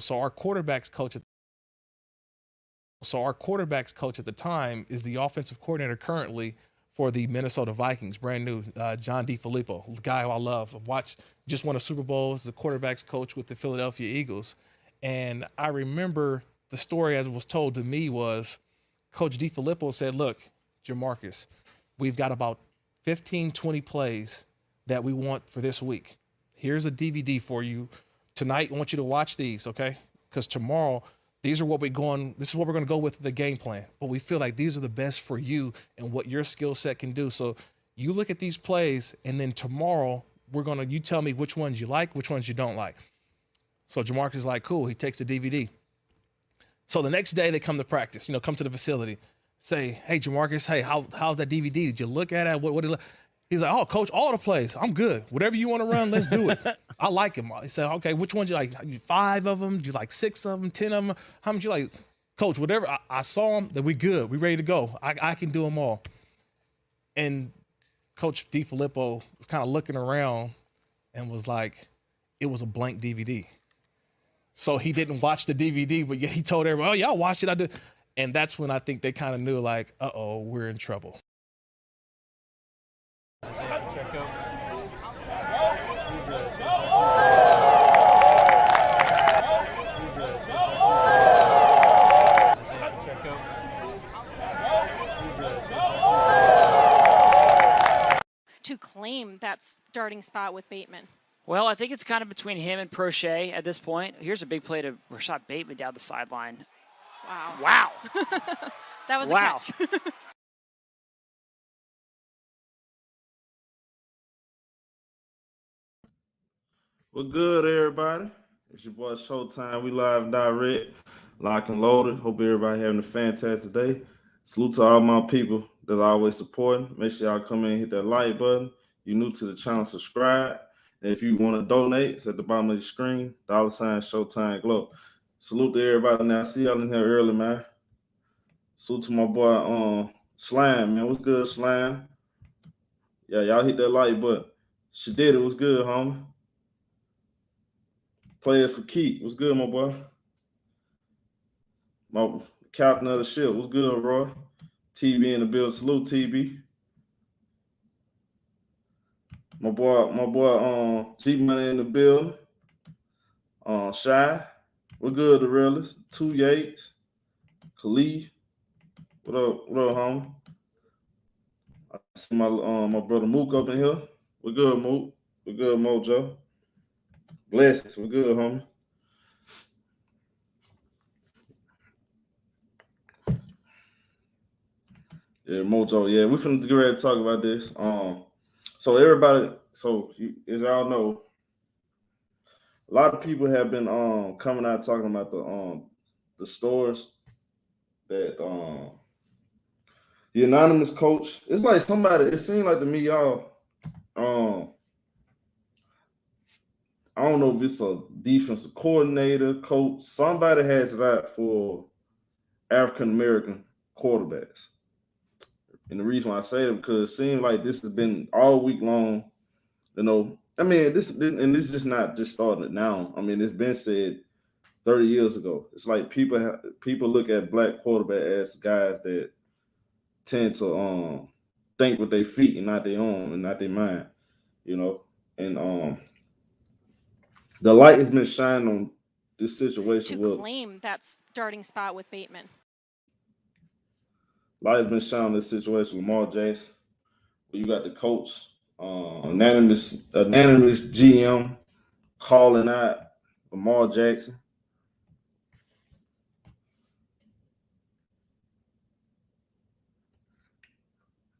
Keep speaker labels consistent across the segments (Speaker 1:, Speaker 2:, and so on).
Speaker 1: So our quarterbacks coach at the time is the offensive coordinator currently for the Minnesota Vikings, brand new, John DeFilippo, guy who I love. Just won a Super Bowl as the quarterbacks coach with the Philadelphia Eagles. And I remember the story as it was told to me was Coach DeFilippo said, look, JaMarcus, we've got about 15, 20 plays that we want for this week. Here's a DVD for you. Tonight, I want you to watch these, okay? Because tomorrow, this is what we're going to go with the game plan. But we feel like these are the best for you and what your skill set can do. So you look at these plays, and then tomorrow, you tell me which ones you like, which ones you don't like. So JaMarcus is like, cool. He takes the DVD. So the next day, they come to practice, come to the facility. Say, hey, JaMarcus, hey, how's that DVD? Did you look at it? He's like, oh, coach, all the plays. I'm good. Whatever you want to run, let's do it. I like him. He said, okay, which ones you like? 5 of them? Do you like 6 of them, 10 of them? How much you like? Coach, whatever. I saw them, that we good. We ready to go. I can do them all. And Coach DeFilippo was kind of looking around and was like, it was a blank DVD. So he didn't watch the DVD, but he told everybody, oh, y'all watched it. I did. And that's when I think they kind of knew, like, uh-oh, we're in trouble.
Speaker 2: To claim that starting spot with Bateman?
Speaker 3: Well, I think it's kind of between him and Prochet at this point. Here's a big play to Rashad Bateman down the sideline.
Speaker 2: Wow.
Speaker 3: Wow.
Speaker 2: That was a
Speaker 3: catch.
Speaker 4: Well, good, everybody. It's your boy ShowTyme. We live direct, lock and loaded. Hope everybody having a fantastic day. Salute to all my people that are always supporting. Make sure y'all come in and hit that like button. You're new to the channel, subscribe. And if you want to donate, it's at the bottom of the screen, $ ShowTyme Glow. Salute to everybody. Now, I see y'all in here early, man. Salute to my boy, Slime, man. What's good, Slime? Yeah, y'all hit that like button. She did it. What's good, homie? Players for Keith. What's good, my boy? My captain of the ship. What's good, Roy? TB in the building. Salute, TB. My boy, G Money in the building. Shy. What's good, the realest? 2 Yates. Khalif. What up, homie? I see my brother Mook up in here. We're good, Mook. We're good, Mojo. Blessings. We're good, homie. Yeah, Mojo. Yeah, we're finna get ready to talk about this. So everybody, as y'all know, a lot of people have been coming out talking about the stores that the anonymous coach. It's like somebody. It seemed like to me, y'all. I don't know if it's a defensive coordinator, coach. Somebody has it out for African American quarterbacks. And the reason why I say it because it seems like this has been all week long. I mean, this is just not just starting now. I mean, it's been said 30 years ago. It's like people look at black quarterback as guys that tend to think with their feet and not their own and not their mind, And the light has been shining on this situation.
Speaker 2: To claim that starting spot with Bateman.
Speaker 4: Light has been shining on this situation. Lamar Jackson, where you got the coach, anonymous GM calling out Lamar Jackson.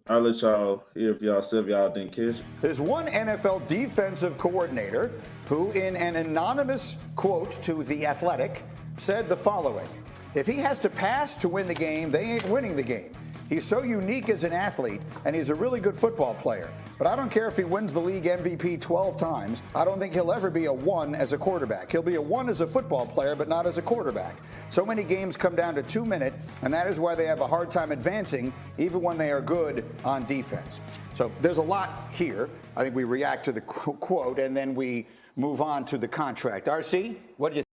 Speaker 4: I'll let y'all hear if y'all didn't catch it.
Speaker 5: There's one NFL defensive coordinator who, in an anonymous quote to The Athletic, said the following: if he has to pass to win the game, they ain't winning the game. He's so unique as an athlete, and he's a really good football player. But I don't care if he wins the league MVP 12 times. I don't think he'll ever be a 1 as a quarterback. He'll be a 1 as a football player, but not as a quarterback. So many games come down to 2 minutes, and that is why they have a hard time advancing, even when they are good on defense. So there's a lot here. I think we react to the quote, and then we move on to the contract. RC, what do you think?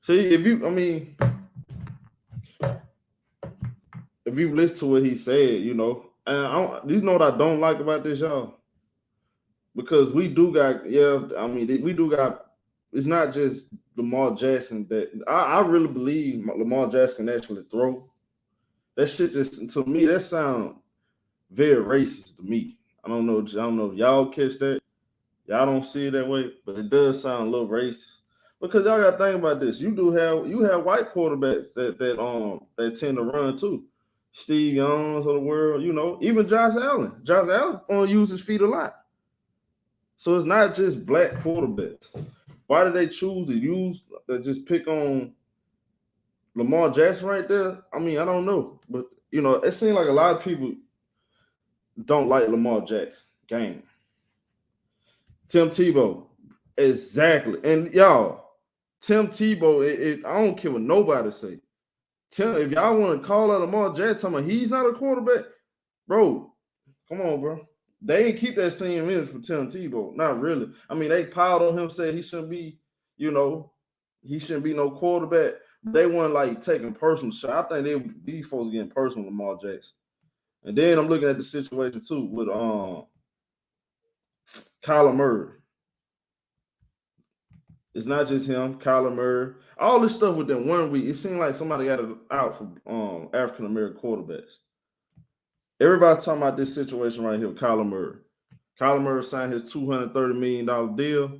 Speaker 4: See, if you listen to what he said, you know, and you know what I don't like about this, y'all, because we do got, we do got. It's not just Lamar Jackson that I really believe Lamar Jackson can actually throw. That shit just to me that sound very racist to me. I don't know if y'all catch that. Y'all don't see it that way, but it does sound a little racist. Because y'all gotta think about this. You have white quarterbacks that tend to run too. Steve Youngs of the world, you know, even Josh Allen. Josh Allen use his feet a lot. So it's not just black quarterbacks. Why did they choose to just pick on Lamar Jackson right there? I mean, I don't know. But, you know, it seems like a lot of people don't like Lamar Jackson. Game. Tim Tebow. Exactly. And y'all, Tim Tebow, I don't care what nobody say. If y'all want to call out Lamar Jackson, he's not a quarterback, bro, come on, bro. They ain't keep that same minute for Tim Tebow. Not really. I mean, they piled on him, said he shouldn't be, you know, he shouldn't be no quarterback. They weren't like taking personal shot. I think these folks getting personal with Lamar Jackson. And then I'm looking at the situation too with Kyler Murray. It's not just him, Kyler Murray. All this stuff within 1 week. It seemed like somebody got it out for African American quarterbacks. Everybody's talking about this situation right here with Kyler Murray. Kyler Murray signed his $230 million deal.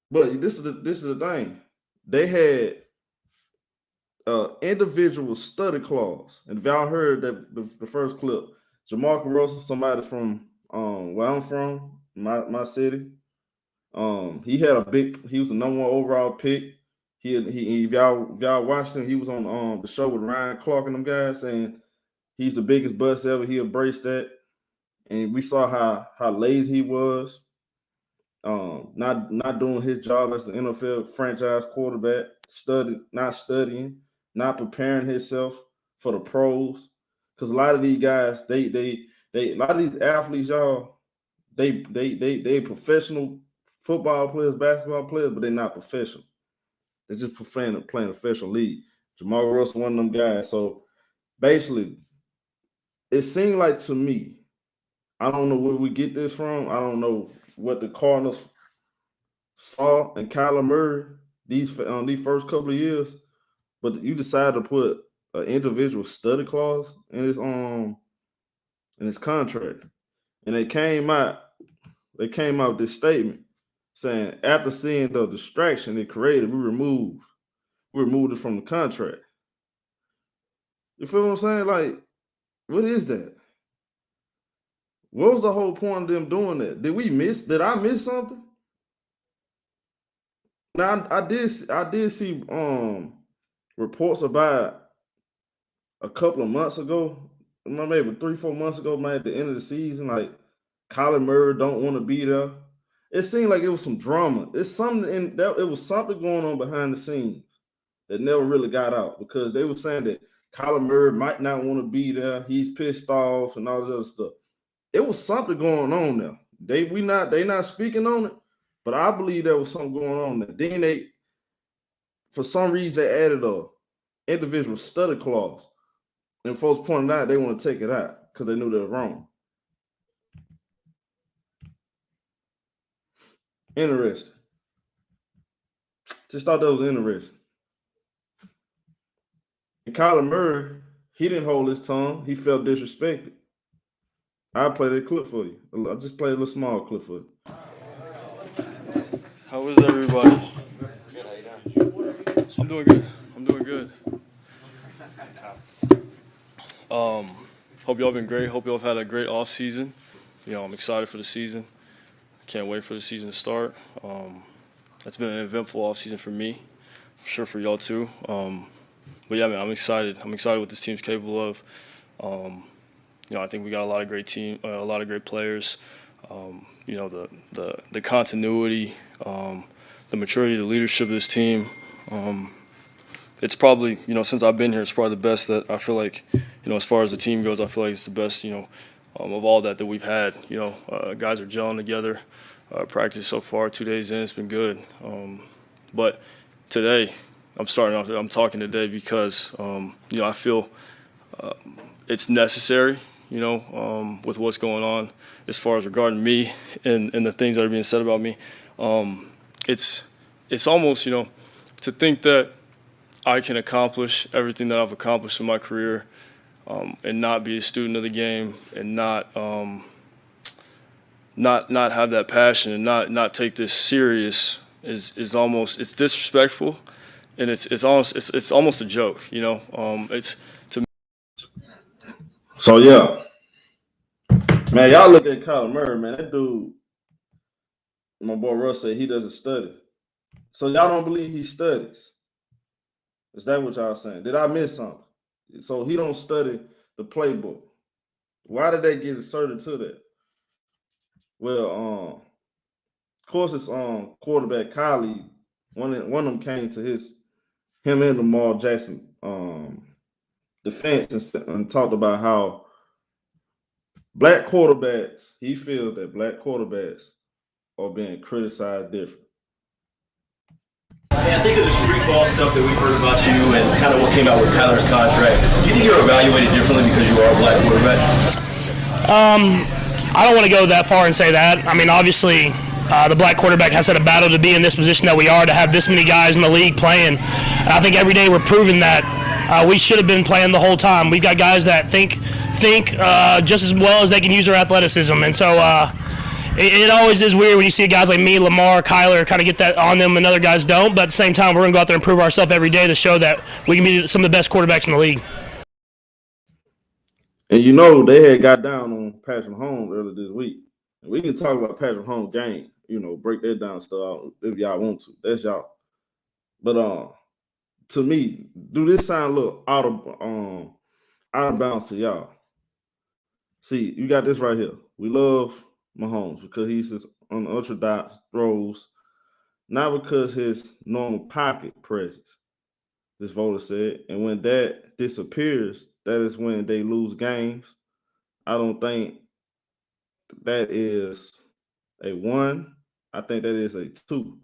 Speaker 4: But this is the thing. They had individual study clause. And if y'all heard that the first clip, JaMarcus Russell, somebody from where I'm from, my city, he was the number 1 overall pick. If y'all watched him, he was on the show with Ryan Clark and them guys saying he's the biggest bust ever. He embraced that. And we saw how lazy he was. Not doing his job as an NFL franchise quarterback, not studying, not preparing himself for the pros. Because a lot of these guys, a lot of these athletes, y'all, they professional football players, basketball players, but they're not professional. They're just playing a professional league. JaMarcus Russell, one of them guys. So basically, it seemed like to me, I don't know where we get this from. I don't know what the Cardinals saw in Kyler Murray these first couple of years, but you decided to put an individual study clause in his contract, and they came out with this statement saying after seeing the distraction it created, we removed it from the contract. You feel what I'm saying? Like, what is that? What was the whole point of them doing that? Did I miss something? Now I did see reports about a couple of months ago, maybe 3-4 months ago, maybe at the end of the season, like Kyler Murray don't want to be there. It seemed like it was some drama. It was something going on behind the scenes that never really got out because they were saying that Kyler Murray might not want to be there. He's pissed off and all this other stuff. It was something going on there. They not speaking on it, but I believe there was something going on there. Then for some reason, they added a individual study clause, and folks pointed out they want to take it out because they knew they were wrong. Interesting. Just thought that was interesting. And Kyler Murray, he didn't hold his tongue. He felt disrespected. I'll play that clip for you. I'll just play a little small clip for you.
Speaker 6: How is everybody? Good, how you doing? I'm doing good. Hope y'all been great. Hope y'all have had a great off season. You know, I'm excited for the season. Can't wait for the season to start. It's been an eventful off season for me, for sure for y'all too. But yeah, man, I'm excited. I'm excited what this team's capable of. You know, I think we got a lot of great players. You know, the continuity, the maturity, the leadership of this team. It's probably, you know, since I've been here, it's probably the best that I feel like, you know, as far as the team goes, I feel like it's the best, you know, of all that we've had. You know, guys are gelling together. Practice so far, 2 days in, it's been good. But today, I'm talking today because I feel it's necessary. With what's going on as far as regarding me and the things that are being said about me, it's almost to think that I can accomplish everything that I've accomplished in my career and not be a student of the game and not have that passion and not take this serious is almost disrespectful, and it's almost a joke. It's to me.
Speaker 4: So yeah, man, y'all look at Kyler Murray, man. That dude, my boy Russ said he doesn't study. So y'all don't believe he studies? Is that what y'all saying? Did I miss something? So he don't study the playbook. Why did they get inserted to that? Well, of course it's quarterback Kylie. One of them came to him and Lamar Jackson defense and talked about how black quarterbacks, he feels that black quarterbacks are being criticized different.
Speaker 7: Hey, I think of the streetball stuff that we've heard about you and kind of what came out with Kyler's contract. Do you think you're evaluated differently because you are a black quarterback?
Speaker 8: I don't want to go that far and say that. I mean, obviously, the black quarterback has had a battle to be in this position that we are, to have this many guys in the league playing. And I think every day we're proving that we should have been playing the whole time. We've got guys that think just as well as they can use their athleticism. And so it always is weird when you see guys like me, Lamar, Kyler kind of get that on them and other guys don't. But at the same time, we're going to go out there and prove ourselves every day to show that we can be some of the best quarterbacks in the league.
Speaker 4: And they had got down on Patrick Mahomes earlier this week. And we can talk about Patrick Mahomes' game, break that down stuff if y'all want to. That's y'all. But to me, do this sound a little out of bounds to y'all? See, you got this right here. We love Mahomes because he's just unorthodox throws, not because his normal pocket presence, this voter said. And when that disappears, that is when they lose games. I don't think that is a 1. I think that is a 2.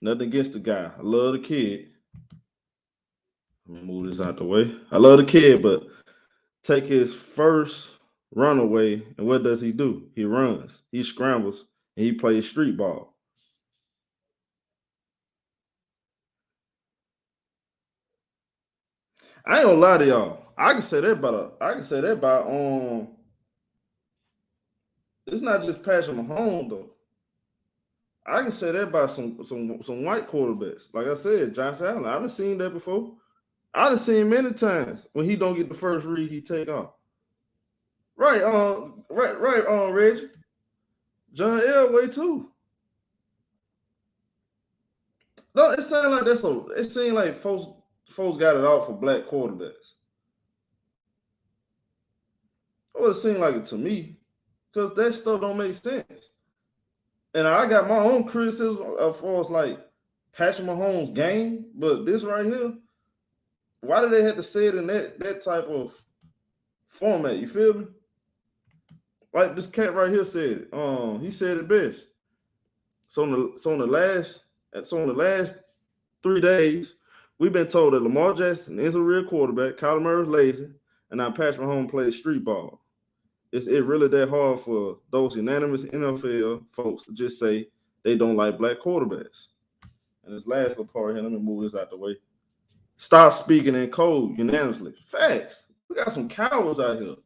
Speaker 4: Nothing against the guy. I love the kid. Let me move this out the way. I love the kid, but take his first run away, and what does he do? He runs, he scrambles, and he plays street ball. I ain't gonna lie to y'all. I can say that about it's not just Patrick Mahomes though. I can say that about some white quarterbacks. Like I said, Josh Allen. I've seen that before. I've seen many times when he don't get the first read, he take off. Right, Reggie. John Elway too. No, it seems like it seems like folks got it out for black quarterbacks. Well, it seemed like it to me, because that stuff don't make sense. And I got my own criticism as far as like Patrick Mahomes' game, but this right here, why did they have to say it in that type of format? You feel me? Like this cat right here said it. He said it best. So in the last 3 days, we've been told that Lamar Jackson is a real quarterback, Kyler Murray is lazy, and now Patrick Mahomes plays street ball. Is it really that hard for those unanimous NFL folks to just say they don't like black quarterbacks? And this last little part here, let me move this out the way. Stop speaking in code unanimously. Facts. We got some cowards out here.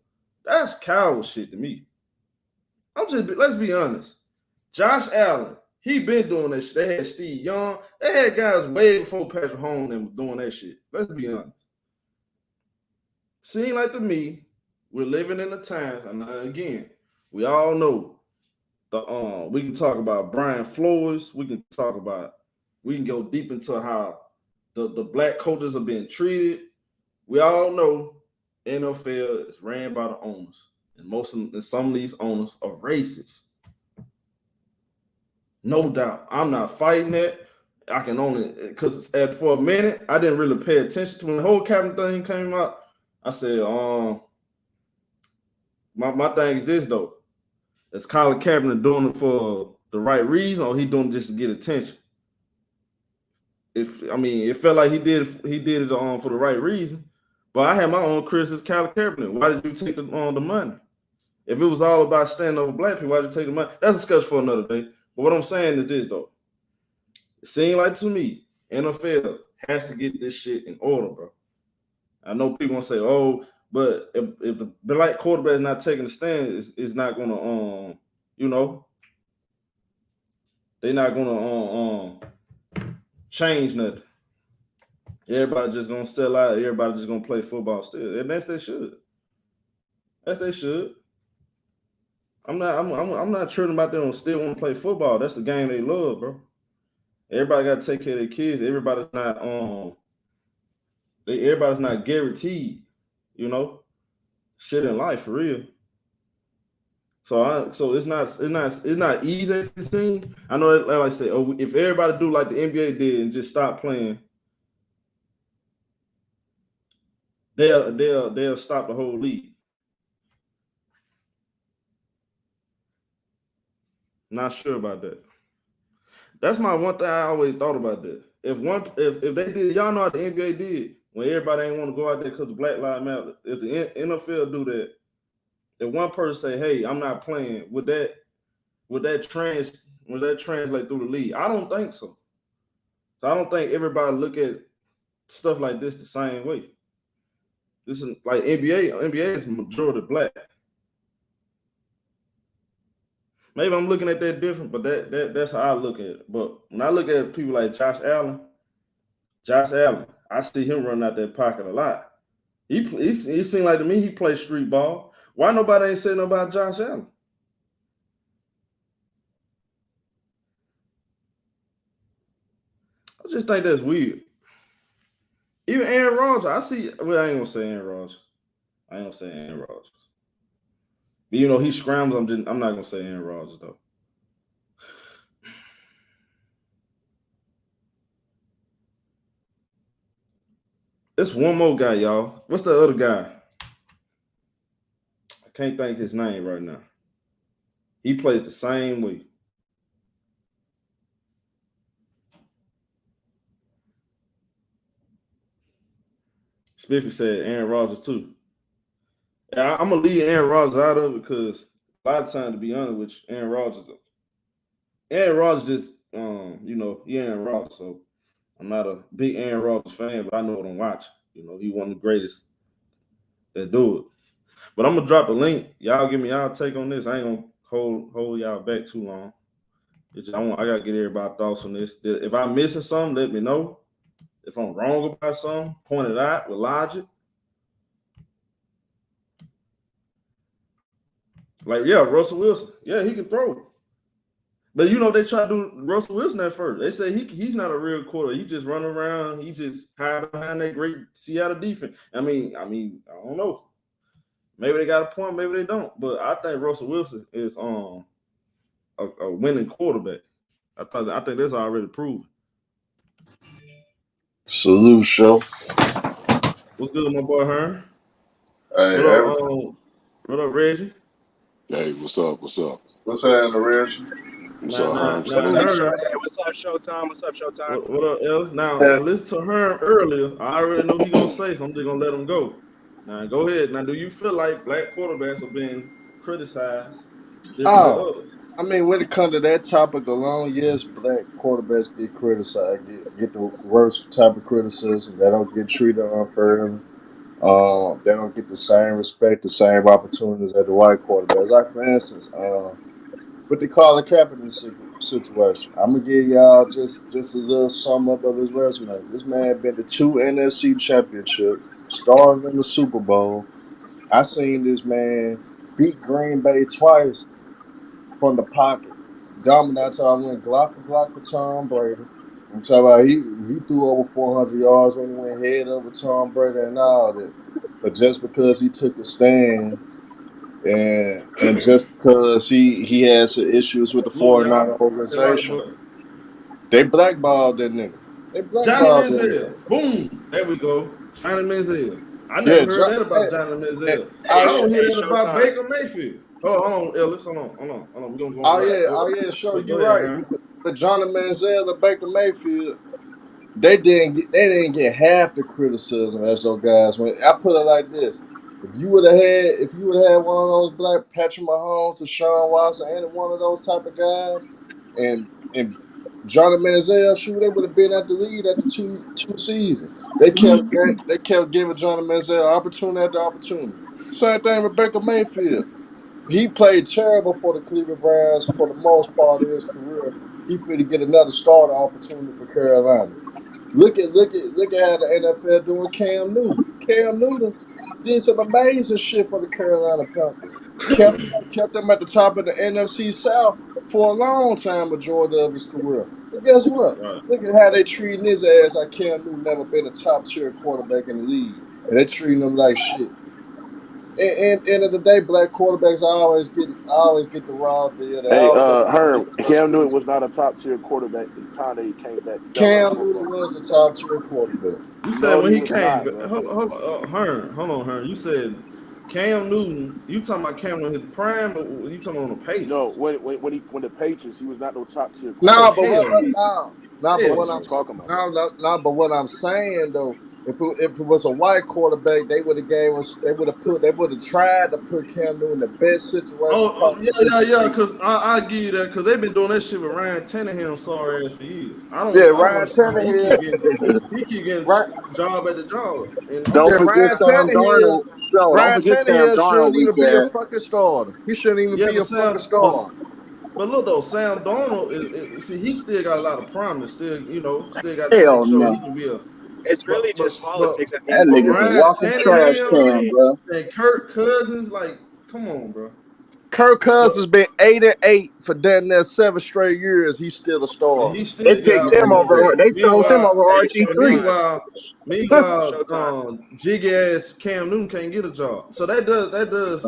Speaker 4: That's coward shit to me. Let's be honest. Josh Allen, he been doing that shit. They had Steve Young. They had guys way before Patrick Mahomes and doing that shit. Let's be honest. Seems like to me, we're living in a time, and again, we all know we can talk about Brian Flores. We can go deep into how the black coaches are being treated. We all know NFL is ran by the owners, and some of these owners are racist. No doubt. I'm not fighting that. I can only, because for a minute, I didn't really pay attention to when the whole Captain thing came out. I said, my thing is this though. Is Colin Kaepernick doing it for the right reason, or he doing it just to get attention? it felt like he did it for the right reason. But I had my own criticism, Colin Kaepernick. Why did you take the money? If it was all about standing over black people, why did you take the money? That's a discussion for another day. But what I'm saying is this, though. It seems like to me, NFL has to get this shit in order, bro. I know people want to say, oh, but if the black quarterback is not taking the stand, it's not going to, they're not going to change nothing. Everybody just going to sell out. Everybody just going to play football still. And they should. They should. I'm not tripping about them still want to play football. That's the game they love, bro. Everybody got to take care of their kids. Everybody's not guaranteed, shit in life for real. So it's not easy as it seems. I know, like I said, if everybody do like the NBA did and just stop playing, they'll stop the whole league. Not sure about that. That's my one thing I always thought about that. If they did, y'all know how the NBA did when everybody ain't want to go out there because the Black Lives Matter. If the NFL do that, if one person say, "Hey, I'm not playing," would that translate through the league? I don't think so. So I don't think everybody look at stuff like this the same way. This is like NBA. NBA is majority black. Maybe I'm looking at that different, but that's how I look at it. But when I look at people like Josh Allen, I see him running out that pocket a lot. He seemed like to me he plays street ball. Why nobody ain't saying about Josh Allen? I just think that's weird. Even Aaron Rodgers, I ain't gonna say Aaron Rodgers. But he scrambles. I'm not gonna say Aaron Rodgers though. There's one more guy, y'all. What's the other guy? I can't think his name right now. He plays the same way. Spiffy said Aaron Rodgers too. Yeah, I'm gonna leave Aaron Rodgers out of it because a lot of times, to be honest with you, Aaron Rodgers just, he Aaron Rodgers. So I'm not a big Aaron Rodgers fan, but I know what I'm watching. He one of the greatest that do it. But I'm gonna drop a link. Y'all give me y'all take on this. I ain't gonna hold y'all back too long. I gotta get everybody's thoughts on this. If I'm missing something, let me know. If I'm wrong about something, point it out with logic. Like, yeah, Russell Wilson. Yeah, he can throw. But they try to do Russell Wilson at first. They say he's not a real quarterback. He just run around. He just hide behind that great Seattle defense. I mean, I don't know. Maybe they got a point, maybe they don't. But I think Russell Wilson is a winning quarterback. I think that's already proven.
Speaker 9: Salute, show.
Speaker 4: What's good, my boy Hearn?
Speaker 10: Hey,
Speaker 4: what up, Reggie?
Speaker 10: Hey, what's up?
Speaker 9: What's happening, Reggie?
Speaker 10: What's up, Herm?
Speaker 11: What's up, ShowTyme?
Speaker 4: What up, Ellis? Now, I listened to Herm earlier. I already know he gonna say, so I'm just gonna let him go. Now, go ahead. Now, do you feel like black quarterbacks are being criticized?
Speaker 9: When it comes to that topic alone, yes, black quarterbacks get criticized, get the worst type of criticism. They don't get treated unfairly. They don't get the same respect, the same opportunities as the white quarterbacks. Like, for instance, with the Colin Kaepernick situation, I'm gonna give y'all just a little sum up of his resume. This man been to 2 NFC championships, started in the Super Bowl. I seen this man beat Green Bay twice from the pocket. Dominant time went Glock for Tom Brady. I'm talking about he threw over 400 yards when he went head over Tom Brady and all that. But just because he took a stand and just because he has some issues with the 49er organization, they blackballed that nigga.
Speaker 4: Johnny Manziel. Boom. There we go. Johnny Manziel. I never heard that about Johnny Manziel. I don't hear that about Baker Mayfield. Hold on, Ellis. Hold on. We're gonna go
Speaker 9: yeah, sure. You're right. With Johnny Manziel and Baker Mayfield, they didn't get half the criticism as those guys. When I put it like this, if you would have had one of those black Patrick Mahomes, Deshaun Watson, and one of those type of guys, and Johnny Manziel, shoot, they would have been at the lead after two seasons. They kept giving Johnny Manziel opportunity after opportunity. Same thing with Baker Mayfield. He played terrible for the Cleveland Browns for the most part of his career. He finna get another starter opportunity for Carolina. Look at how the NFL doing Cam Newton. Cam Newton did some amazing shit for the Carolina Panthers. Kept them at the top of the NFC South for a long time, majority of his career. But guess what?
Speaker 4: Right.
Speaker 9: Look at how they treating his ass like Cam Newton never been a top tier quarterback in the league. And they treating him like shit. And end of the day, black quarterbacks always get the raw deal.
Speaker 11: Hey, Herb, Cam Newton was not a top tier quarterback at the time that he came back.
Speaker 9: Cam Newton was a top tier quarterback.
Speaker 4: You said when he came. Hold on, Hearn. You said Cam Newton. You talking about Cam Newton his prime, or you talking on the Patriots?
Speaker 11: No, when the Patriots, he was not no top tier.
Speaker 9: But what I'm saying though, if it was a white quarterback, they would have tried to put Cam Newton in the best situation.
Speaker 4: Yeah. Because I give you that because they've been doing that shit with Ryan Tannehill, sorry ass for years.
Speaker 9: Ryan Tannehill.
Speaker 4: He keep getting job at the job. And
Speaker 11: don't forget Sam Darnold.
Speaker 9: Ryan Tannehill shouldn't even be a fucking starter. He shouldn't even be a fucking starter.
Speaker 4: But look though, Sam Darnold, see, he still got a lot of promise. Still got
Speaker 12: Hell
Speaker 4: to show
Speaker 12: no.
Speaker 4: he can be a.
Speaker 12: It's really just politics. At the
Speaker 10: That
Speaker 12: end of the
Speaker 10: nigga's
Speaker 12: day.
Speaker 10: a walking trash can, bro.
Speaker 4: And Kirk Cousins, like, come on, bro.
Speaker 9: Kirk Cousins been 8-8 for damn near 7 straight years. He's still a starter.
Speaker 12: They picked him over. They chose him over
Speaker 4: RG3. Meanwhile, jiggy ass Cam Newton can't get a job. So that does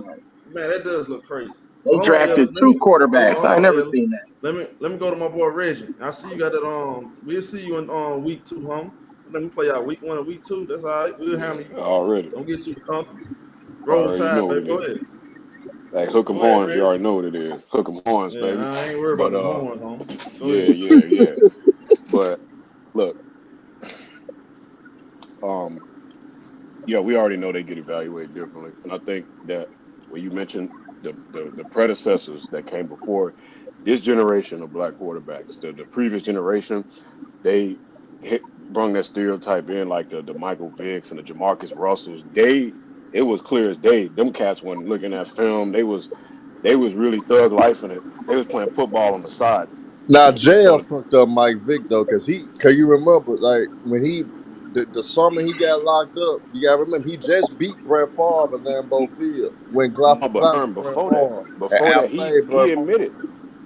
Speaker 4: look crazy.
Speaker 12: They drafted 2 quarterbacks. I ain't never seen that.
Speaker 4: Let me go to my boy Reggie. I see you got that. We'll see you in week 2, homie. Let me play out week 1 and week 2. That's all right. We'll handle you
Speaker 10: already.
Speaker 4: Don't get too comfortable. Roll Tide, baby. Go ahead.
Speaker 10: Like hook 'em horns, you already know what it is. Hook 'em horns, baby.
Speaker 4: I ain't worried about the horns, homie.
Speaker 10: Yeah. But look, we already know they get evaluated differently, and I think that when you mentioned the predecessors that came before this generation of black quarterbacks, the previous generation, they brung that stereotype in, like the Michael Vicks and the JaMarcus Russells. It was clear as day. Them cats weren't looking at film. They was really thug life in it. They was playing football on the side.
Speaker 9: Now jail fucked up Mike Vick though, cause you remember like when the summer he got locked up, you gotta remember he just beat Brett Favre at Lambeau Field when
Speaker 10: Before that,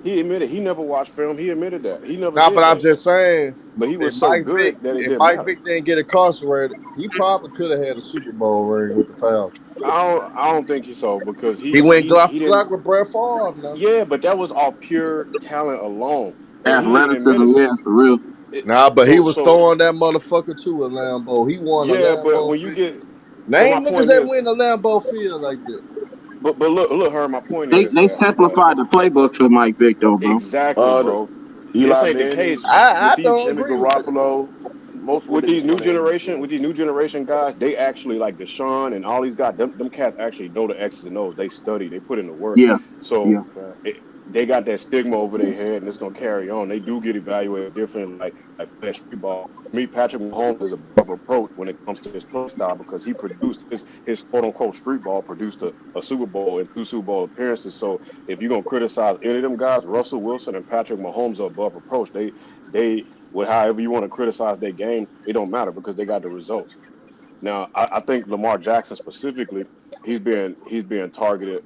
Speaker 10: he admitted he never watched film. He admitted that. He never.
Speaker 9: I'm just saying.
Speaker 10: But he was so good that it didn't matter.
Speaker 9: If Mike Vick didn't get incarcerated, he probably could have had a Super Bowl ring with the Falcons.
Speaker 10: I don't think so because he
Speaker 9: went Glock with Brett Favre. Now.
Speaker 10: Yeah, but that was all pure talent alone.
Speaker 12: Athleticism, yeah, for real.
Speaker 9: But he was throwing that motherfucker to a Lambeau. He won a Lambeau.
Speaker 10: Yeah, but when you get
Speaker 9: name niggas that win a Lambeau Field like that.
Speaker 10: But look, her. My point
Speaker 12: is
Speaker 10: they
Speaker 12: simplified the playbook for Mike Vick, though, bro.
Speaker 10: Exactly, bro. This ain't the case.
Speaker 9: I don't agree
Speaker 10: with these new generation guys. They actually like Deshaun and all these guys. Them cats actually know the X's and O's. They study. They put in the work.
Speaker 12: Yeah.
Speaker 10: So they got that stigma over their head, and it's gonna carry on. They do get evaluated different, like streetball. Me, Patrick Mahomes is a better approach when it comes to his play style because he produced his quote unquote streetball produced a Super Bowl and 2 Super Bowl appearances. So if you're gonna criticize any of them guys, Russell Wilson and Patrick Mahomes are above approach. They with however you want to criticize their game, it don't matter because they got the results. Now I think Lamar Jackson specifically, he's being targeted.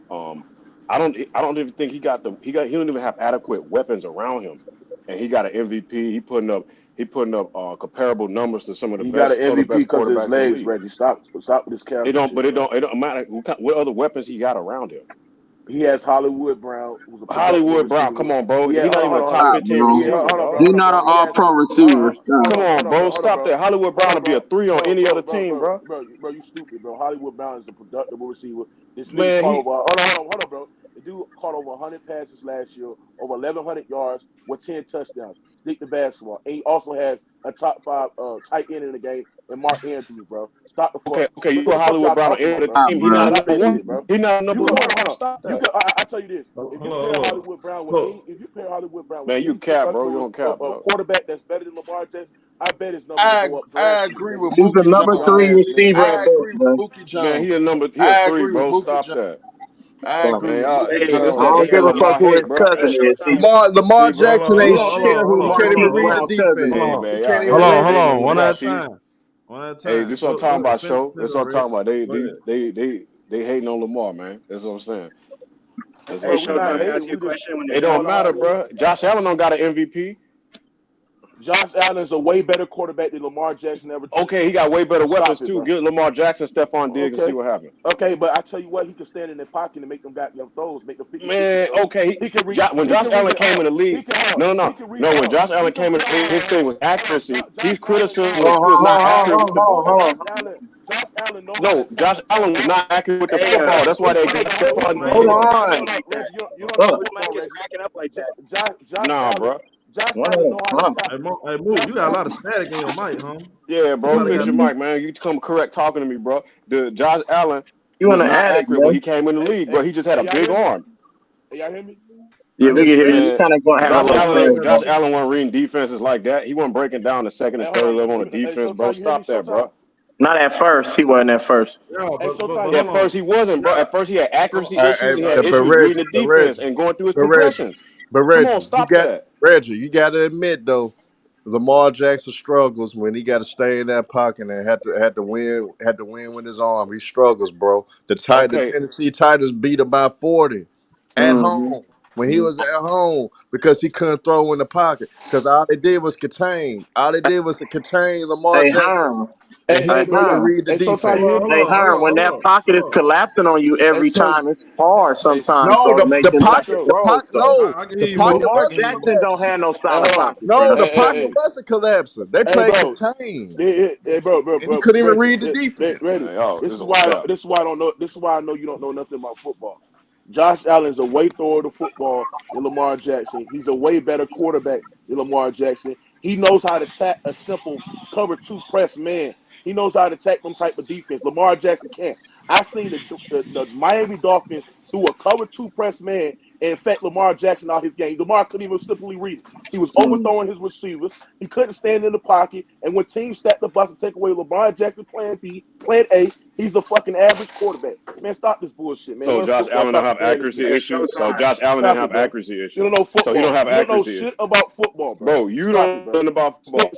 Speaker 10: I don't even think he don't even have adequate weapons around him, and he got an MVP. He putting up comparable numbers to some of the best.
Speaker 11: He got an MVP because of his legs, Reggie. Stop with this character.
Speaker 10: It don't matter what other weapons he got around him.
Speaker 11: He has Hollywood Brown.
Speaker 10: Hollywood Brown, come on, bro. He's not even a top 15 receiver.
Speaker 12: He's not an all-pro receiver.
Speaker 10: Come on, bro. Stop that. Hollywood Brown will be a 3 on any other team, bro.
Speaker 11: Bro, you stupid, bro. Hollywood Brown is the productive receiver. This
Speaker 10: man,
Speaker 11: hold on, bro. The dude caught over 100 passes last year, over 1,100 yards with 10 touchdowns. Stick the basketball. And he also has a top 5 tight end in the game and Mark Andrews, bro. Stop the fuck.
Speaker 10: Okay, you
Speaker 11: What
Speaker 10: put
Speaker 11: the fuck
Speaker 10: Hollywood
Speaker 11: y'all
Speaker 10: Brown on
Speaker 11: talking
Speaker 10: any
Speaker 11: about,
Speaker 10: other
Speaker 11: bro?
Speaker 10: team. He's not a
Speaker 11: Stop
Speaker 10: number
Speaker 11: that
Speaker 10: one.
Speaker 11: shit, bro.
Speaker 10: He's not a number
Speaker 11: You
Speaker 10: one.
Speaker 11: hold on.
Speaker 10: Stop
Speaker 11: You
Speaker 10: that.
Speaker 11: could, I tell you this. If you pair Hollywood Brown with any, if you pair Hollywood Brown with
Speaker 10: Man, you
Speaker 11: any
Speaker 10: cap, bro. You don't cap,
Speaker 11: a
Speaker 10: bro.
Speaker 11: quarterback that's better than Lamar Jackson, I bet his numbers
Speaker 9: I
Speaker 11: go up
Speaker 9: I
Speaker 11: drastically,
Speaker 9: agree
Speaker 11: nigga.
Speaker 9: with
Speaker 12: He's a
Speaker 9: Mookie
Speaker 12: number
Speaker 11: Dumb
Speaker 12: 3
Speaker 9: Jones.
Speaker 11: ass nigga.
Speaker 12: receiver
Speaker 9: I
Speaker 12: at best,
Speaker 9: agree with
Speaker 12: bro.
Speaker 9: Mookie
Speaker 10: Man,
Speaker 9: Jones.
Speaker 10: he
Speaker 9: I
Speaker 10: a 3,
Speaker 9: agree with
Speaker 10: bro.
Speaker 9: Mookie
Speaker 10: Stop
Speaker 9: Jones.
Speaker 10: that.
Speaker 9: I agree
Speaker 10: Man,
Speaker 9: with
Speaker 10: y'all,
Speaker 9: Mookie
Speaker 10: hey,
Speaker 12: I
Speaker 10: it's
Speaker 9: Jones.
Speaker 10: that,
Speaker 12: don't
Speaker 10: it's that
Speaker 12: give a fuck
Speaker 10: Lamar
Speaker 12: who his
Speaker 10: hate, bro.
Speaker 12: cousin is.
Speaker 9: Lamar
Speaker 10: See, bro.
Speaker 9: Jackson
Speaker 12: We
Speaker 9: ain't
Speaker 12: don't
Speaker 9: shit.
Speaker 12: care who
Speaker 9: He can't
Speaker 12: Marquise
Speaker 9: even read the
Speaker 12: Brown's cousin
Speaker 9: defense.
Speaker 10: Hey,
Speaker 12: is.
Speaker 10: man,
Speaker 9: He
Speaker 10: y'all
Speaker 9: can't
Speaker 10: hate
Speaker 9: even read
Speaker 10: Lamar
Speaker 9: the
Speaker 10: hating on
Speaker 9: defense.
Speaker 10: Lamar. See, hey, this what I'm talking about, show. That's what I'm talking about. They hating on Lamar, man. That's what I'm saying. That's what
Speaker 11: Bro,
Speaker 10: I'm
Speaker 11: we
Speaker 10: saying,
Speaker 11: not
Speaker 10: man.
Speaker 11: hating. We just
Speaker 10: It don't matter, bro. Josh Allen don't got an MVP.
Speaker 11: Josh Allen's a way better quarterback than Lamar Jackson ever.
Speaker 10: Okay, he got way better weapons
Speaker 11: Stop it,
Speaker 10: too.
Speaker 11: bro.
Speaker 10: Get Lamar Jackson, Stephon Diggs, and see
Speaker 11: Okay.
Speaker 10: what happens.
Speaker 11: Okay, but I tell you what, he can stand in the pocket and make them goddamn throws, make them 50-50
Speaker 10: Man,
Speaker 11: throws.
Speaker 10: okay.
Speaker 11: He can read.
Speaker 10: When
Speaker 11: He
Speaker 10: Josh
Speaker 11: can read
Speaker 10: Allen
Speaker 11: the
Speaker 10: came in the league, no. When Josh Allen came in the league, his thing was accuracy. His criticism was he was not accurate with the football.
Speaker 11: Josh Allen knows
Speaker 10: No, Josh Allen was not accurate with the football. That's why they got Stephon
Speaker 12: Hold
Speaker 10: Diggs.
Speaker 12: on.
Speaker 11: Reggie, you don't know football, Reggie.
Speaker 12: cracking up like that.
Speaker 10: Nah, bro.
Speaker 11: Josh Allen know how to tackle.
Speaker 4: Hey, Mo, you got a lot of static in your mic, huh?
Speaker 10: Yeah, bro.
Speaker 4: Somebody
Speaker 10: Fix
Speaker 4: got
Speaker 10: your mic, man. You come correct talking to me, bro. The Josh Allen
Speaker 12: You in
Speaker 10: was
Speaker 12: the
Speaker 10: not
Speaker 12: attic,
Speaker 10: accurate when
Speaker 12: man.
Speaker 10: he came in the league, bro. He just had a
Speaker 11: y'all
Speaker 10: big
Speaker 11: hear me?
Speaker 10: arm.
Speaker 11: Y'all hear me?
Speaker 12: Yeah, we can hear you. You
Speaker 10: Man,
Speaker 12: kind of going to have a little
Speaker 10: Josh Allen wasn't reading defenses like that. He wasn't breaking down the second and third level on the defense, bro. Stop that, bro.
Speaker 12: Not at first. He wasn't at first.
Speaker 4: Yeah,
Speaker 10: At first he wasn't, bro. At first he had accuracy issues. He had
Speaker 9: But
Speaker 10: issues reading the defense and going through his progressions. Come on, stop that.
Speaker 9: Reggie, you got to admit though, Lamar Jackson struggles when he got to stay in that pocket and had to win with his arm. He struggles, bro. The Tennessee Titans beat him by 40 at home when he was at home because he couldn't throw in the pocket because all they did was contain. All they did was to contain Lamar
Speaker 12: Hey,
Speaker 9: Jackson,
Speaker 12: Herm.
Speaker 9: and he didn't even read the defense.
Speaker 12: Hey, Herm, when that pocket is collapsing on you every time, it's hard sometimes,
Speaker 9: No,
Speaker 12: bro, to make
Speaker 9: the
Speaker 12: them type of throws. So
Speaker 9: the pocket
Speaker 12: Lamar
Speaker 9: wasn't
Speaker 12: Jackson don't have no solid pocket,
Speaker 9: No,
Speaker 12: bro.
Speaker 9: the pocket wasn't collapsing. They played contained.
Speaker 11: Bro,
Speaker 9: And you couldn't even read the
Speaker 11: Reggie,
Speaker 9: defense.
Speaker 11: this is why I don't know. This is why I know you don't know nothing about football. Josh Allen's a way thrower to football than Lamar Jackson. He's a way better quarterback than Lamar Jackson. He knows how to attack a simple cover 2 press man. He knows how to attack them type of defense. Lamar Jackson can't. I seen the Miami Dolphins through a cover 2 press man and infect Lamar Jackson out his game. Lamar couldn't even simply read it. He was overthrowing his receivers. He couldn't stand in the pocket. And when teams stacked the bus and take away Lamar Jackson plan A, he's a fucking average quarterback. Man, stop this bullshit, man.
Speaker 10: So Josh Allen don't have accuracy issues. So Josh Allen didn't have accuracy issues.
Speaker 11: You don't know football.
Speaker 10: So he don't have accuracy
Speaker 11: You don't know
Speaker 10: issues.
Speaker 11: shit about football, bro.
Speaker 10: Bro, you don't know nothing about football.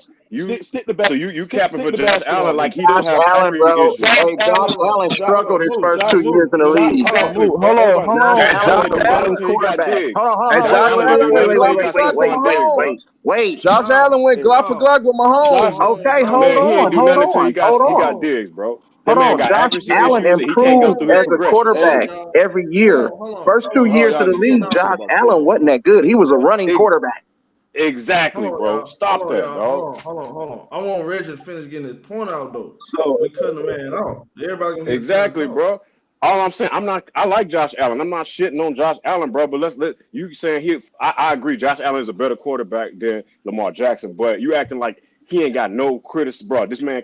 Speaker 11: Stick the back.
Speaker 10: So you capping for Josh
Speaker 11: basketball,
Speaker 10: Allen like he
Speaker 12: Josh
Speaker 10: don't have
Speaker 12: Allen,
Speaker 10: accuracy
Speaker 12: bro.
Speaker 10: issues.
Speaker 12: Hey, Josh Allen struggled his first 2 years in the league.
Speaker 10: Exactly, bro.
Speaker 4: Hold on.
Speaker 12: Josh Allen was a running
Speaker 10: Until he got
Speaker 12: quarterback.
Speaker 10: Diggs.
Speaker 12: Hold on.
Speaker 9: And Josh Allen went Glock for Glock with Mahomes.
Speaker 12: Wait.
Speaker 9: Josh Allen went Glock for Glock with Mahomes.
Speaker 12: Okay, hold
Speaker 10: Man, he ain't
Speaker 12: on.
Speaker 10: do nothing until he got Diggs, bro. That man got
Speaker 12: Josh
Speaker 10: accuracy
Speaker 12: Allen
Speaker 10: issues and he can't go
Speaker 12: improved
Speaker 10: through his
Speaker 12: as a
Speaker 10: progression.
Speaker 12: quarterback every year. First 2 years of the league, Josh Allen wasn't that good. He was a running quarterback.
Speaker 10: Exactly, bro. Stop that, dog.
Speaker 4: Hold on. I want Reggie to finish getting his point out though.
Speaker 12: So
Speaker 4: we cutting the man off. Everybody gonna get
Speaker 10: Exactly, bro. All I'm saying, I like Josh Allen. I'm not shitting on Josh Allen, bro. But let you saying I agree. Josh Allen is a better quarterback than Lamar Jackson. But you acting like he ain't got no criticism, bro. This man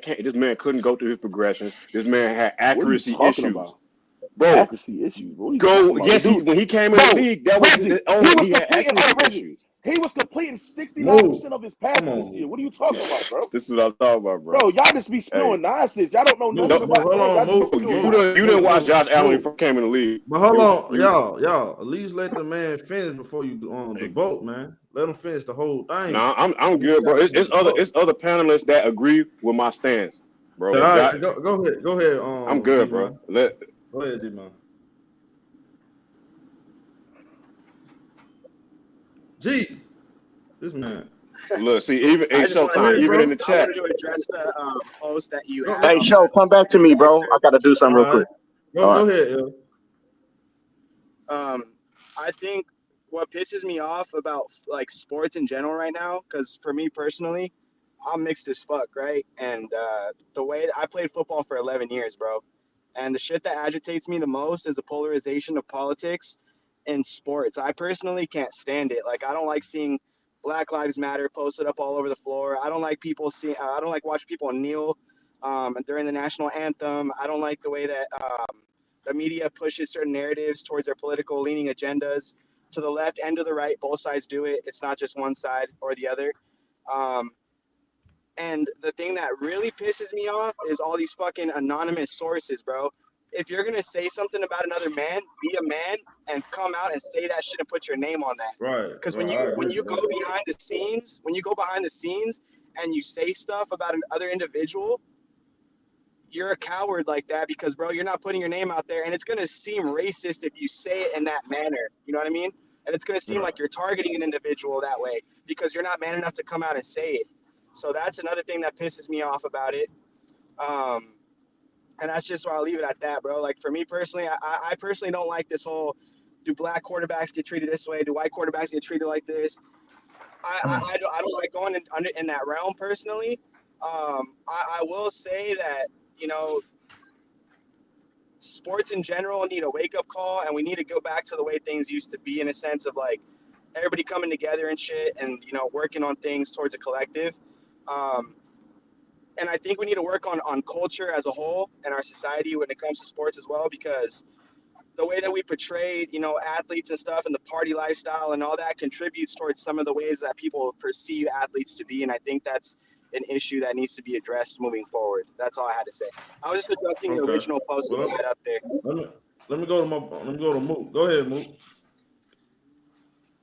Speaker 10: couldn't go through his progressions. This man had accuracy issues. Bro,
Speaker 11: accuracy issues.
Speaker 10: When he came in the league, that was his only. He had accuracy issues.
Speaker 11: He was completing 69% of his passes this year. What are you talking about, bro?
Speaker 10: This is what I'm talking about, bro.
Speaker 11: Bro, y'all just be spewing nonsense. Y'all don't know nothing about the game.
Speaker 10: You didn't watch Josh Allen when he first came in the league.
Speaker 4: But hold on, y'all. At least let the man finish before you go on the vote, man. Let him finish the whole thing.
Speaker 10: Nah, I'm good, bro. It's other panelists that agree with my stance, bro.
Speaker 4: All right, go ahead.
Speaker 10: I'm good, bro.
Speaker 4: Go ahead, D-Man. G, this man.
Speaker 10: Look, see, even ShowTyme, even in the chat.
Speaker 13: I wanted to address the post that you had.
Speaker 12: Hey, Show, come back to me, bro. I got to do something real quick.
Speaker 4: Go ahead,
Speaker 13: I think what pisses me off about like sports in general right now, because for me personally, I'm mixed as fuck, right? And the way I played football for 11 years, bro. And the shit that agitates me the most is the polarization of politics in sports. I personally can't stand it. Like, I don't like seeing Black Lives Matter posted up all over the floor. I don't like people I don't like watching people kneel during the national anthem. I don't like the way that the media pushes certain narratives towards their political leaning agendas. To the left and to the right, both sides do it. It's not just one side or the other. And the thing that really pisses me off is all these fucking anonymous sources, bro. If you're gonna say something about another man, be a man and come out and say that shit and put your name on that.
Speaker 4: Right.
Speaker 13: Because when you go behind the scenes, and you say stuff about another individual, you're a coward like that because, bro, you're not putting your name out there, and it's gonna seem racist if you say it in that manner. You know what I mean? And it's gonna seem like you're targeting an individual that way because you're not man enough to come out and say it. So that's another thing that pisses me off about it. And that's just why I'll leave it at that, bro. Like, for me personally, I personally don't like this whole, do black quarterbacks get treated this way? Do white quarterbacks get treated like this? I don't like going in that realm personally. I will say that, you know, sports in general need a wake-up call, and we need to go back to the way things used to be in a sense of, like, everybody coming together and shit and, you know, working on things towards a collective. And I think we need to work on culture as a whole in our society when it comes to sports as well, because the way that we portray, you know, athletes and stuff and the party lifestyle and all that contributes towards some of the ways that people perceive athletes to be. And I think that's an issue that needs to be addressed moving forward. That's all I had to say. I was just addressing the original post that I had up there.
Speaker 4: Let me go to Mook. Go ahead, Mook.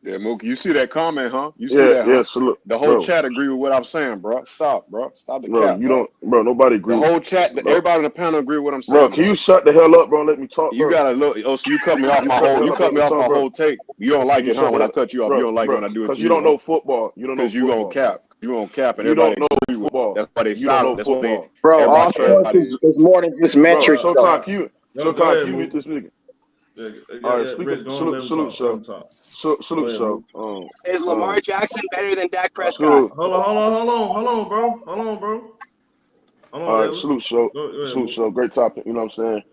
Speaker 10: Yeah, Mookie, you see that comment, huh? You see that?
Speaker 11: Yeah,
Speaker 10: huh?
Speaker 11: so look,
Speaker 10: the whole
Speaker 11: bro.
Speaker 10: chat agree with what I'm saying, bro. Stop the
Speaker 11: Bro,
Speaker 10: cap.
Speaker 11: you don't, bro. Nobody agree.
Speaker 10: The whole chat, everybody on the panel agree with what I'm saying.
Speaker 11: Bro, can you shut the hell up, bro? And let me talk.
Speaker 10: You
Speaker 11: bro.
Speaker 10: gotta look. Oh, so you cut me off my whole. You cut me off my whole take. You don't like it, huh? When I cut you off, you don't like it when I do it to you.
Speaker 11: Because you don't know football. You don't know.
Speaker 10: Because you gonna cap. You gonna cap, and
Speaker 11: you
Speaker 10: everybody
Speaker 11: don't know
Speaker 10: agree with
Speaker 11: football.
Speaker 10: it. That's why they
Speaker 11: You don't
Speaker 10: silent.
Speaker 11: know
Speaker 10: That's why they.
Speaker 11: football.
Speaker 12: Bro, all sports is more than just metrics.
Speaker 11: Bro, sometimes you mute this nigga. All right, salute, show.
Speaker 13: Is Lamar Jackson better than Dak Prescott?
Speaker 4: Hold on, bro.
Speaker 11: All right, salute, show. Great topic. You know what I'm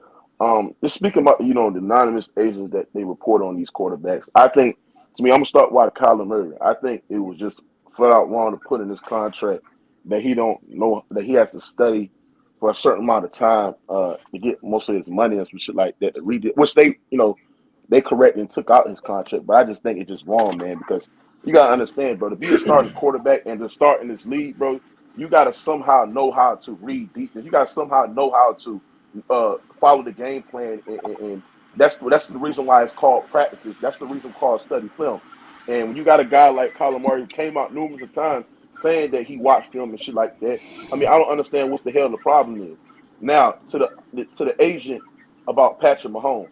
Speaker 11: saying? Just speaking about, you know, the anonymous agents that they report on these quarterbacks. I think, to me, I'm gonna start with Kyler Murray. I think it was just flat out wrong to put in his contract that he don't know that he has to study for a certain amount of time to get most of his money and some shit like that to read it, which they, you know, they correctly took out his contract. But I just think it's just wrong, man, because you gotta understand, bro, to be a starting quarterback and to start in this league, bro, you gotta somehow know how to read defense. You gotta somehow know how to follow the game plan, and that's the reason why it's called practices. That's the reason called study film. And when you got a guy like Kyler Murray who came out numerous of times saying that he watched film and shit like that, I mean, I don't understand what the hell the problem is. Now, to the agent about Patrick Mahomes,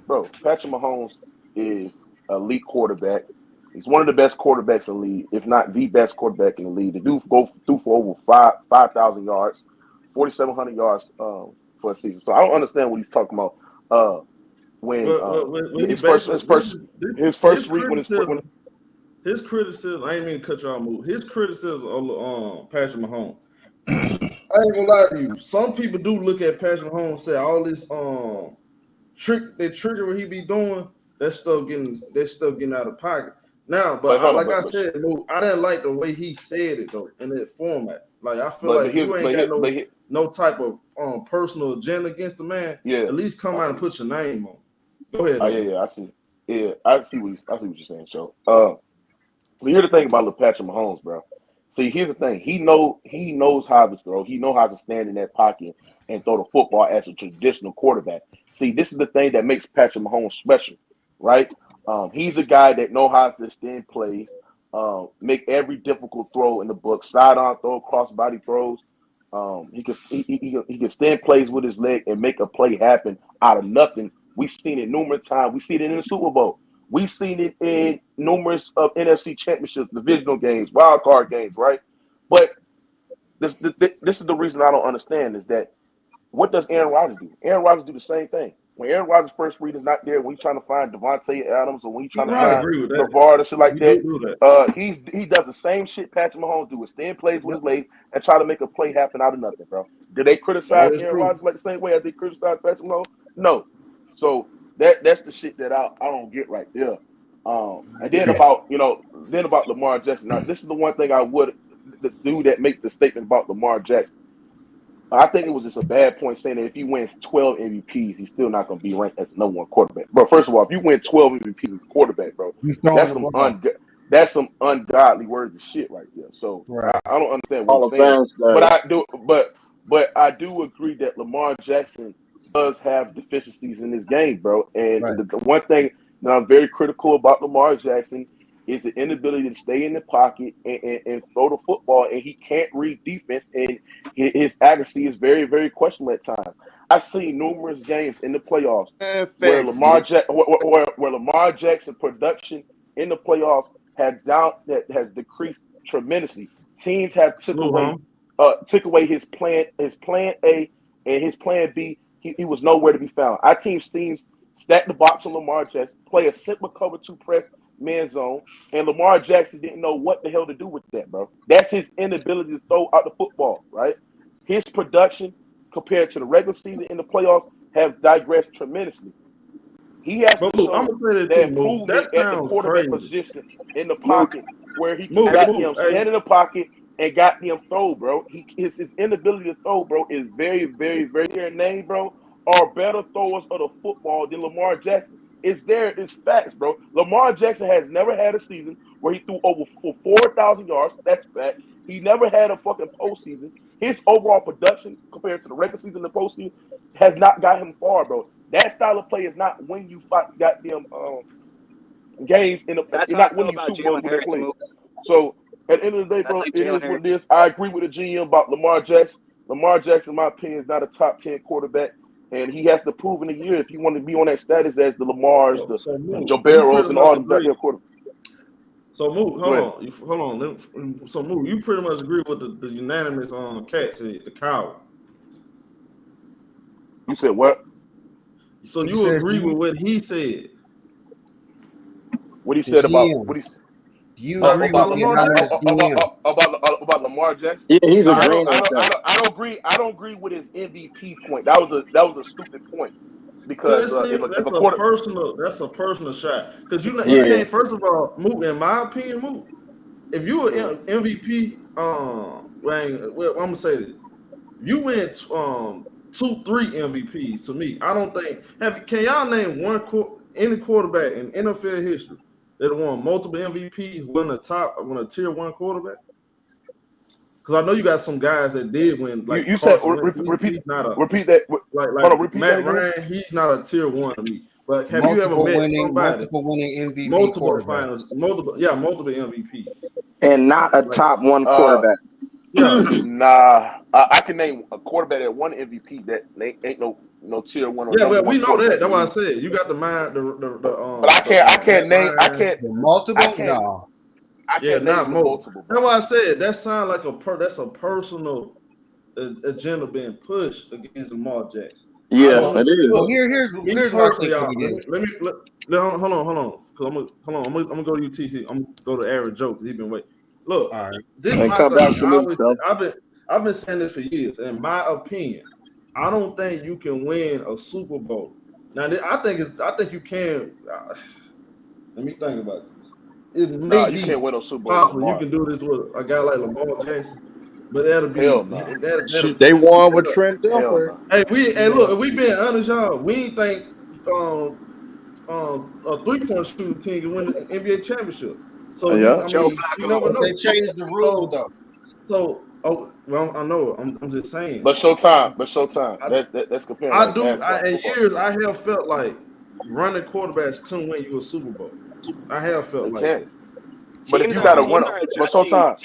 Speaker 11: bro, Patrick Mahomes is an elite quarterback. He's one of the best quarterbacks in the league, if not the best quarterback in the league. The dude threw for over 5,000 yards, 4,700 yards for a season. So I don't understand what he's talking about.
Speaker 4: His criticism, I ain't mean to cut you off, Mook. His criticism of Patrick Mahomes. I ain't gonna lie to you. Some people do look at Patrick Mahomes and say all this trickery he be doing, that stuff getting out of pocket. Now, but I said, Mook, I didn't like the way he said it though in that format. Like I feel like you ain't got no type of personal agenda against the man.
Speaker 11: Yeah,
Speaker 4: at least come out and put your name on. Go ahead.
Speaker 11: I see. Yeah, I see what you're saying, Joe. But here's the thing about Patrick Mahomes, bro. See, here's the thing. He knows how to throw. He knows how to stand in that pocket and throw the football as a traditional quarterback. See, this is the thing that makes Patrick Mahomes special, right? He's a guy that knows how to extend plays, make every difficult throw in the book, sidearm throw, cross-body throws. He can extend plays with his leg and make a play happen out of nothing. We've seen it numerous times. We've seen it in the Super Bowl. We've seen it in numerous of NFC championships, divisional games, wild card games, right? But this is the reason I don't understand is that what does Aaron Rodgers do? Aaron Rodgers do the same thing. When Aaron Rodgers' first read is not there, when he's trying to find Devontae Adams or when he's trying to find Lavard or shit like that, he does the same shit Patrick Mahomes do, extend plays with his legs and try to make a play happen out of nothing, bro. Do they criticize Aaron Rodgers like the same way as they criticize Patrick Mahomes? No. So that's the shit that I don't get right there. And then about Lamar Jackson. Now, this is the one thing I would do that make the statement about Lamar Jackson. I think it was just a bad point saying that if he wins 12 MVPs, he's still not going to be ranked as the number one quarterback. Bro, first of all, if you win 12 MVPs as a quarterback, bro, that's some ungodly words of shit right there. So
Speaker 9: Right.
Speaker 11: I don't understand what you're saying. But I do agree that Lamar Jackson does have deficiencies in his game, bro. And the one thing that I'm very critical about Lamar Jackson is the inability to stay in the pocket and throw the football, and he can't read defense, and his accuracy is very, very questionable at times. I've seen numerous games in the playoffs where Lamar Jackson production in the playoffs has decreased tremendously. Teams have took away his plan A and his plan B. He was nowhere to be found. Our teams stacked the box on Lamar Jackson, play a simple cover 2 press man zone, and Lamar Jackson didn't know what the hell to do with that, bro. That's his inability to throw out the football, right? His production compared to the regular season in the playoffs have digressed tremendously. He has to show that improvement at the quarterback position in the pocket where he got him stand in the pocket and got him throw, bro. His inability to throw, bro, is very, very, very their name, bro, are better throwers of the football than Lamar Jackson. It's facts, bro. Lamar Jackson has never had a season where he threw over 4,000 yards. That's fact. He never had a fucking postseason. His overall production compared to the regular season and the postseason has not got him far, bro. That style of play is not when you fight goddamn games in the. It's not when you Super Bowl with that play. So at the end of the day, bro, it is what it is. I agree with the GM about Lamar Jackson. Lamar Jackson, in my opinion, is not a top 10 quarterback. And he has to prove in a year if he want to be on that status as the Lamars, the Joe Barrows, and all the goddamn quarterbacks.
Speaker 4: So, Mook, hold on. So, Mook, you pretty much agree with the unanimous on Cat said, the coward.
Speaker 11: You said what?
Speaker 4: So you agree with what he said?
Speaker 11: What he said about what he said?
Speaker 5: You agree about
Speaker 11: Lamar Jackson?
Speaker 12: Yeah, he's agreeing.
Speaker 11: I don't agree with his MVP point. That was a stupid point because
Speaker 4: that's a personal shot. Because you can't. First of all, Mook, in my opinion, Mook, if you were MVP, I'm gonna say this: you win 2-3 MVPs. To me, I don't think. Can y'all name any quarterback in NFL history that won multiple MVPs, won a tier 1 quarterback? Because I know you got some guys that did win. Like
Speaker 11: you said, repeat that.
Speaker 4: Like Matt Ryan, he's not a tier 1 to me. But have you ever met somebody
Speaker 5: multiple winning MVP,
Speaker 4: multiple finals, multiple MVPs,
Speaker 12: and not a top 1 quarterback?
Speaker 11: Nah, I can name a quarterback that won MVP that ain't no tier 1.
Speaker 4: Yeah, well, we know that. That's why I said you got the mind.
Speaker 11: But I can't name
Speaker 5: multiple. No.
Speaker 4: Not multiple. That's why I said that sounds like that's a personal agenda being pushed against Lamar Jackson.
Speaker 12: Yeah, it is.
Speaker 5: Well, here's what I think.
Speaker 4: Hold on. Cause I'm gonna go to you, TC. I'm gonna go to Aaron Joe because he's been waiting. Look, this is my thing. I've been saying this for years. In my opinion, I don't think you can win a Super Bowl. Now, I think you can. Let me think about this.
Speaker 11: You can't win a Super Bowl.
Speaker 4: Possible you can do this with a guy like Lamar Jackson, but that'll be
Speaker 9: they won with Trent Dilfer.
Speaker 4: Hey, look, if we being honest, y'all, we ain't think a 3-point shooting team can win the NBA championship. So you never know.
Speaker 5: They changed the rule though.
Speaker 4: So I know. I'm just saying.
Speaker 11: But Showtime. That's comparing.
Speaker 4: I do. In years, I have felt like running quarterbacks couldn't win you a Super Bowl. I have felt like that.
Speaker 11: But if you got to win, but Showtime.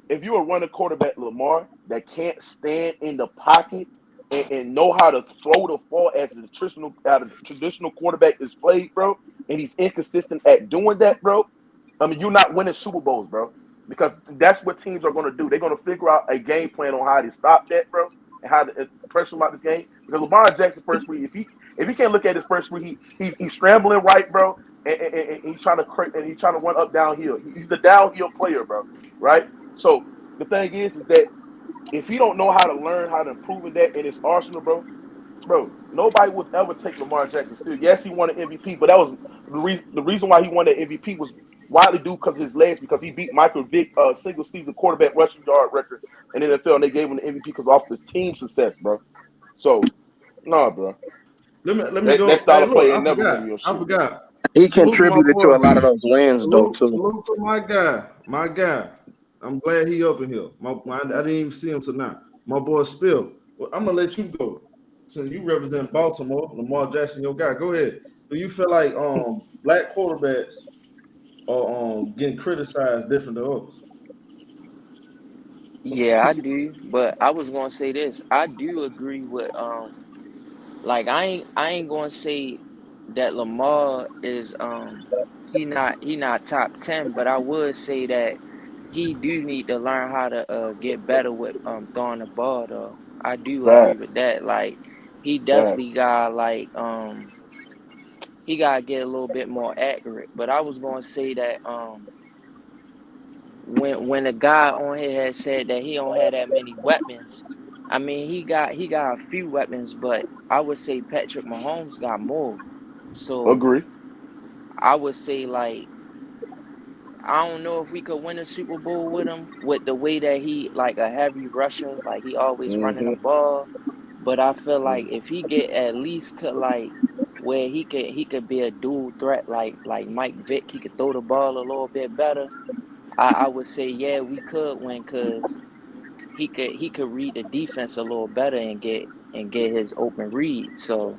Speaker 11: If you are running quarterback Lamar that can't stand in the pocket and know how to throw the ball as the traditional quarterback is played, bro, and he's inconsistent at doing that, bro. I mean, you're not winning Super Bowls, bro, because that's what teams are going to do. They're going to figure out a game plan on how to stop that, bro, and how to pressure him out the game. Because Lamar Jackson first read, if he can't look at his first read, he's scrambling right, bro, and he's trying to run up downhill. He's the downhill player, bro, right? So the thing is that if he don't know how to learn how to improve that in his arsenal, bro, bro, nobody would ever take Lamar Jackson serious. Yes, he won an MVP, but that was the reason why he won that MVP was widely due because of his legs, because he beat Michael Vick, single season quarterback rushing yard record in the NFL, and they gave him the MVP because of his team success, bro. So, nah, bro.
Speaker 4: Let me go.
Speaker 11: That style of play
Speaker 4: I
Speaker 11: ain't never
Speaker 4: forgot.
Speaker 11: win you a
Speaker 4: I
Speaker 11: Super Bowl.
Speaker 4: forgot.
Speaker 12: He
Speaker 4: Salute my
Speaker 12: contributed
Speaker 4: boy.
Speaker 12: to a lot of those wins, though, too.
Speaker 4: Salute to my guy. I'm glad he up in here. I didn't even see him tonight. My boy Spill. Well, I'm gonna let you go since you represent Baltimore. Lamar Jackson, your guy. Go ahead. Do you feel like black quarterbacks are getting criticized different than others?
Speaker 14: Yeah, I do. But I was gonna say this. I do agree with like I ain't gonna say that Lamar is he not top 10, but I would say that he do need to learn how to get better with throwing the ball though. I do agree with that. Like he definitely got like he gotta get a little bit more accurate. But I was gonna say that when the guy on here had said that he don't have that many weapons, I mean he got a few weapons, but I would say Patrick Mahomes got more. So
Speaker 11: Agree.
Speaker 14: I would say like I don't know if we could win a Super Bowl with him with the way that he like a heavy rusher, like he always running the ball. But I feel like if he get at least to like where he could be a dual threat like Mike Vick, he could throw the ball a little bit better. I would say yeah, we could win because he could read the defense a little better and get his open read. So,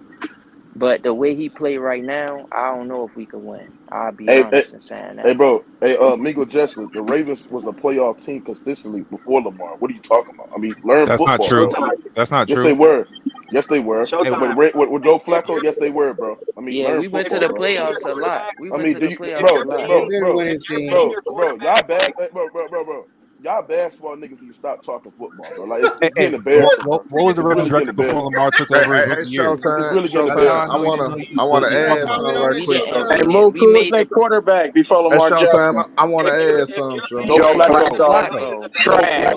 Speaker 14: but the way he play right now, I don't know if we could win. I'll be honest in saying that.
Speaker 11: Hey, bro. Hey, Mingo Jester, the Ravens was a playoff team consistently before Lamar. What are you talking about? I mean, learn
Speaker 15: That's
Speaker 11: football.
Speaker 15: not true.
Speaker 11: Bro.
Speaker 15: That's not
Speaker 11: Yes,
Speaker 15: true.
Speaker 11: they were. Yes, they were.
Speaker 13: ShowTyme.
Speaker 11: With Joe Flacco, yes, they were, bro. I mean,
Speaker 14: Yeah,
Speaker 11: learn
Speaker 14: we went to
Speaker 11: football,
Speaker 14: the
Speaker 11: bro.
Speaker 14: playoffs a lot. We went to the playoffs
Speaker 11: bro,
Speaker 14: a lot.
Speaker 11: bro, y'all bro. Y'all basketball niggas need to stop talking football, bro. Like it's getting embarrassing, bro.
Speaker 15: What was the
Speaker 11: It's
Speaker 15: Ravens'
Speaker 11: really
Speaker 15: record
Speaker 11: getting
Speaker 15: before
Speaker 11: embarrassing.
Speaker 15: Lamar took over his rookie year?
Speaker 11: It's really getting
Speaker 15: That's how
Speaker 11: embarrassing.
Speaker 15: I know you know
Speaker 9: I want to
Speaker 15: what you're
Speaker 9: add
Speaker 15: talking
Speaker 9: something
Speaker 15: about.
Speaker 9: right quick, though.
Speaker 12: Hey, Mook, who was their quarterback before
Speaker 9: Hey,
Speaker 12: Lamar
Speaker 9: Showtime,
Speaker 12: Jackson?
Speaker 9: I want to add something, Show.
Speaker 11: Joe Flacco.
Speaker 14: Flacco.
Speaker 12: Trash.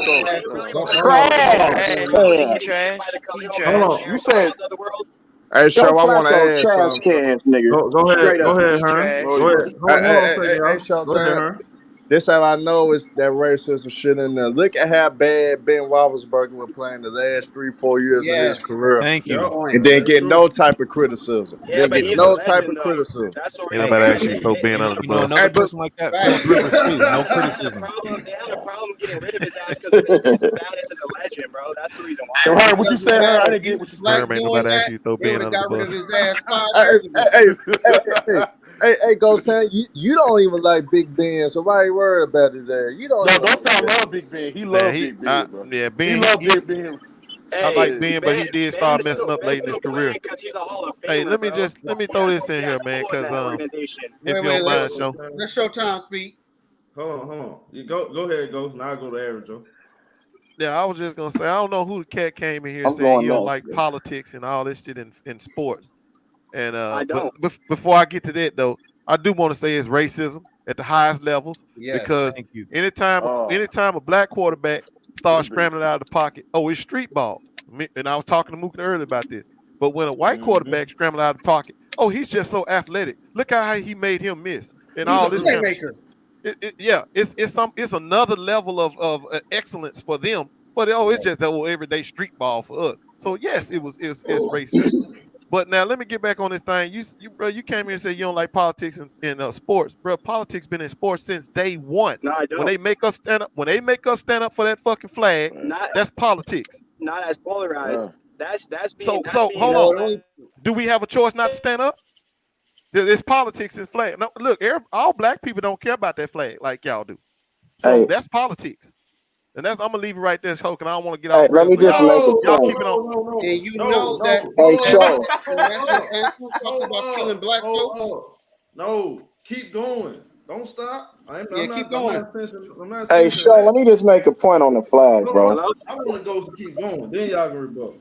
Speaker 14: Trash. He
Speaker 12: Man.
Speaker 14: trash. He
Speaker 4: Hold
Speaker 14: trash.
Speaker 4: on.
Speaker 11: You said
Speaker 9: Hey,
Speaker 12: Joe
Speaker 9: Show, I want to
Speaker 12: Flacco,
Speaker 9: add
Speaker 12: trash
Speaker 9: something, Show.
Speaker 12: cans, nigga.
Speaker 4: Go ahead.
Speaker 12: Straight
Speaker 4: Go
Speaker 12: up.
Speaker 4: ahead,
Speaker 14: He
Speaker 4: Hearn.
Speaker 14: trash.
Speaker 4: Go ahead. Hold on a second,
Speaker 9: Hey,
Speaker 4: y'all. Go ahead,
Speaker 9: Showtime.
Speaker 4: Hearn.
Speaker 9: This how I know it's that racism shit in there. Look at how bad Ben Roethlisberger was playing the last 3-4 years of his career,
Speaker 15: Thank you.
Speaker 9: and didn't get no type of criticism.
Speaker 13: Yeah,
Speaker 9: Didn't
Speaker 13: but
Speaker 9: get
Speaker 13: he's a
Speaker 9: no type
Speaker 13: legend,
Speaker 9: of
Speaker 13: though.
Speaker 9: criticism.
Speaker 13: That's the
Speaker 15: Ain't
Speaker 13: reason.
Speaker 15: nobody actually throw Ben
Speaker 13: They-
Speaker 15: under the You know bus. another person like that? Philip Rivers too. No criticism.
Speaker 13: They had a problem getting rid of his ass because of his status as a legend, bro. That's the reason why.
Speaker 11: Yo, Hearn, what you said, Hearn? I didn't get what you said.
Speaker 15: Herm, ain't nobody actually throw Ben under the bus.
Speaker 9: Hey, Ghost Town, you don't even like Big Ben, so why you worried about his ass? You don't.
Speaker 11: No,
Speaker 9: even
Speaker 11: don't
Speaker 9: like
Speaker 11: sound
Speaker 9: that.
Speaker 11: love Big Ben. He
Speaker 15: Man,
Speaker 11: loved Big Ben, bro.
Speaker 15: yeah,
Speaker 11: He
Speaker 15: Ben.
Speaker 11: loved Big Ben.
Speaker 15: I like Ben, but he did start
Speaker 13: Ben's
Speaker 15: messing up late in his career.
Speaker 13: because he's a Hall of Famer,
Speaker 15: Hey, let me
Speaker 13: bro.
Speaker 15: throw this in here, man,
Speaker 13: He
Speaker 15: because
Speaker 13: has that organization.
Speaker 15: if you don't mind, show.
Speaker 16: Let Showtime speak.
Speaker 4: Hold on. You go ahead, Ghost. Now I go to Average Joe.
Speaker 15: Yeah, I was just gonna say I don't know who the cat came in here
Speaker 12: I'm
Speaker 15: saying
Speaker 12: going
Speaker 15: he don't
Speaker 12: next,
Speaker 15: like
Speaker 12: yeah.
Speaker 15: politics and all this shit in sports. And
Speaker 13: I don't.
Speaker 15: but before I get to that though, I do want to say it's racism at the highest levels because thank you. Anytime a black quarterback starts scrambling out of the pocket, it's street ball. And I was talking to Mook earlier about this. But when a white quarterback scrambles out of the pocket, he's just so athletic. Look how he made him miss and
Speaker 16: He's
Speaker 15: all
Speaker 16: a
Speaker 15: this
Speaker 16: playmaker.
Speaker 15: kind of shit. It's another level of excellence for them. But it's just everyday street ball for us. So yes, it's racist. But now let me get back on this thing. You came here and said you don't like politics in sports, bro. Politics been in sports since day one.
Speaker 13: No, I don't.
Speaker 15: When they make us stand up for that fucking flag, that's politics.
Speaker 13: Not as polarized. That's being.
Speaker 15: So
Speaker 13: that's being
Speaker 15: hold on. Do we have a choice not to stand up? It's politics and flag. No, look, all black people don't care about that flag like y'all do. So that's politics. And I'm gonna leave it right there, Hoke, and I don't want to get off.
Speaker 12: Let me just make a
Speaker 15: y'all
Speaker 12: point.
Speaker 15: keep it on.
Speaker 16: And you know that national anthem talks about killing black folks.
Speaker 4: No, keep going. Don't stop.
Speaker 16: Keep going.
Speaker 4: I'm not
Speaker 12: Hey,
Speaker 4: saying
Speaker 12: Shaw, let me just make a point on the flag, bro.
Speaker 4: I want to go to keep going. Then y'all can rebuttal.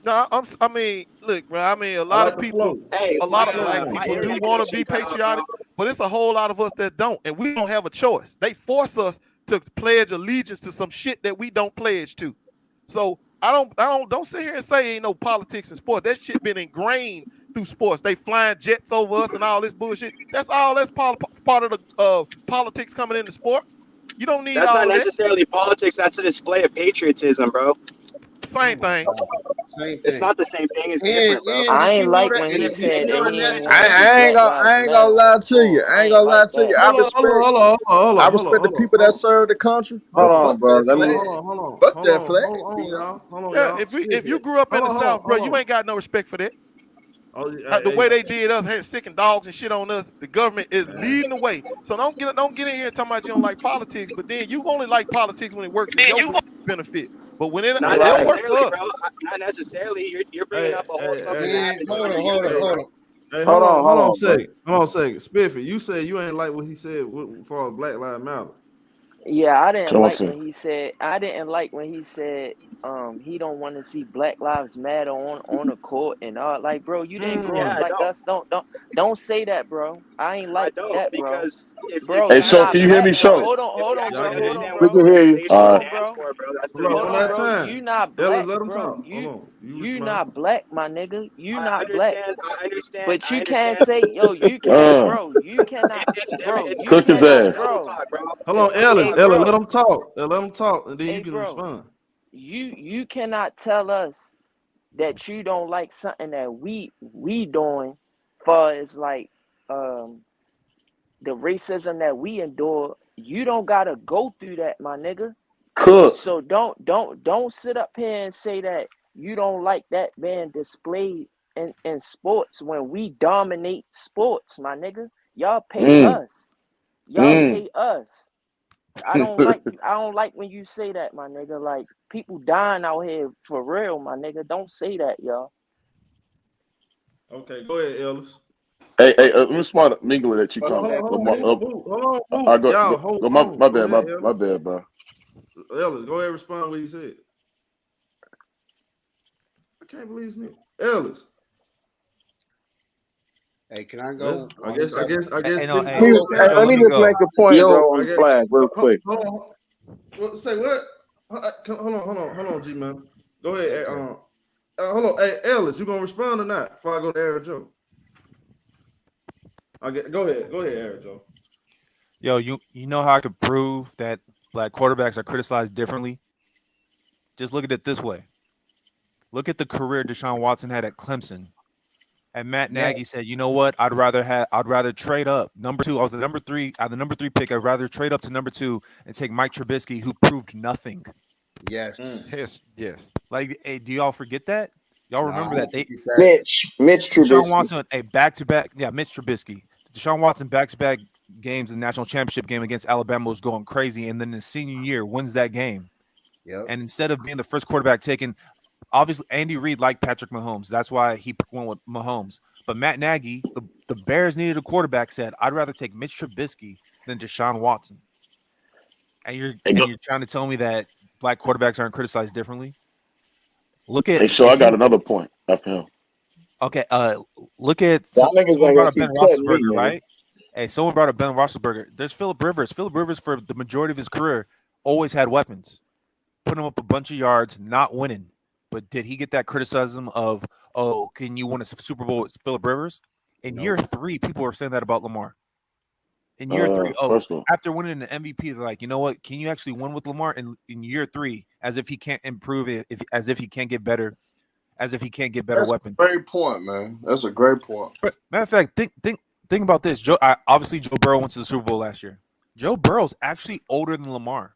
Speaker 15: No, I mean, look, bro. I mean, a lot of people, a lot of black people do want to be patriotic, but it's a whole lot of us that don't, and we don't have a choice. They force us to pledge allegiance to some shit that we don't pledge to. So don't sit here and say ain't no politics in sports. That shit been ingrained through sports. They flying jets over us and all this bullshit. That's part of the politics coming into sports. You don't need
Speaker 13: That's
Speaker 15: all
Speaker 13: not
Speaker 15: of that.
Speaker 13: necessarily politics. That's a display of patriotism, bro.
Speaker 15: Same thing.
Speaker 13: It's not the same thing. It's different, bro.
Speaker 14: I ain't like when he said that he ain't want to see
Speaker 9: I ain't
Speaker 14: Black Lives
Speaker 9: gonna lie
Speaker 14: Matter.
Speaker 9: to you. I ain't gonna lie to you. I respect the people that serve the country.
Speaker 4: Hold
Speaker 9: But
Speaker 4: on,
Speaker 9: fuck
Speaker 4: bro.
Speaker 9: that
Speaker 4: Let me.
Speaker 9: flag. Fuck that flag. You know?
Speaker 4: Hold on,
Speaker 15: Yeah,
Speaker 4: y'all.
Speaker 15: if you grew up in the South, bro, you ain't got no respect for that. The way they did us, had sicking dogs and shit on us, the government is leading the way. So don't get in here and talking about you don't like politics, but then you only like politics when it works in your benefit. But when it
Speaker 13: Not
Speaker 15: don't work
Speaker 13: necessarily,
Speaker 15: for us,
Speaker 13: bro. Not necessarily. You're bringing up a whole something that happened
Speaker 16: Hold
Speaker 13: 200 years ago.
Speaker 4: Hey, hold on a second. Spiffy, you said you ain't like what he said for Black Lives Matter.
Speaker 14: Yeah, I didn't like
Speaker 4: Johnson.
Speaker 14: when he said. I didn't like when he said he don't want to see Black Lives Matter on the court and all. Like, bro, you didn't grow up like us. Don't say that, bro. I ain't like that, bro.
Speaker 13: Because if
Speaker 14: Bro,
Speaker 13: you
Speaker 14: you
Speaker 13: Show,
Speaker 14: not
Speaker 13: can you
Speaker 14: black,
Speaker 13: hear me,
Speaker 14: bro.
Speaker 13: Show?
Speaker 14: Hold on,
Speaker 13: If you
Speaker 14: bro.
Speaker 13: actually understand
Speaker 4: We
Speaker 13: what
Speaker 4: can hear you.
Speaker 13: organization stands for, bro, that's the reason
Speaker 14: Hold
Speaker 13: why.
Speaker 14: on, bro. You not black,
Speaker 4: let him
Speaker 14: bro.
Speaker 4: talk.
Speaker 14: You not black, my nigga. You not black.
Speaker 13: I understand.
Speaker 14: But
Speaker 13: I
Speaker 14: you can't
Speaker 13: understand.
Speaker 14: say, yo, you can't, bro. You cannot, bro.
Speaker 13: It's
Speaker 14: You cannot,
Speaker 13: double
Speaker 14: bro.
Speaker 13: talk, bro.
Speaker 4: Hold
Speaker 13: It's
Speaker 4: on,
Speaker 13: double
Speaker 4: Ellis.
Speaker 13: talk,
Speaker 4: Ellis,
Speaker 13: bro.
Speaker 4: let him talk. Let him talk, and then
Speaker 14: Hey,
Speaker 4: you can
Speaker 14: bro.
Speaker 4: respond.
Speaker 14: You cannot tell us that you don't like something that we doing, far as like the racism that we endure. You don't gotta go through that, my nigga.
Speaker 10: Cook.
Speaker 14: So don't sit up here and say that you don't like that being displayed in sports when we dominate sports, my nigga. Y'all pay us. Y'all pay us. I don't like when you say that, my nigga. Like, people dying out here for real, my nigga. Don't say that, y'all.
Speaker 4: Okay, go ahead, Ellis.
Speaker 10: Hey, let me smart mingle that you come.
Speaker 4: Hold on.
Speaker 10: My bad, bro.
Speaker 4: Ellis, go ahead and respond to what he said. I can't believe his name. Ellis.
Speaker 16: Hey, can I go?
Speaker 4: I guess.
Speaker 12: Let me just make a point, bro, on the flag real quick.
Speaker 4: Hold on. Say what? Hold on, G man. Go ahead.
Speaker 16: Okay.
Speaker 4: Hold on. Hey, Ellis, you gonna respond or not? Before I go to Eric Joe. Go ahead, Eric Joe.
Speaker 17: Yo, you know how I could prove that black quarterbacks are criticized differently? Just look at it this way. Look at the career Deshaun Watson had at Clemson. And Matt Nagy said, you know what? I'd rather trade up. Number 2, I was the number 3 pick. I'd rather trade up to number 2 and take Mike Trubisky, who proved nothing.
Speaker 16: Yes.
Speaker 15: Yes.
Speaker 17: Like, hey, do y'all forget that? Y'all remember that?
Speaker 12: Mitch Trubisky.
Speaker 17: Deshaun Watson, a back-to-back, Mitch Trubisky. Deshaun Watson back-to-back games in the national championship game against Alabama was going crazy, and then the senior year wins that game.
Speaker 16: Yep.
Speaker 17: And instead of being the first quarterback taken, obviously Andy Reid liked Patrick Mahomes. That's why he went with Mahomes. But Matt Nagy, the Bears needed a quarterback, said, I'd rather take Mitch Trubisky than Deshaun Watson. And you're trying to tell me that black quarterbacks aren't criticized differently? Look at.
Speaker 10: Hey, so I got another point after him.
Speaker 17: Okay, look at someone brought up Ben Roethlisberger, right? Hey, someone brought up Ben Roethlisberger. There's Phillip Rivers. Phillip Rivers, for the majority of his career, always had weapons. Put him up a bunch of yards, not winning. But did he get that criticism of, oh, can you win a Super Bowl with Phillip Rivers? In year 3, people were saying that about Lamar. In year 3, after winning an MVP, they're like, you know what? Can you actually win with Lamar? In year 3, as if he can't improve it, as if he can't get better. As if he can't get better weapons.
Speaker 9: That's a great point, man. That's a great point.
Speaker 17: Matter of fact, think about this. Obviously, Joe Burrow went to the Super Bowl last year. Joe Burrow's actually older than Lamar.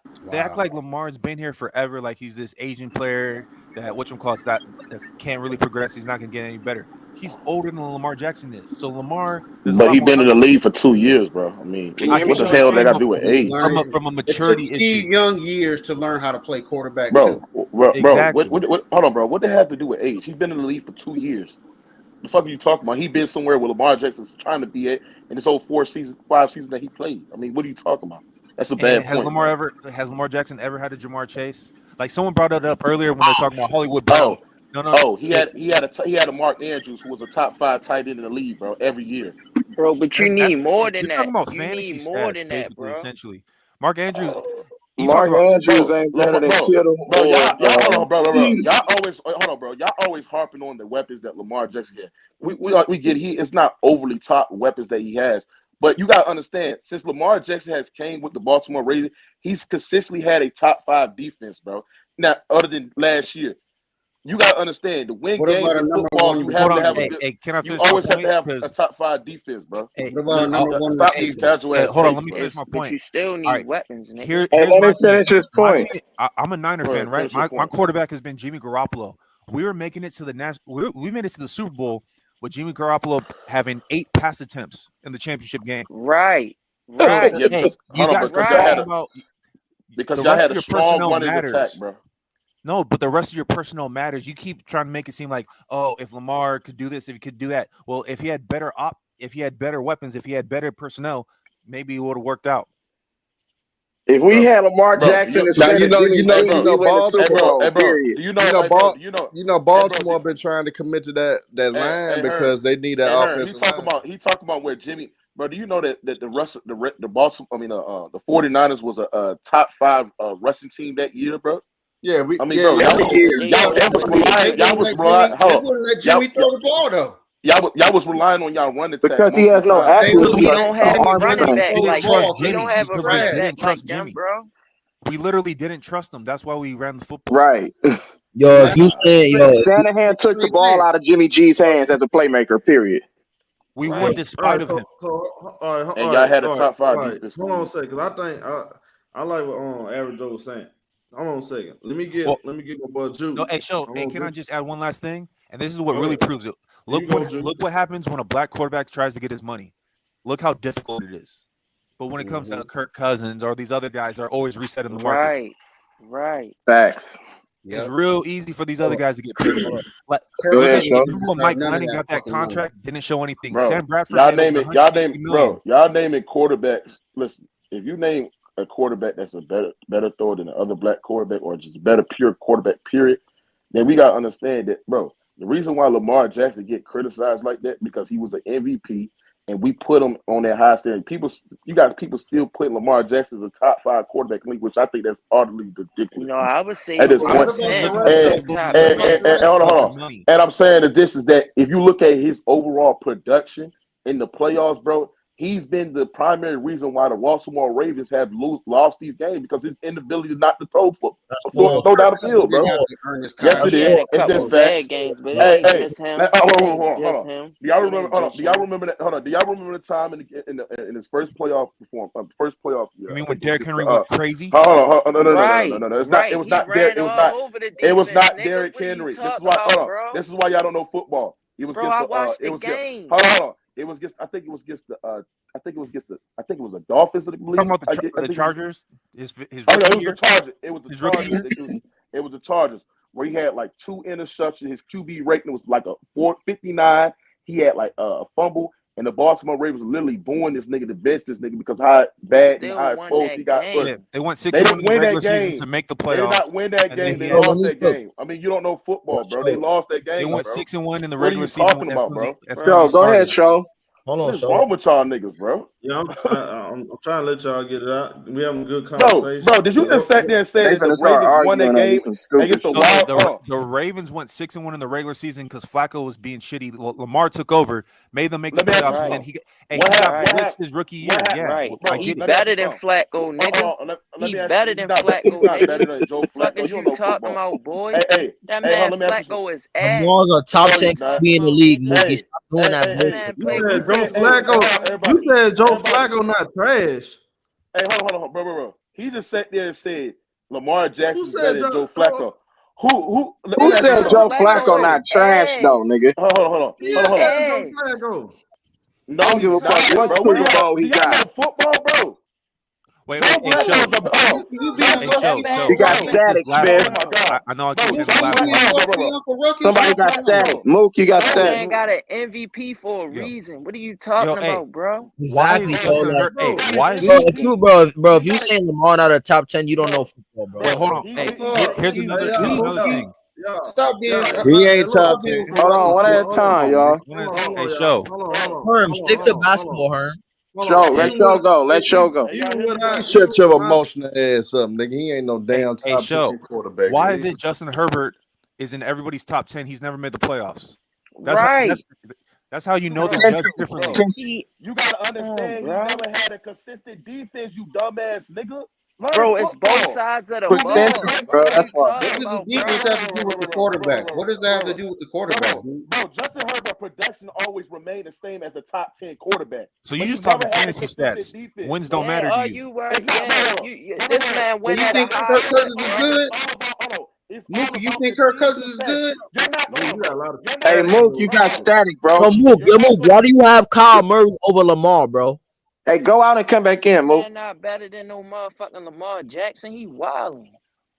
Speaker 17: Wow. They act like Lamar's been here forever, like he's this Asian player that that can't really progress. He's not going to get any better. He's older than Lamar Jackson is. So Lamar,
Speaker 10: but he's been in the league for 2 years, bro. I mean, what the hell they got to do with age?
Speaker 17: From a maturity issue.
Speaker 16: Young years to learn how to play quarterback,
Speaker 10: bro.
Speaker 17: Exactly.
Speaker 10: What, hold on, bro. What they have to do with age? He's been in the league for 2 years. The fuck are you talking about? He been somewhere where Lamar Jackson's trying to be at in this whole 5 seasons that he played. I mean, what are you talking about? That's a bad point.
Speaker 17: Has Lamar Jackson ever had a Jamar Chase? Like someone brought it up earlier when they're talking about Hollywood Brown. No.
Speaker 10: He had a Mark Andrews who was a top 5 tight end in the league, bro, every year.
Speaker 14: Bro, but you need more than that.
Speaker 17: You're talking about
Speaker 14: you
Speaker 17: fantasy
Speaker 14: need more
Speaker 17: stats,
Speaker 14: than
Speaker 17: basically,
Speaker 14: that, bro.
Speaker 17: essentially. Mark Andrews,
Speaker 12: Mark Andrews ain't better than Kittle.
Speaker 11: Y'all always hold on, bro. Y'all always harping on the weapons that Lamar Jackson had. We get it's not overly top weapons that he has, but you gotta understand, since Lamar Jackson has came with the Baltimore Ravens, he's consistently had a top 5 defense, bro. Now, other than last year. You gotta understand to win games in football. You have to have you always have to have a top 5 defense, bro. Stop these casual ass.
Speaker 17: Hold on, let me finish my point.
Speaker 14: But you still need weapons.
Speaker 17: Here's
Speaker 12: let me finish his point.
Speaker 17: I'm a Niner fan, right? My quarterback has been Jimmy Garoppolo. We were making it to the we made it to the Super Bowl with Jimmy Garoppolo having 8 pass attempts in the championship game.
Speaker 14: Right.
Speaker 17: So, hey, you guys talking about
Speaker 11: because y'all had a strong running attack, bro.
Speaker 17: No, but the rest of your personnel matters. You keep trying to make it seem like, oh, if Lamar could do this, if he could do that. Well, if he had better weapons, if he had better personnel, maybe it would have worked out.
Speaker 12: If we had Lamar Jackson,
Speaker 9: Baltimore been trying to commit to that line because they need that offensive line.
Speaker 11: He talking about where Jimmy, bro. Do you know that the Baltimore, the 49ers was a top 5 rushing team that year, bro?
Speaker 9: Yeah,
Speaker 11: bro, y'all was relying. They wouldn't let Jimmy throw the ball though. Y'all was relying on y'all running attack
Speaker 12: because he has no accuracy.
Speaker 14: We don't have a running back like that. We don't have a running back like them, bro.
Speaker 17: We literally didn't trust him. That's why we ran the football.
Speaker 12: Right.
Speaker 18: Yo, if you say
Speaker 12: Shanahan took the ball out of Jimmy G's hands as a playmaker. Period.
Speaker 17: We won despite of him.
Speaker 11: And y'all had a top 5 defense.
Speaker 4: Hold on a second, because I think I like what Average Joe was saying. Hold on a second. Let me get my boy Jude.
Speaker 17: No, can I just add one last thing? And this is what really proves it. Look what happens when a black quarterback tries to get his money. Look how difficult it is. But when it comes to Kirk Cousins or these other guys, they're always resetting the market.
Speaker 14: Right.
Speaker 12: Facts.
Speaker 17: It's real easy for these other guys to get paid. Mike Lennon got that contract, didn't show anything.
Speaker 11: Bro,
Speaker 17: Sam Bradford.
Speaker 11: Y'all name it quarterbacks. Listen, if you name a quarterback that's a better thrower than the other black quarterback, or just a better pure quarterback, period, then we gotta understand that, bro. The reason why Lamar Jackson get criticized like that because he was an MVP and we put him on that high standard. People still put Lamar Jackson as a top 5 quarterback in the league, which I think that's utterly ridiculous.
Speaker 14: No, I would say
Speaker 11: at this point. And hold on. And I'm saying that this is that if you look at his overall production in the playoffs, bro, he's been the primary reason why the Baltimore Ravens have lost these games because his inability not to throw down the field, bro. Yes, it is. It's been facts. Hold on. Do y'all remember that? Hold on. Do y'all remember the time in his first playoff performance? First playoff year?
Speaker 17: You mean when Derrick Henry went crazy?
Speaker 11: No. It's not. It was not. It was not Derrick Henry. This is why. Hold on. This is why y'all don't know football. It was against the game. Hold on. It was against. I think it was against the Dolphins. I believe.
Speaker 17: Talking about the Chargers.
Speaker 11: It was the Chargers. It was the Chargers. It was the Chargers where he had like 2 interceptions. His QB rating was like a 459. He had like a fumble, and the Baltimore Ravens literally booing this nigga to bench this nigga because how bad and how exposed he got.
Speaker 17: They went 6-1 in the regular season to make the playoffs.
Speaker 11: They did not win that game. They lost that game. I mean, you don't know football, bro. They lost that game.
Speaker 17: They went 6-1 in the regular season.
Speaker 11: What are you talking about, bro?
Speaker 12: Go ahead, Show.
Speaker 9: Hold on,
Speaker 11: What's wrong with y'all niggas, bro?
Speaker 4: Yeah, I'm trying to let y'all get it out. We having a good conversation.
Speaker 11: Bro, did you just sit there and say that the Ravens won that game against the Wild?
Speaker 17: The Ravens went 6-1 in the regular season because Flacco was being shitty. Lamar took over, made them make the playoffs, and then he got blitzed his rookie year.
Speaker 14: Right. He's better than Flacco, nigga. He's better than Flacco, nigga. What the fuck is you talking about, boy? That man Flacco is ass.
Speaker 18: Lamar's a top 10 QB in the league, Mookie. Stop doing that bullshit.
Speaker 4: You said Joe Flacco not trash.
Speaker 11: Hey, hold on, bro. He just sat there and said Lamar Jackson's better than Joe Flacco. Who
Speaker 12: said Joe Flacco not trash though, nigga?
Speaker 11: Hold on. No,
Speaker 12: I don't give a fuck what Super Bowl he got.
Speaker 11: Football, bro.
Speaker 17: Wait, Show.
Speaker 12: He got static, man.
Speaker 17: I know I keep saying the last one.
Speaker 12: Somebody got static. Mook, you got static.
Speaker 14: Man got an MVP for a reason. What are you talking about, bro?
Speaker 17: Why is
Speaker 18: if you saying Lamar not a top 10, you don't know football, bro.
Speaker 17: Wait, hold on. Hey, here's another thing.
Speaker 9: Stop being. He ain't top 10.
Speaker 12: Hold on, one at a time, y'all.
Speaker 17: Hey, Show.
Speaker 18: Herm, stick to basketball, Herm.
Speaker 16: Let Show go. Let Show go.
Speaker 9: You shut your emotional ass up, nigga. He ain't no damn
Speaker 17: Hey,
Speaker 9: top
Speaker 17: Show.
Speaker 9: 10 quarterback.
Speaker 17: Why
Speaker 9: nigga.
Speaker 17: is it Justin Herbert is in everybody's top 10? He's never made the playoffs. That's how you know they're judged differently.
Speaker 11: You gotta understand, you never had a consistent defense, you dumbass nigga.
Speaker 14: Bro, it's both sides of the ball.
Speaker 16: Bro, that's why.
Speaker 19: What does the defense have to do with the quarterback? What does that have to do with the quarterback?
Speaker 11: Bro, Justin Herbert production always remained the same as a top 10 quarterback.
Speaker 17: So you just talking fantasy stats. Wins don't matter to you.
Speaker 14: This man went at
Speaker 19: think Kirk Cousins is good? Mook, you think Kirk Cousins is good?
Speaker 16: Hey, Mook, you got static, bro.
Speaker 18: Yo, Mook, why do you have Kyle Murray over Lamar, bro?
Speaker 16: Hey, go out and come back in, Mook.
Speaker 14: Man, not better than no motherfucking Lamar Jackson. He wilding.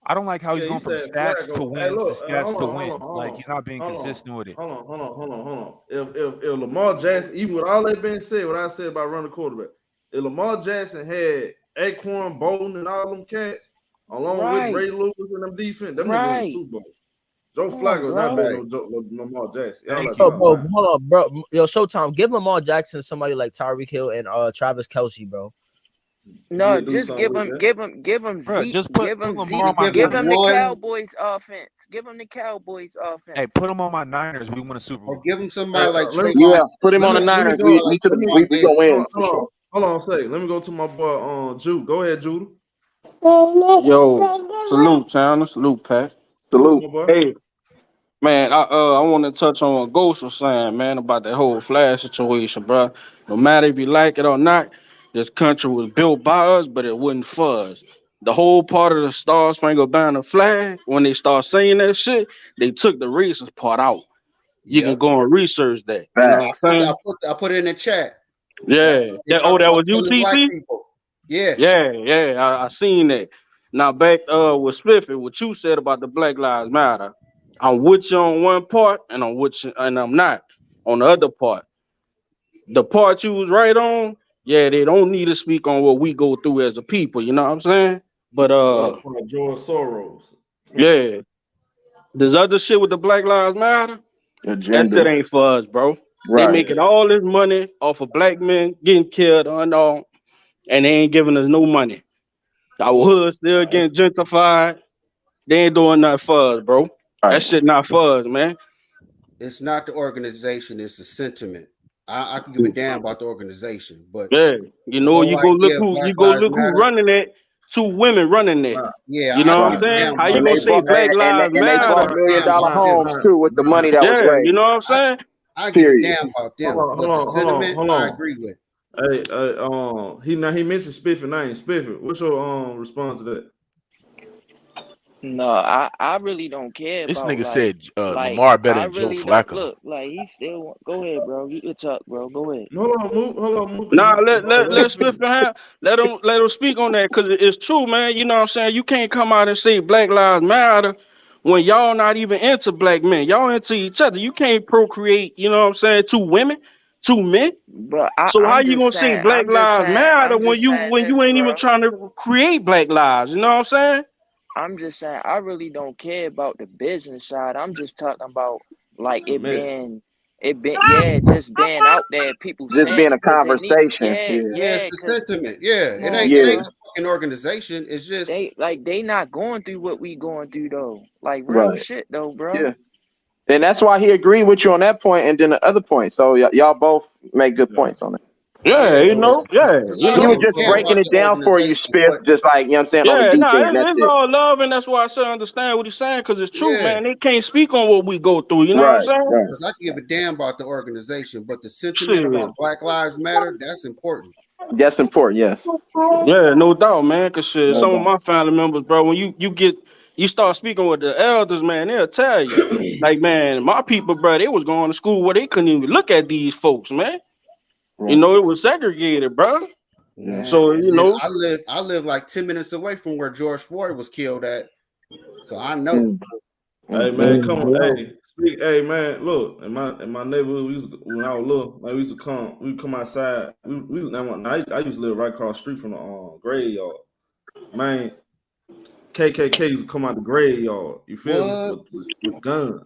Speaker 17: I don't like how he's going from stats to wins to stats to wins. Like he's not being consistent with it.
Speaker 4: Hold on. If Lamar Jackson, even with all that being said, what I said about running quarterback, if Lamar Jackson had Aquan, Bolden, and all them cats, along with Ray Lewis and them defense, them niggas win the Super Bowl. Joe Flacco not better than Lamar Jackson.
Speaker 18: Hold on, bro. Yo, Showtime, give Lamar Jackson somebody like Tyreek Hill and Travis Kelce, bro.
Speaker 14: No, just give him
Speaker 17: Bro,
Speaker 14: Zeke.
Speaker 17: just put
Speaker 14: Give him
Speaker 17: Lamar
Speaker 14: Zeke.
Speaker 17: on my
Speaker 14: Give him the
Speaker 17: Niners.
Speaker 14: Cowboys offense. Give him the Cowboys offense.
Speaker 17: Hey, put him on my Niners. We win a Super Bowl.
Speaker 19: Or give him somebody like
Speaker 16: put him on the Niners. We gonna win.
Speaker 4: Hold on a second. Let me go to my boy Jude. Go ahead, Jude.
Speaker 20: Yo, salute, Chandler. Salute, Pat.
Speaker 4: Salute.
Speaker 20: Hey, man, I want to touch on what Ghost was saying, man, about that whole flag situation, bro. No matter if you like it or not, this country was built by us, but it wasn't for us. The whole part of the Star Spangled Banner flag, when they start saying that shit, they took the racist part out. You can go and research that. You know what I'm saying?
Speaker 19: I put it in the chat.
Speaker 20: Yeah. That was you, TC?
Speaker 19: Yeah.
Speaker 20: I seen that. Now back with Spiffy, what you said about the Black Lives Matter, I'm with you on one part, and I'm not on the other part. The part you was right on, they don't need to speak on what we go through as a people. You know what I'm saying? But
Speaker 4: George Soros.
Speaker 20: Yeah, there's other shit with the Black Lives Matter. That shit ain't for us, bro.
Speaker 16: Right.
Speaker 20: They making all this money off of black men getting killed unarmed, and they ain't giving us no money. Our hood still getting gentrified. They ain't doing nothing for us, bro. That shit not for us, man.
Speaker 19: It's not the organization, it's the sentiment. I can give a damn about the organization, but
Speaker 20: you go look who running it. 2 women running it.
Speaker 19: Yeah,
Speaker 20: you know what I'm saying? How you gonna say Black Lives
Speaker 16: Matter? And they bought $1 million homes too with the money that was raised.
Speaker 20: You know what I'm saying?
Speaker 19: I give a damn about them.
Speaker 4: Hold on.
Speaker 19: I agree with.
Speaker 4: Hey, he mentioned Spiffy name. Spiffy, what's your response to that?
Speaker 14: No, I really don't care.
Speaker 15: This
Speaker 14: about,
Speaker 15: nigga
Speaker 14: like,
Speaker 15: said
Speaker 14: like,
Speaker 15: Lamar better
Speaker 14: I
Speaker 15: than
Speaker 14: really
Speaker 15: Joe Flacco.
Speaker 14: Look, like he still. Go ahead, bro. You can talk, bro. Go ahead.
Speaker 4: Hold on.
Speaker 20: Nah, let Spiffy have. Let him speak on that because it's true, man. You know what I'm saying? You can't come out and say Black Lives Matter when y'all not even into black men. Y'all into each other. You can't procreate. You know what I'm saying? 2 women, 2 men.
Speaker 14: Bro,
Speaker 20: so how you gonna say Black Lives Matter when you ain't even trying to create black lives? You know what I'm saying?
Speaker 14: I'm just saying I really don't care about the business side. I'm just talking about like just being out there. People
Speaker 16: just being a conversation.
Speaker 19: It's the sentiment. It ain't a fucking organization. It's just
Speaker 14: they not going through what we going through though. Like real shit though, bro.
Speaker 16: Yeah. And that's why he agreed with you on that point and then the other point. So y'all both make good points on it.
Speaker 20: He was
Speaker 16: just breaking it down for you, Spiff, just like, you know what I'm saying?
Speaker 20: It's all love, and that's why I say understand what he's saying, because it's true, man. They can't speak on what we go through, you know what I'm saying?
Speaker 19: I can give a damn about the organization, but the sentiment about Black Lives Matter, that's important.
Speaker 16: That's important, yes.
Speaker 20: Yeah, no doubt, man, because some of my family members, bro, when you start speaking with the elders, man, they'll tell you, like, man, my people, bro, they was going to school where they couldn't even look at these folks, man. You know, it was segregated, bro.
Speaker 19: Yeah.
Speaker 20: So, you know,
Speaker 19: I live like 10 minutes away from where George Floyd was killed at. So I know.
Speaker 4: Hey man, come on. Hey man, look, in my neighborhood, when I was little, like, we come outside. I used to live right across the street from the graveyard. Man, KKK used to come out the graveyard. You feel me? With guns,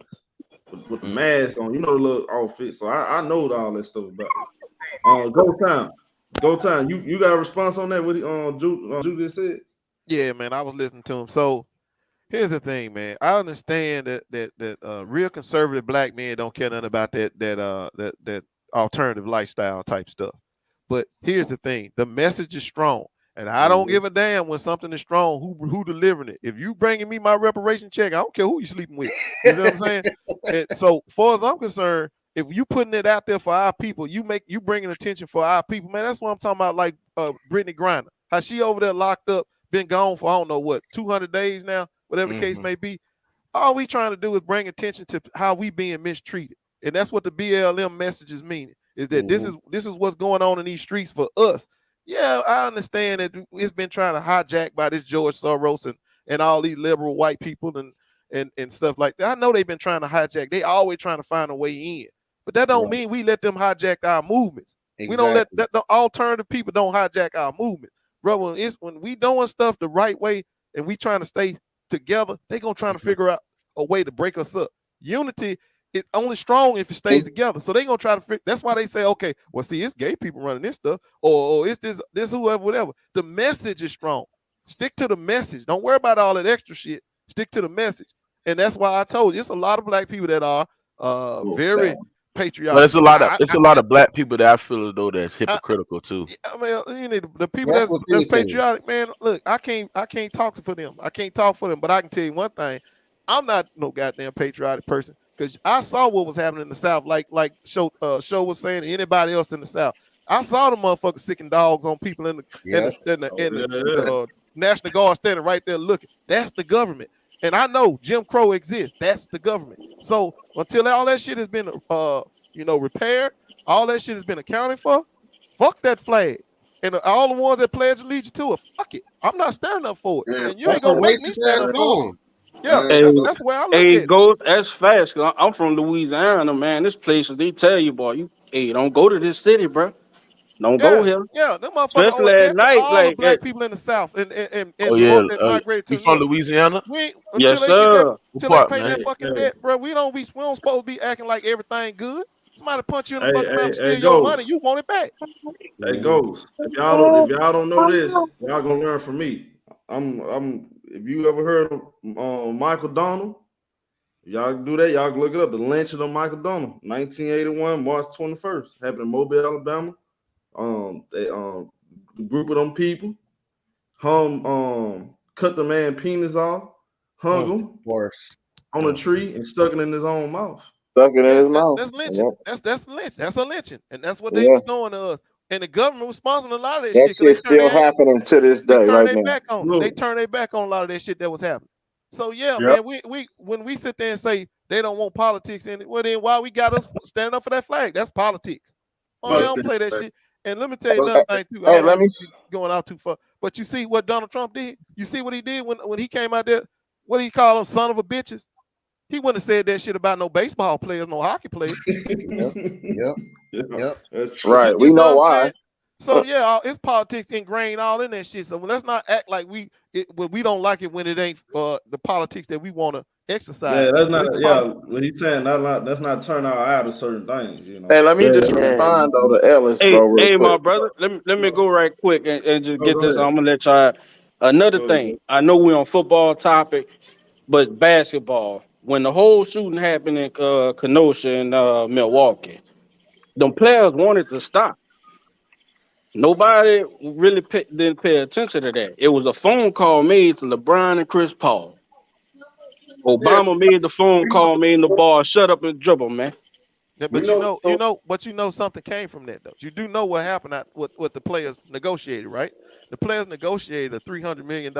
Speaker 4: with the mask on. You know, the little outfit. So I know all that stuff about it. Go time. Go time. You got a response on that? What Jude just said?
Speaker 15: Yeah, man, I was listening to him. So here's the thing, man. I understand that real conservative black men don't care nothing about that alternative lifestyle type stuff. But here's the thing: the message is strong, and I don't give a damn when something is strong who delivering it. If you bringing me my reparation check, I don't care who you sleeping with. You know what I'm saying? And so, far as I'm concerned, if you putting it out there for our people, you bringing attention for our people, man. That's what I'm talking about. Like Brittany Griner, how she over there locked up, been gone for I don't know what 200 days now, whatever the case may be. All we trying to do is bring attention to how we being mistreated, and that's what the BLM message is meaning. Is that this is what's going on in these streets for us? Yeah, I understand that it's been trying to hijack by this George Soros and all these liberal white people and stuff like that. I know they've been trying to hijack. They always trying to find a way in, but that don't mean we let them hijack our movements. Exactly. We don't let the alternative people don't hijack our movement, bro. When we doing stuff the right way and we trying to stay together, they gonna try to figure out a way to break us up. Unity. It's only strong if it stays together. So they gonna try to figure. That's why they say, okay, well, see, it's gay people running this stuff, or it's this whoever, whatever. The message is strong. Stick to the message. Don't worry about all that extra shit. Stick to the message. And that's why I told you, it's a lot of black people that are very patriotic.
Speaker 2: Well, it's a lot of black people that I feel as though that's hypocritical too.
Speaker 15: I mean, you need the people that's patriotic, man. Look, I can't talk for them. I can't talk for them, but I can tell you one thing: I'm not no goddamn patriotic person. Because I saw what was happening in the South, like Show was saying to anybody else in the South. I saw the motherfuckers sicking dogs on people in the National Guard standing right there looking. That's the government. And I know Jim Crow exists. That's the government. So until all that shit has been repaired, all that shit has been accounted for, fuck that flag. And all the ones that pledge allegiance to it, fuck it. I'm not standing up for it. Yeah, and you ain't gonna make me stand up for it. Yeah, that's where I look at it.
Speaker 20: Goes as fast. I'm from Louisiana, man. This place, they tell you, boy, don't go to this city, bro. Don't go here.
Speaker 15: Yeah, them motherfuckers.
Speaker 20: Especially at night,
Speaker 15: all
Speaker 20: like
Speaker 15: the black people in the South and
Speaker 2: that migrated to. You from Louisiana?
Speaker 20: Yes, sir.
Speaker 15: Until they pay that fucking debt, bro. We don't supposed to be acting like everything good. Somebody punch you in the fucking mouth and steal your money, you want it back.
Speaker 4: That goes. If y'all don't know this, y'all gonna learn from me. If you ever heard of Michael Donald, y'all do that. Y'all can look it up. The lynching of Michael Donald, 1981, March 21st, happened in Mobile, Alabama. The group of them people cut the man penis off, hung him on a tree, and stuck it in his own mouth.
Speaker 16: Stuck it in his mouth.
Speaker 15: That's lynching. Yep. That's a lynching, and that's what they was doing to us. And the government was sponsoring a lot of that shit.
Speaker 16: That shit's still happening to this day, right now.
Speaker 15: They turned their back on a lot of that shit that was happening. So man, we when we sit there and say they don't want politics in it, well then why we got us standing up for that flag? That's politics. Oh, they don't play that shit. And let me tell you another thing too. Going out too far. But you see what Donald Trump did? You see what he did when he came out there? What did he call them? Son of a bitches? He wouldn't have said that shit about no baseball players, no hockey players.
Speaker 16: Yep. That's right. We know why.
Speaker 15: So yeah, it's politics ingrained all in that shit. So let's not act like we don't like it when it ain't the politics that we want to exercise.
Speaker 4: Yeah, that's not. Yeah, when he's saying that's not turn our eye to certain things. You know.
Speaker 16: Hey, let me just respond though to Ellis, bro.
Speaker 20: Hey, my brother. Let me go right quick and just get this. I'm gonna let y'all. Another thing. I know we're on football topic, but basketball. When the whole shooting happened in Kenosha and Milwaukee, them players wanted to stop. Nobody really didn't pay attention to that. It was a phone call made to LeBron and Chris Paul. Obama made the phone call, made the ball shut up and dribble, man.
Speaker 15: Yeah, but you know something came from that though. You do know what happened what the players negotiated, right? The players negotiated a $300 million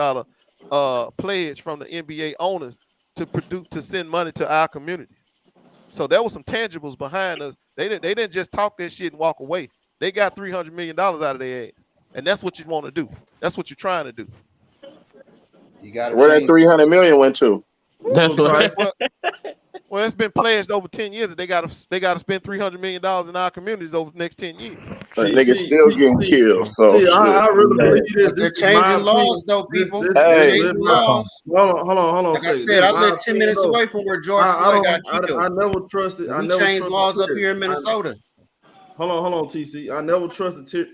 Speaker 15: pledge from the NBA owners to send money to our community. So there was some tangibles behind us. They didn't just talk that shit and walk away. They got $300 million out of their ass, and that's what you want to do. That's what you're trying to do.
Speaker 16: You got where that $300 million went to.
Speaker 20: That's right.
Speaker 15: Well, it's been pledged over 10 years that they got to spend $300 million in our communities over the next 10 years.
Speaker 16: But niggas still getting killed. So
Speaker 4: I really believe this.
Speaker 19: They're changing laws, though, people. Changing laws.
Speaker 4: Hold on.
Speaker 19: Like I said, I live 10 minutes away from where George Floyd got killed.
Speaker 4: I never trusted.
Speaker 19: We changed laws up here in Minnesota.
Speaker 4: Hold on, TC. I never trusted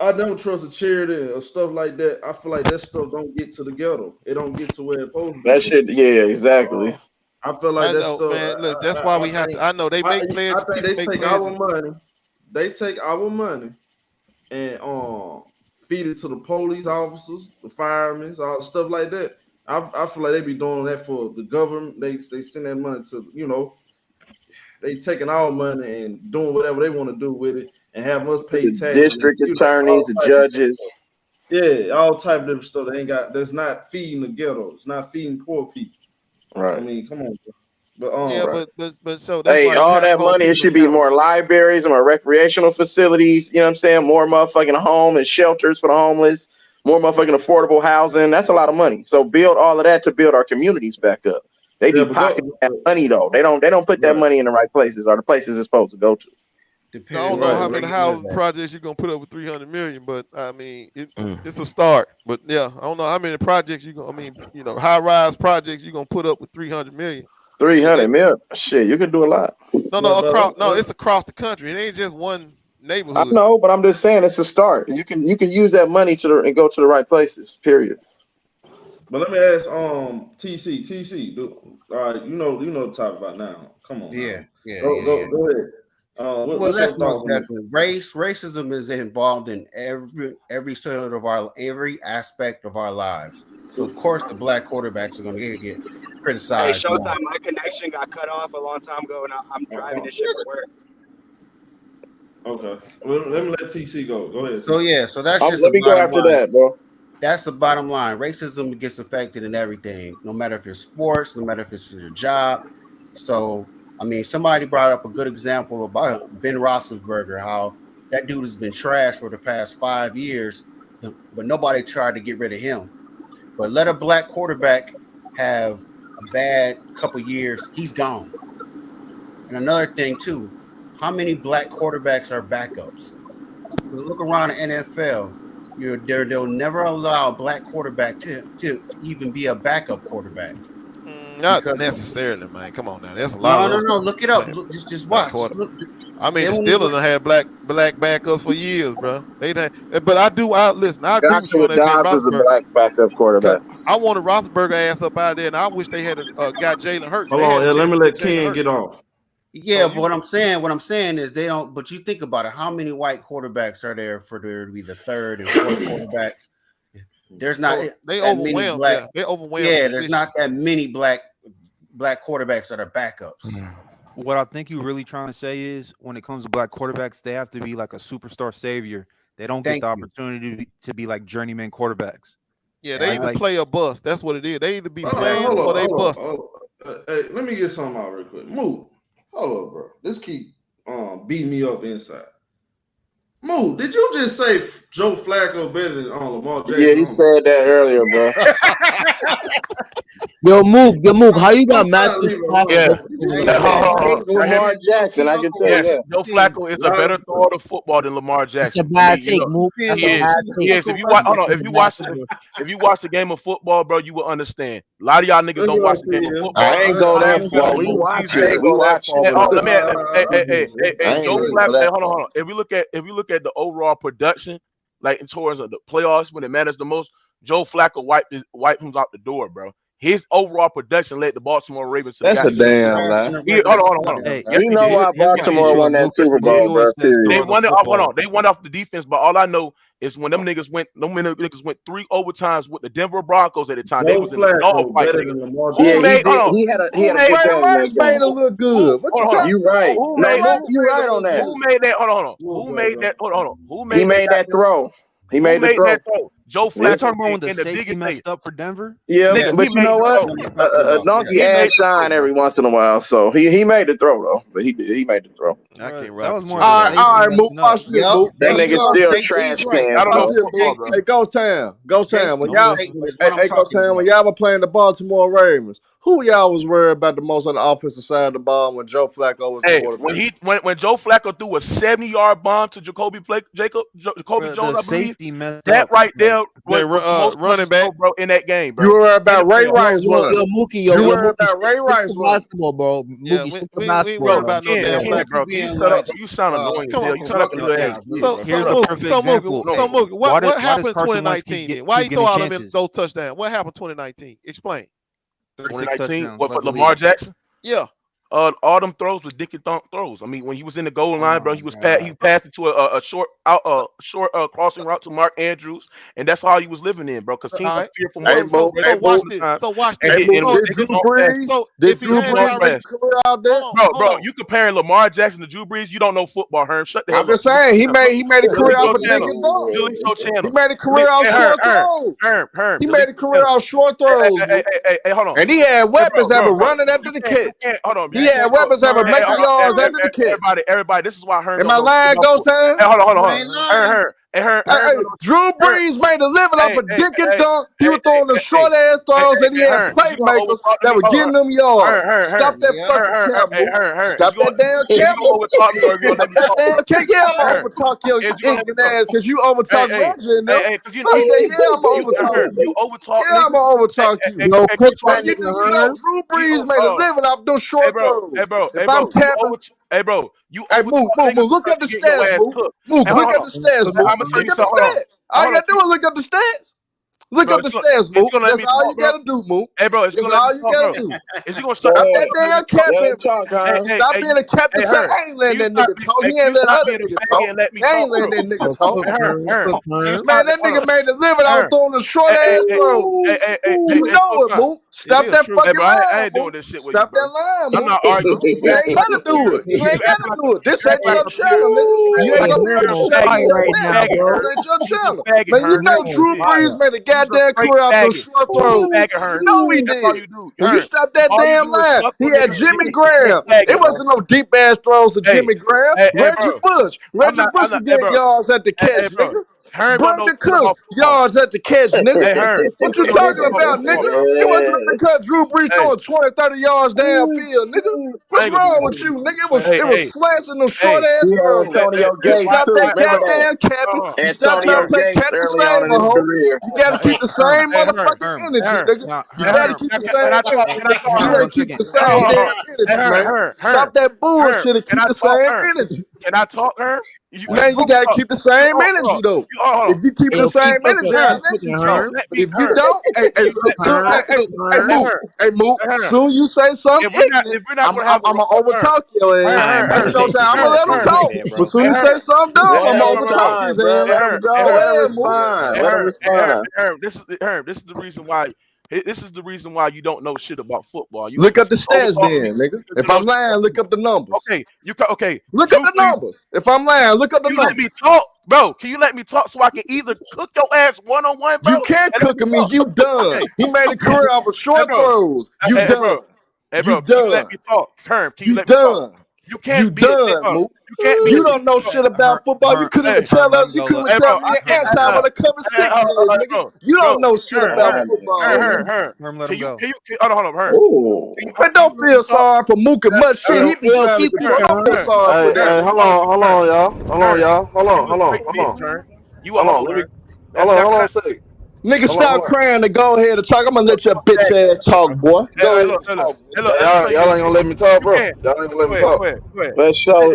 Speaker 4: I never trust a charity or stuff like that. I feel like that stuff don't get to the ghetto. It don't get to where it's supposed to.
Speaker 16: That shit, yeah, exactly.
Speaker 4: I feel like that stuff.
Speaker 15: Man, look, that's why we have to. I know they make pledges.
Speaker 4: I think they take our money. They take our money and feed it to the police officers, the firemen, all stuff like that. I feel like they be doing that for the government. They send that money to, they taking our money and doing whatever they want to do with it and have us pay taxes.
Speaker 16: District attorneys, the judges.
Speaker 4: Yeah, all type of different stuff. That's not feeding the ghetto. It's not feeding poor people.
Speaker 16: Right.
Speaker 4: I mean, come on, bro.
Speaker 15: But so that's
Speaker 16: hey, all that money, it should be more libraries, more recreational facilities. You know what I'm saying? More motherfucking home and shelters for the homeless. More motherfucking affordable housing. That's a lot of money. So build all of that to build our communities back up. They be pocketing that money though. They don't put that money in the right places or the places it's supposed to go to.
Speaker 15: I don't know how many housing projects you're gonna put up with 300 million, but I mean it's a start. But yeah, I don't know how many projects high rise projects you're gonna put up with 300 million.
Speaker 16: 300 million, shit, you can do a lot.
Speaker 15: It's across the country. It ain't just one neighborhood.
Speaker 16: I know, but I'm just saying it's a start. You can use that money and go to the right places. Period.
Speaker 4: But let me ask TC. You know what to talk about now. Come on.
Speaker 19: Yeah.
Speaker 4: Go ahead.
Speaker 19: Well, that's most definitely racism is involved in every aspect of our lives. So of course the black quarterbacks are going to get criticized.
Speaker 13: Hey, ShowTyme, my connection got cut off a long time ago, and I'm driving this shit for work.
Speaker 4: Okay. Well, let me let TC go. Go ahead.
Speaker 19: So that's just
Speaker 16: let me go after that, bro.
Speaker 19: That's the bottom line. Racism gets affected in everything, no matter if it's sports, no matter if it's your job. So, I mean, somebody brought up a good example about Ben Roethlisberger, how that dude has been trashed for the past 5 years, but nobody tried to get rid of him. But let a black quarterback have a bad couple years, he's gone. And another thing, too, how many black quarterbacks are backups? Look around the NFL. They'll never allow a black quarterback to even be a backup quarterback.
Speaker 15: Not necessarily, man. Come on now. There's a lot.
Speaker 19: No. Look it up. Just watch. Look.
Speaker 15: I mean, the Steelers have had black backups for years, bro. But I listen. I agree with you on that.
Speaker 16: Dobbs is a black backup quarterback.
Speaker 15: I wanted Roethlisberger ass up out there, and I wish they had got Jalen Hurts.
Speaker 4: Hold on, let me let Ken get off.
Speaker 19: Yeah, but what I'm saying is they don't. But you think about it. How many white quarterbacks are there for there to be the third and fourth quarterbacks? There's not.
Speaker 15: They overwhelmed. They overwhelmed.
Speaker 19: Yeah, there's not that many black quarterbacks that are backups.
Speaker 17: What I think you're really trying to say is when it comes to black quarterbacks, they have to be like a superstar savior. They don't get the opportunity to be like journeyman quarterbacks.
Speaker 15: Yeah, they either play or bust. That's what it is. They either be playing or they bust.
Speaker 4: Hey, let me get something out real quick. Move. Hold up, bro. Let's keep beating me up inside. Move. Did you just say Joe Flacco better than Lamar Jackson?
Speaker 16: Yeah, he said that earlier, bro.
Speaker 18: Yo, move. How you got Matthews?
Speaker 16: Lamar Jackson, I can tell you that.
Speaker 11: Joe Flacco is a better thrower of football than Lamar Jackson.
Speaker 18: It's a bad take, move. That's a bad take.
Speaker 11: Yes, if you watch the game of football, bro, you will understand. A lot of y'all niggas don't watch the game of football.
Speaker 9: I ain't go that far. We watch it.
Speaker 11: Hey, Joe Flacco. Hold on. If we look at the overall production, like in terms of the playoffs when it matters the most, Joe Flacco wiped him out the door, bro. His overall production led the Baltimore Ravens to
Speaker 9: That's a damn lie.
Speaker 11: Hold on.
Speaker 16: Hey, you know why Baltimore won that Super Bowl, bro?
Speaker 11: They won it. Hold on. They won off the defense, but all I know is when them niggas went 3 overtimes with the Denver Broncos at the time. They was in the dog fight.
Speaker 9: Who made it look good? What you talking?
Speaker 16: You right.
Speaker 11: Who made that? Who made that? Hold on. Who made
Speaker 16: that throw? He made the throw.
Speaker 11: Joe Flacco.
Speaker 17: You're talking about when the safety messed up for Denver?
Speaker 16: Yeah, but you know what? A donkey ass shine every once in a while. So he made the throw though. But he made the throw.
Speaker 17: That was more.
Speaker 9: All right, move. Watch this, move.
Speaker 16: That nigga still trash can.
Speaker 11: I don't know.
Speaker 9: Hey, Ghost Town. When y'all were playing the Baltimore Ravens, who y'all was worried about the most on the offensive side of the ball when Joe Flacco was the quarterback?
Speaker 11: When Joe Flacco threw a 70-yard bomb to Jacoby Jones, I believe, that right there
Speaker 15: running back,
Speaker 11: bro, in that game, bro.
Speaker 9: You were about Ray Rice,
Speaker 18: Yo, Mookie,
Speaker 9: you were
Speaker 18: Mookie,
Speaker 9: about Ray
Speaker 18: stick
Speaker 9: Rice,
Speaker 18: to basketball, bro.
Speaker 15: Yeah,
Speaker 18: Mookie, stick to
Speaker 15: we
Speaker 18: basketball,
Speaker 15: worry
Speaker 18: bro.
Speaker 15: about no damn black.
Speaker 11: Bro, you sound annoying as hell. You sound like a little ass.
Speaker 17: Here's the perfect example.
Speaker 15: Mookie, what happened in
Speaker 17: Carson Wentz
Speaker 15: 2019?
Speaker 17: keep
Speaker 15: Why you
Speaker 17: getting
Speaker 15: throw all them in
Speaker 17: chances?
Speaker 15: those touchdowns? What happened 2019? Explain.
Speaker 17: 36
Speaker 11: 2019,
Speaker 17: touchdowns.
Speaker 11: what
Speaker 17: led
Speaker 11: for
Speaker 17: the
Speaker 11: Lamar
Speaker 17: league.
Speaker 11: Jackson?
Speaker 15: Yeah.
Speaker 11: All them throws was dick and thump throws. I mean, when he was in the goal line, bro, he passed it to a short crossing route to Mark Andrews, and that's all he was living in, bro. Because teams are fearful.
Speaker 15: So watch this.
Speaker 9: Did Drew Brees? Did Drew Brees make a career out there?
Speaker 11: Bro, you comparing Lamar Jackson to Drew Brees? You don't know football, Herm. Shut the hell up.
Speaker 9: I'm just saying he made a career off of dick and dunk. He made a career off short throws.
Speaker 11: Herm.
Speaker 9: He made a career off short throws.
Speaker 11: Hey, hold on.
Speaker 9: And he had weapons that were running after the catch.
Speaker 11: Hold on.
Speaker 9: He had weapons that were making yards after the catch.
Speaker 11: Everybody, this is why Herm.
Speaker 9: Am I lying, Ghost Time?
Speaker 11: Hey, hold on.
Speaker 9: Drew Brees made a living off of dick and dunk. He was throwing the short ass throws, and he had playmakers that were getting them yards. Stop that fucking cap, move. Stop that damn cap. Yeah, I'm gonna overtalk your ignorant ass because you overtalk Roger in there. Fuck that. Yeah, I'm gonna overtalk you. Yeah, I'm gonna overtalk you.
Speaker 18: Yo, quick
Speaker 9: You know, Drew Brees made a living off those short throws. If I'm capping.
Speaker 11: Hey, bro, you
Speaker 9: move. Look up the stats, move. Look up the stats, move. Look up the stats. All you gotta do is look up the stats. Look up the stats, move. That's all you gotta do, move.
Speaker 11: Hey, bro,
Speaker 9: that's all you gotta do.
Speaker 11: Is you gonna
Speaker 9: stop that damn captain? Stop being a captain. I ain't letting that nigga talk. He ain't letting other niggas talk. I ain't letting that nigga talk. Man, that nigga made a living out throwing a short ass throw. You know it, move. Stop that fucking line.
Speaker 11: I ain't doing this shit with you.
Speaker 9: Stop that line,
Speaker 11: I'm not arguing.
Speaker 9: You ain't gotta do it. You ain't gotta do it. This ain't your channel, nigga. You ain't gonna be able to shut me right now, bro. This ain't your channel. Man, you know Drew Brees made a goddamn career off those short throws. You know he did. You stop that damn line. He had Jimmy Graham. It wasn't no deep ass throws to Jimmy Graham. Reggie Bush. Reggie Bush was getting yards at the catch, nigga. Brandon Cooks, yards at the catch, nigga. What you talking about, nigga? You wasn't going to cut Drew Brees throwing 20, 30 yards downfield, nigga. What's wrong with you, nigga? It was slashing them short ass throws. You stop that goddamn capping. You stop trying to play Captain Saver, ho. You got to keep the same motherfucking energy, nigga. You got to keep the same energy. You got to keep the same damn energy, man. Stop that bullshit and keep the same energy.
Speaker 11: Can I talk, her?
Speaker 9: Man, you gotta keep the same energy though. If you keep the same energy, I'll let you talk. But if you don't, hey, move. Soon you say something ignorant, I'ma overtalk your ass. That's your time. I'ma let him talk. But soon you say something dumb, I'ma overtalk his ass.
Speaker 11: This is the reason why. This is the reason why you don't know shit about football.
Speaker 9: Look up the stats, then, nigga. If I'm lying, look up the numbers.
Speaker 11: Okay,
Speaker 9: Look up the numbers. If I'm lying, look up the numbers.
Speaker 11: Let me talk, bro. Can you let me talk so I can either cook your ass one-on-one, bro?
Speaker 9: You can't cook me. You done. He made a career off of short throws. You done.
Speaker 11: Hey, bro.
Speaker 9: You
Speaker 11: Can you let
Speaker 9: done.
Speaker 11: me talk? Herm, can
Speaker 9: You
Speaker 11: you let me talk?
Speaker 9: done.
Speaker 11: You can't
Speaker 9: You
Speaker 11: be
Speaker 9: done, Mook. You don't know shit about football. You couldn't even tell us. You couldn't even tell me an anti what a cover 6 is, nigga. You don't know shit about football.
Speaker 17: Herm, let him go.
Speaker 11: Hold on, Herm.
Speaker 9: Man, don't feel sorry for Mook and much shit. He be trying to control. Don't feel sorry for that.
Speaker 11: Hold on, y'all. You alone.
Speaker 10: Hold on a second.
Speaker 9: Nigga, stop crying and go ahead and talk. I'm gonna let your bitch ass talk, boy. Go ahead and talk.
Speaker 10: Y'all ain't gonna let me talk, bro. Y'all ain't gonna let me talk. Let's show.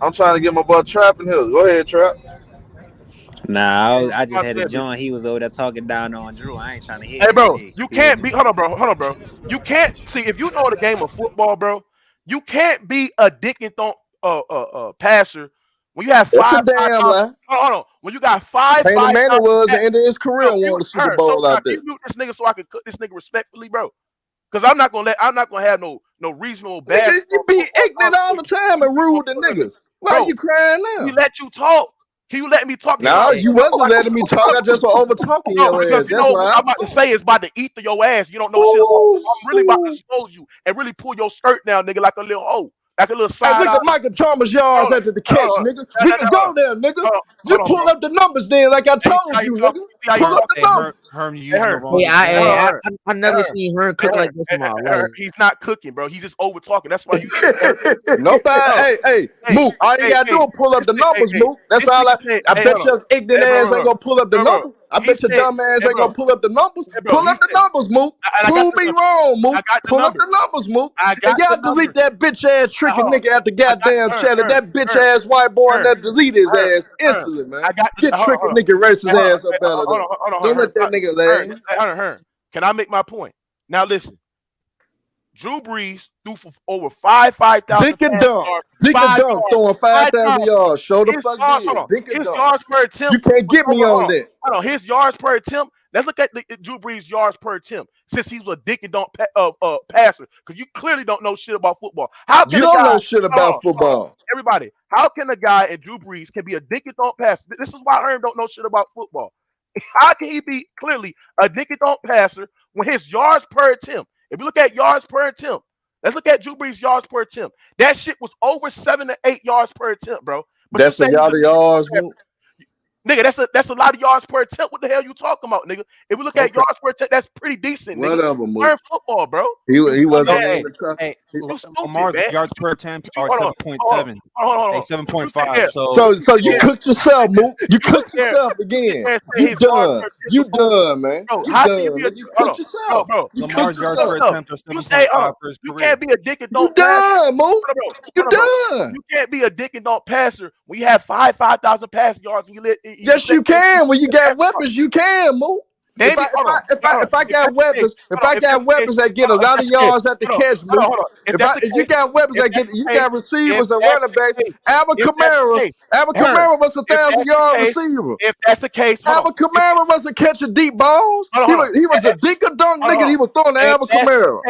Speaker 10: I'm trying to get my boy Trap in here. Go ahead, Trap.
Speaker 21: Nah, I just had to join. He was over there talking down on Drew. I ain't trying to hit.
Speaker 11: Hey, bro, you can't be. Hold on, bro. You can't see if you know the game of football, bro. You can't be a dick and thump passer. When you have five, hold on. When you got five,
Speaker 9: Peyton Manning was the end of his career and won the Super Bowl out there.
Speaker 11: You mute this nigga so I can cook this nigga respectfully, bro. Because I'm not gonna have no reasonable bad.
Speaker 9: Nigga, you be ignorant all the time and rude to niggas. Why are you crying now?
Speaker 11: He let you talk. Can you let me talk?
Speaker 9: No, you wasn't letting me talk. I just was over talking your ass. That's why
Speaker 11: I'm about to say it's about to eat through your ass. You don't know shit about this. I'm really about to expose you and really pull your skirt down, nigga, like a little hoe. like a little
Speaker 9: Hey,
Speaker 11: side
Speaker 9: look
Speaker 11: eye.
Speaker 9: at Michael Thomas yards after the catch, nigga. We can go there, nigga. You pull up the numbers then, like I told you, nigga. Pull up the numbers.
Speaker 17: Herm, you using the wrong
Speaker 18: Hey,
Speaker 17: example.
Speaker 18: I never seen Hearn cook like this in my life.
Speaker 11: He's not cooking, bro. He's just over talking. That's why you.
Speaker 9: Nobody, hey, Mook, all you gotta do is pull up the numbers, Mook. That's all I bet your ignorant ass ain't gonna pull up the numbers. I bet your dumb ass ain't gonna pull up the numbers. Pull up the numbers, Mook. Prove me wrong, Mook. Pull up the numbers, Mook. And y'all delete that bitch ass tricking nigga at the goddamn channel. That bitch ass white boy and that delete his ass instantly, man. Get tricking nigga racist ass up out of there. Don't let that nigga lay.
Speaker 11: Can I make my point? Now listen. Drew Brees threw for over 5,000.
Speaker 9: Dick and dunk. Dick and dunk throwing 5,000 yards. Show the fuck did. Dick and
Speaker 11: his
Speaker 9: dunk.
Speaker 11: yards per attempt.
Speaker 9: You can't get me on that.
Speaker 11: Hold on. His yards per attempt. Let's look at Drew Brees' yards per attempt since he's a dick and dunk passer. Because you clearly don't know shit about football. How can
Speaker 9: You don't know shit about football.
Speaker 11: Everybody, how can a guy in Drew Brees can be a dick and dunk passer? This is why Herm don't know shit about football. How can he be clearly a dick and dunk passer when his yards per attempt? If you look at yards per attempt, let's look at Drew Brees' yards per attempt. That shit was over 7 to 8 yards per attempt, bro. But
Speaker 9: that's a lot of yards, bro.
Speaker 11: Nigga, that's a lot of yards per attempt. What the hell you talking about, nigga? If we look at yards per attempt, that's pretty decent, nigga.
Speaker 9: Whatever, man.
Speaker 11: Learn football, bro.
Speaker 9: He wasn't
Speaker 17: Lamar's yards per attempt are 7.7. Hey, 7.5.
Speaker 9: So you cooked yourself, Mook. You cooked yourself again. You done. You done, man. You done. You cooked yourself.
Speaker 17: Lamar's yards per attempt are 7.5 for his career.
Speaker 11: You can't be a dick and don't
Speaker 9: passer. Mook. You done.
Speaker 11: You can't be a dick and don't passer when you have 5,000 pass yards and you let.
Speaker 9: Yes, you can. When you got weapons, you can, Mook. If I got weapons that get a lot of yards at the catch, Mook. If you got weapons that get, you got receivers and running backs. Alvin Kamara was 1,000 yard receiver.
Speaker 11: If that's the case,
Speaker 9: Alvin Kamara wasn't catching deep balls. He was a dink or dunk nigga. He was throwing to Alvin Kamara.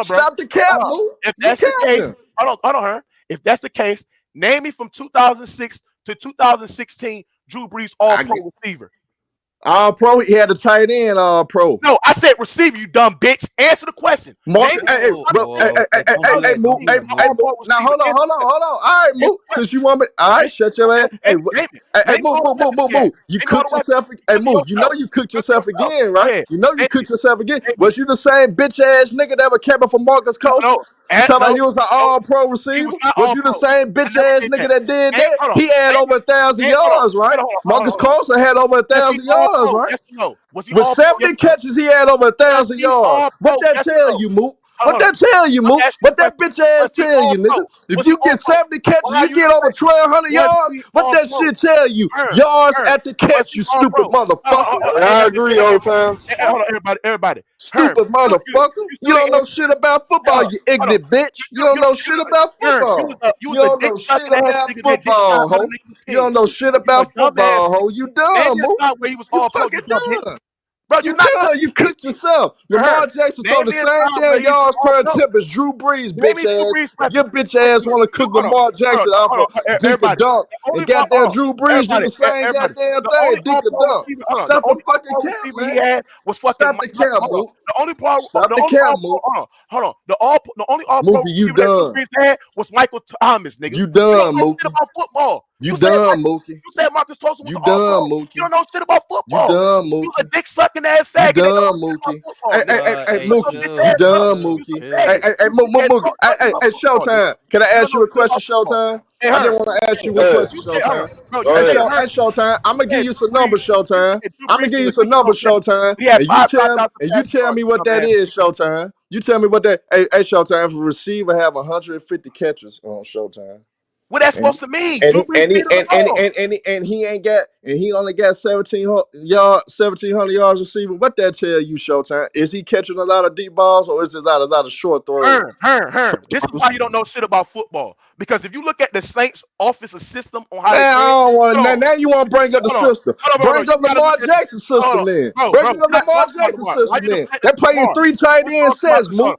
Speaker 9: Stop the cap, Mook.
Speaker 11: If that's the case, hold on, Herm. If that's the case, name me from 2006 to 2016 Drew Brees all-pro receiver.
Speaker 9: All-pro, he had a tight end all-pro.
Speaker 11: No, I said receiver, you dumb bitch. Answer the question.
Speaker 9: Mook. Now hold on. All right, Mook. Since you want me, all right, shut your ass. Hey, Mook. You cooked yourself. Hey, Mook. You know you cooked yourself again, right? You know you cooked yourself again. Was you the same bitch ass nigga that was capping for Marcus Costa? Talking about you was an all-pro receiver. Was you the same bitch ass nigga that did that? He had over 1,000 yards, right? Marcus Costa had over 1,000 yards, right? With 70 catches, he had over 1,000 yards. What that tell you, Mook? What that tell you, Mook? What that bitch ass tell you, nigga? If you get 70 catches, you get over 1,200 yards. What that shit tell you? Yards at the catch, you stupid motherfucker.
Speaker 11: I agree all the time. Hold on, everybody.
Speaker 9: Stupid motherfucker. You don't know shit about football, you ignorant bitch. You don't know shit about football. You don't know shit about football, ho. You don't know shit about football, ho. You dumb, Mook. You fucking dumb.
Speaker 11: Bro,
Speaker 9: you done. You cooked yourself. Lamar Jackson throw the same damn yards per attempt as Drew Brees, bitch ass. Your bitch ass want to cook Lamar Jackson off of dink and dunk. And goddamn Drew Brees do the same goddamn thing, dink and dunk. Stop the fucking cap, man. Stop the cap, Mook.
Speaker 11: The only part.
Speaker 9: Stop the cap, Mook.
Speaker 11: Hold on. The only all-pro
Speaker 9: you done.
Speaker 11: Brees had was Michael Thomas, nigga.
Speaker 9: You done,
Speaker 11: Mookie. About football.
Speaker 9: You done, Mookie.
Speaker 11: You said Marcus Costa was
Speaker 9: you done, Mookie.
Speaker 11: You don't know shit about football.
Speaker 9: You done, Mookie.
Speaker 11: You a dick sucking ass faggot.
Speaker 9: You done, Mookie. Hey, Mookie. You done, Mookie. Hey, Mookie. Hey, Showtime. Can I ask you a question, Showtime? I just want to ask you a question, Showtime. Hey, Showtime. I'm gonna give you some numbers, Showtime. I'm gonna give you some numbers, Showtime. And you tell me what that is, Showtime. You tell me what that. Hey, Showtime. If a receiver have 150 catches on Showtime.
Speaker 11: What that's supposed to mean?
Speaker 9: And he ain't got, and he only got 1,700 yards receiving. What that tell you, Showtime? Is he catching a lot of deep balls, or is it a lot of short throws?
Speaker 11: This is why you don't know shit about football. Because if you look at the Saints' offensive system on how
Speaker 9: I don't want to. Now you want to bring up the system. Bring up Lamar Jackson's system, then. Bring up Lamar Jackson's system, then. They play in 3 tight end sets, Mook.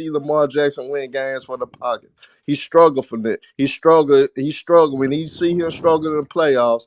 Speaker 9: see Lamar Jackson win games from the pocket. He struggled from that. He struggled when he see him struggle in the playoffs.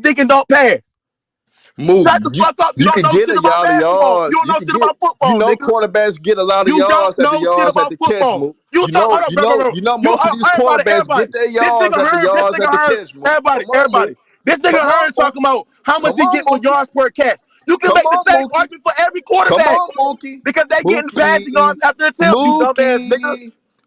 Speaker 11: thinking don't pass.
Speaker 9: Move.
Speaker 11: Shut the fuck up. You don't
Speaker 9: can
Speaker 11: know
Speaker 9: get
Speaker 11: shit
Speaker 9: a
Speaker 11: about
Speaker 9: lot of
Speaker 11: basketball.
Speaker 9: yards.
Speaker 11: You don't know shit about football,
Speaker 9: You know,
Speaker 11: nigga.
Speaker 9: quarterbacks get a lot of
Speaker 11: You
Speaker 9: yards
Speaker 11: don't
Speaker 9: at the
Speaker 11: know shit
Speaker 9: yards at
Speaker 11: about
Speaker 9: the catch.
Speaker 11: football.
Speaker 9: Move.
Speaker 11: You
Speaker 9: You
Speaker 11: talk,
Speaker 9: know,
Speaker 11: hold on, bro.
Speaker 9: you know,
Speaker 11: You
Speaker 9: most of these
Speaker 11: everybody,
Speaker 9: quarterbacks get their
Speaker 11: This
Speaker 9: yards
Speaker 11: nigga
Speaker 9: at the
Speaker 11: Hearn,
Speaker 9: yards at the catch. Move.
Speaker 11: everybody.
Speaker 9: Come
Speaker 11: This nigga
Speaker 9: on,
Speaker 11: Hearn talking about how much
Speaker 9: Come
Speaker 11: he
Speaker 9: on,
Speaker 11: get for
Speaker 9: Mookie.
Speaker 11: yards per catch. You can
Speaker 9: Come
Speaker 11: make the
Speaker 9: on,
Speaker 11: same
Speaker 9: Mookie.
Speaker 11: argument for every
Speaker 9: Come
Speaker 11: quarterback.
Speaker 9: on, Mookie.
Speaker 11: Because they getting passing yards after attempts, you dumbass nigga.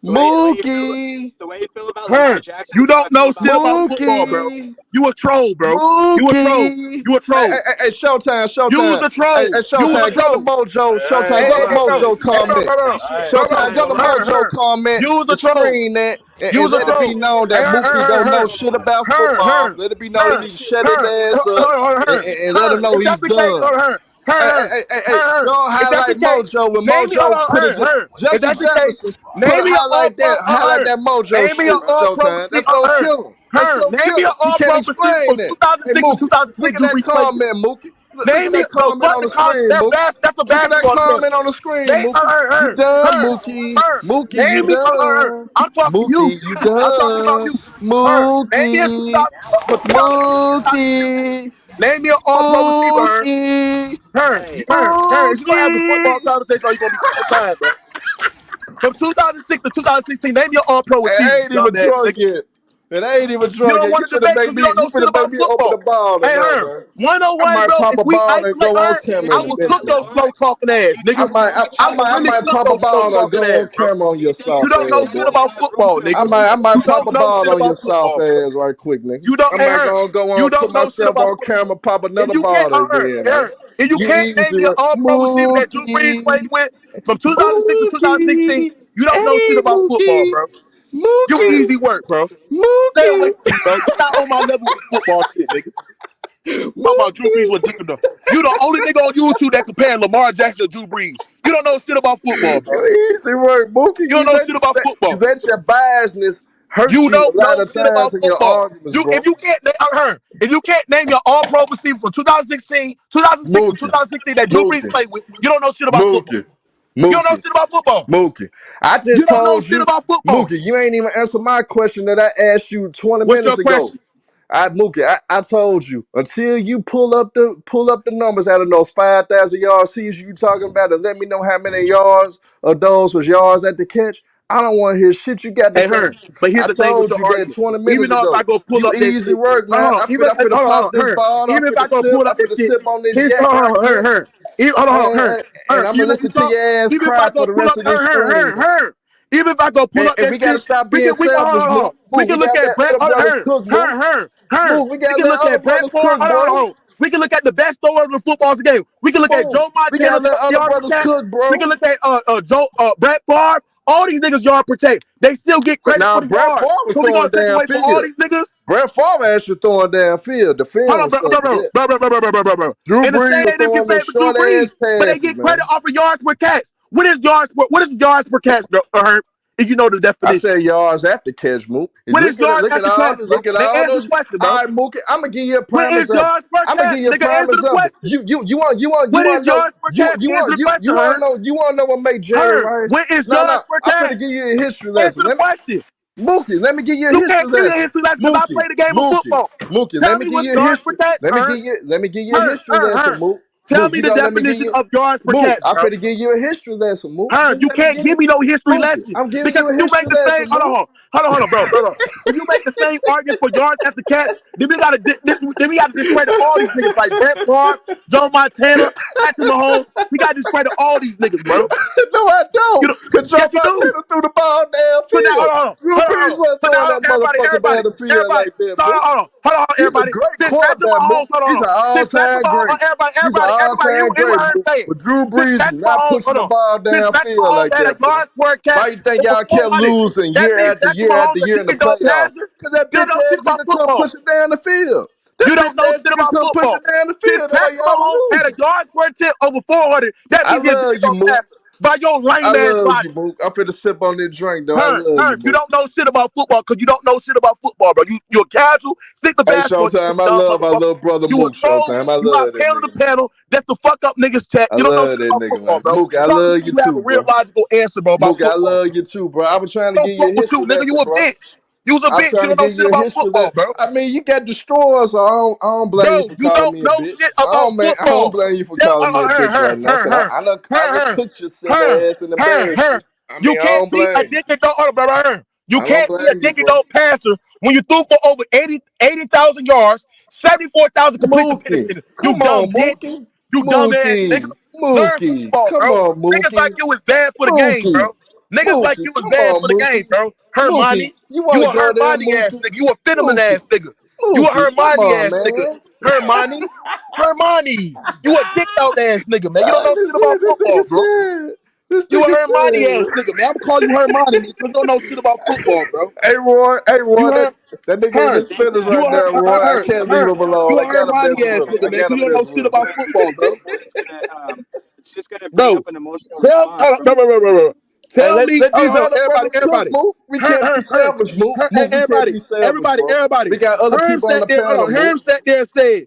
Speaker 9: Mookie.
Speaker 13: The way you feel about
Speaker 11: Hearn,
Speaker 13: Lamar Jackson
Speaker 11: you
Speaker 13: is how I
Speaker 11: don't know
Speaker 13: feel about
Speaker 11: shit about football, bro.
Speaker 9: Mookie.
Speaker 11: You a troll, bro. You a troll.
Speaker 9: Mookie.
Speaker 11: You a troll.
Speaker 9: Hey, Showtime.
Speaker 11: You's a troll.
Speaker 9: Hey,
Speaker 11: You's a
Speaker 9: Showtime, go to
Speaker 11: troll.
Speaker 9: Mojo. Showtime,
Speaker 11: Hey,
Speaker 9: go to
Speaker 11: bro.
Speaker 9: Mojo comment. Showtime, go to Mojo
Speaker 11: Hearn.
Speaker 9: comment
Speaker 11: You's a
Speaker 9: to
Speaker 11: troll.
Speaker 9: screen that and
Speaker 11: You's a
Speaker 9: let it
Speaker 11: troll.
Speaker 9: be known that Mookie don't know shit about football. Let it be known he need to shut his ass up and let him know
Speaker 11: If
Speaker 9: he's
Speaker 11: that's the case,
Speaker 9: done. Hey, go
Speaker 11: If that's the
Speaker 9: highlight
Speaker 11: case,
Speaker 9: Mojo when
Speaker 11: name me,
Speaker 9: Mojo put it.
Speaker 11: If
Speaker 9: Justin
Speaker 11: that's the case,
Speaker 9: Jefferson put
Speaker 11: name me an
Speaker 9: highlight that Mojo
Speaker 11: Name me
Speaker 9: shit.
Speaker 11: an all-pro
Speaker 9: Showtime.
Speaker 11: receiver.
Speaker 9: Let's go kill him. Let's go
Speaker 11: name
Speaker 9: kill
Speaker 11: me
Speaker 9: him.
Speaker 11: an
Speaker 9: He can't
Speaker 11: all-pro receiver
Speaker 9: explain
Speaker 11: from
Speaker 9: that. Hey
Speaker 11: 2006 to
Speaker 9: Mookie,
Speaker 11: 2010
Speaker 9: look at
Speaker 11: Drew
Speaker 9: that
Speaker 11: Brees played.
Speaker 9: comment, Mookie. Look at that comment on the screen, Mook.
Speaker 11: That's a
Speaker 9: Look at that
Speaker 11: basketball term.
Speaker 9: comment on the screen, Mookie. You done, Mookie. Mookie, you done.
Speaker 11: I'm talking to you.
Speaker 9: Mookie, you
Speaker 11: I'm talking about
Speaker 9: done.
Speaker 11: you. Name me a
Speaker 9: Mookie. Mookie.
Speaker 11: Name me an all-pro receiver,
Speaker 9: Mookie.
Speaker 11: Hearn. Is you gonna have the football conversation or you gonna be tired, bro? From 2006 to 2016, name your all-pro receiver.
Speaker 9: It ain't even drunk yet. It ain't even drunk
Speaker 11: You don't
Speaker 9: yet.
Speaker 11: want to debate because you don't know shit about
Speaker 9: open
Speaker 11: football.
Speaker 9: the ball.
Speaker 11: Hey, Hearn, 101, bro. If we isolate Hearn, I will cook your slow talking ass, nigga.
Speaker 9: I might pop a ball and go on camera on your soft ass.
Speaker 11: You don't know shit about football, nigga.
Speaker 9: I might pop a ball on your soft ass right quick, nigga. I might go on put myself on camera, pop another ball again.
Speaker 11: If you can't name me an all-pro receiver that Drew Brees played with from 2006 to 2016, you don't know shit about football, bro. You easy work, bro. Stay away from me, bro. You're not on my level with football shit, nigga. Talking about Drew Brees was different though. You the only nigga on YouTube that compare Lamar Jackson to Drew Brees. You don't know shit about football, bro.
Speaker 9: Easy work, Mookie.
Speaker 11: You don't know shit about football.
Speaker 9: Because that's your biasness. You don't know shit about football.
Speaker 11: If you can't name your all-pro receiver from 2006 to 2016 that Drew Brees played with, you don't know shit about football. You don't know shit about football.
Speaker 9: Mookie, I just
Speaker 11: you don't know
Speaker 9: told
Speaker 11: shit about football.
Speaker 9: Mookie, you ain't even answered my question that I asked you 20
Speaker 11: What's
Speaker 9: minutes
Speaker 11: your
Speaker 9: ago.
Speaker 11: question?
Speaker 9: I told you until you pull up the numbers out of those 5,000 yard season you talking about and let me know how many yards of those was yards at the catch. I don't want to hear shit you got to say.
Speaker 11: But here's the thing with your argument.
Speaker 9: 20 minutes
Speaker 11: Even though
Speaker 9: ago.
Speaker 11: if I go pull up that
Speaker 9: easy
Speaker 11: shit,
Speaker 9: work, man. I'm finna pop this ball.
Speaker 11: Even if I go pull up this shit,
Speaker 9: sip on this
Speaker 11: and I'm
Speaker 9: gonna listen to your ass cry for the rest of this stream.
Speaker 11: Even if I go pull up that shit,
Speaker 9: we gotta stop being selfish.
Speaker 11: We can look at Brett. We can look at Brett Favre. We can look at the best thrower of the football game. We can look at Joe Montana.
Speaker 9: We gotta let other brothers cook, bro.
Speaker 11: We can look at Brett Favre. All these niggas yard protect. They still get credit for the yard. So we gonna take away from all these niggas?
Speaker 9: Brett Favre actually throwing downfield. The film.
Speaker 11: Hold on, bro.
Speaker 9: Drew
Speaker 11: In the
Speaker 9: Brees
Speaker 11: state, they can say Drew Brees, but they get credit off of yards per catch. What is yards per catch, Herb? If you know the definition.
Speaker 9: I say yards after catch, Mook.
Speaker 11: What is yards after catch?
Speaker 9: Look at all those questions, bro. All right, Mookie, I'm gonna give you a promise.
Speaker 11: I'm gonna give you a promise.
Speaker 9: You want to know what made Jerry Rice?
Speaker 11: What is yards per catch?
Speaker 9: I'm gonna give you a history lesson.
Speaker 11: Answer the question.
Speaker 9: Mookie, let me give you a history lesson.
Speaker 11: You can't give me a history lesson because I played the game of football.
Speaker 9: Mookie, let me give you a history. Let me give you a history lesson, Mook.
Speaker 11: Tell me the definition of yards per catch.
Speaker 9: I'm going to give you a history lesson, Mook.
Speaker 11: You can't give me no history lesson.
Speaker 9: I'm giving you a history lesson.
Speaker 11: Hold on, bro. If you make the same argument for yards after catch, then we gotta discredit all these niggas like Brett Favre, Joe Montana, Patrick Mahomes. We gotta discredit all these niggas, bro.
Speaker 9: No, I don't. Because Joe Montana threw the ball downfield. Drew Brees wasn't throwing that motherfucker down the field like that, bro.
Speaker 11: Hold on, everybody.
Speaker 9: He's a great quarterback, He's an all-time great. He's an all-time great. But Drew Brees is not pushing the ball downfield like that. Why you think y'all kept losing year after year after year in the playoffs? Because that bitch ass nigga couldn't push it down the field.
Speaker 11: You don't know shit about football. Since Patrick Mahomes had a yards per attempt over 400, that's easier to go faster. By your lame ass body.
Speaker 9: I'm finna sip on this drink, though. I love
Speaker 11: you don't know shit about football because you don't know shit about football, bro. You're casual. Stick the basketball.
Speaker 9: ShowTyme, I love my little brother Mook. ShowTyme, I love that
Speaker 11: nigga. The panel. That's the fuck up niggas chat. You don't know shit about football, bro.
Speaker 9: Mook, I love you too,
Speaker 11: bro. You have a real logical answer, bro.
Speaker 9: Mook, I love you too, bro. I was trying to give you a history lesson,
Speaker 11: you a bitch. You was a bitch. You don't know shit about football, bro.
Speaker 9: I mean, you got destroyed, so I don't blame you for calling me a bitch.
Speaker 11: Shit about football.
Speaker 9: I don't blame you for calling me a bitch right now. I done cooked your silly ass in the bed.
Speaker 11: You can't be a dick and go, You can't be a dick and go passer when you threw for over 80,000 yards, 74,000 completion.
Speaker 9: Come on, Mookie.
Speaker 11: You dumb ass nigga.
Speaker 9: Mookie. Come on, Mookie.
Speaker 11: Niggas like you was bad for the game, bro. Niggas like you was bad for the game, bro. Hermione. You a Hermione ass nigga. You a Fenneman ass nigga. You a Hermione ass nigga. Hermione. You a dick out ass nigga, man. You don't know shit about football, bro. You a Hermione ass nigga, man. I'm calling you Hermione because you don't know shit about football, bro.
Speaker 9: Hey, Roy. That nigga in his feelings right there, Roy. I can't leave him alone.
Speaker 11: You a Hermione ass nigga, man. You don't know shit about football, bro.
Speaker 13: It's just gonna bring up an emotional response.
Speaker 11: Bro. Tell me,
Speaker 9: everybody. We can't be selfish, Mook.
Speaker 11: Everybody.
Speaker 9: We got other people on the panel.
Speaker 11: Herm sat there and said,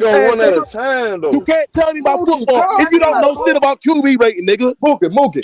Speaker 1: bitch
Speaker 4: go
Speaker 1: ass
Speaker 4: one at a
Speaker 1: nigga.
Speaker 4: time, though.
Speaker 1: You can't tell me about
Speaker 9: Mookie,
Speaker 1: football
Speaker 9: calm
Speaker 1: if you don't
Speaker 9: down,
Speaker 1: know shit
Speaker 9: Mookie.
Speaker 1: about QB rating, nigga.
Speaker 9: Mookie,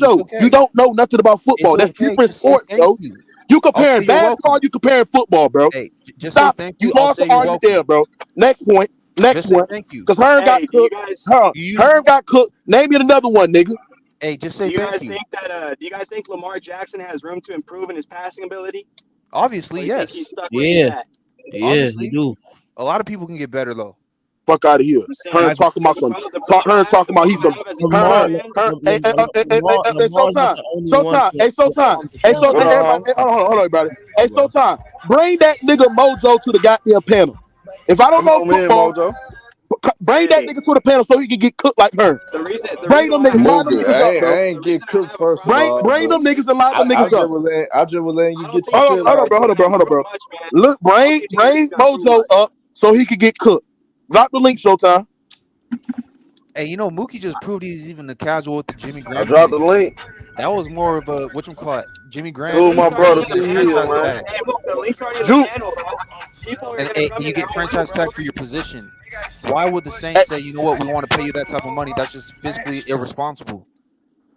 Speaker 1: Joe,
Speaker 17: okay.
Speaker 1: you don't know nothing about football.
Speaker 17: It's
Speaker 1: That's
Speaker 17: okay.
Speaker 1: different
Speaker 17: Just say
Speaker 1: sports,
Speaker 17: thank
Speaker 1: Joe.
Speaker 17: you.
Speaker 1: You
Speaker 17: I'll
Speaker 1: comparing
Speaker 17: say you're
Speaker 1: basketball,
Speaker 17: welcome.
Speaker 1: you comparing football, bro.
Speaker 17: Hey, just say
Speaker 1: Stop.
Speaker 17: thank
Speaker 1: You
Speaker 17: you. I'll
Speaker 1: lost
Speaker 17: say
Speaker 1: the
Speaker 17: you're
Speaker 1: argument
Speaker 17: welcome.
Speaker 1: there, bro. Next point. Next
Speaker 17: Just say
Speaker 1: point.
Speaker 17: thank you.
Speaker 1: Because Herm got
Speaker 13: Hey, do you
Speaker 1: cooked.
Speaker 13: guys
Speaker 1: Herm got cooked. Name me another one, nigga.
Speaker 17: Hey, just
Speaker 13: do
Speaker 17: say
Speaker 13: you
Speaker 17: thank
Speaker 13: guys
Speaker 17: you.
Speaker 13: think that do you guys think Lamar Jackson has room to improve in his passing ability? Or
Speaker 17: Obviously,
Speaker 13: you think
Speaker 17: yes.
Speaker 13: he's stuck where he's at?
Speaker 18: Yeah,
Speaker 17: Obviously,
Speaker 18: you do.
Speaker 17: a lot of people can get better though.
Speaker 1: Fuck out of here. Her talking about some. Her talking about he's some. Her. Hey,
Speaker 18: Lamar's
Speaker 1: Showtime. Hey, Showtime. Hey, Showtime. Hey, everybody. Hey, hold on, everybody. Hey, Showtime. Bring that nigga Mojo to the goddamn panel. If I don't know football, bring that nigga to the panel so he can get cooked like her. Bring them niggas. Line them
Speaker 9: Mooga,
Speaker 1: niggas up, bro.
Speaker 9: I ain't get cooked first of all.
Speaker 1: Bring them niggas and line them
Speaker 9: I
Speaker 1: niggas up.
Speaker 9: just was letting you get your shit
Speaker 1: Hold on, bro. Look, bring Mojo up so he could get cooked. Drop the link, Showtime.
Speaker 17: Hey, you know, Mookie just proved he's even the casual with the Jimmy Graham.
Speaker 4: I dropped the link.
Speaker 17: That was more of a whatchamacallit, Jimmy Graham.
Speaker 4: Oh, my brother, see you, man.
Speaker 13: Hey, look, the link's already in the channel, bro. People are gonna come
Speaker 17: And you
Speaker 13: in
Speaker 17: get
Speaker 13: and
Speaker 17: franchise tag for your position. Why would the Saints say, you know what, we want to pay you that type of money? That's just fiscally irresponsible.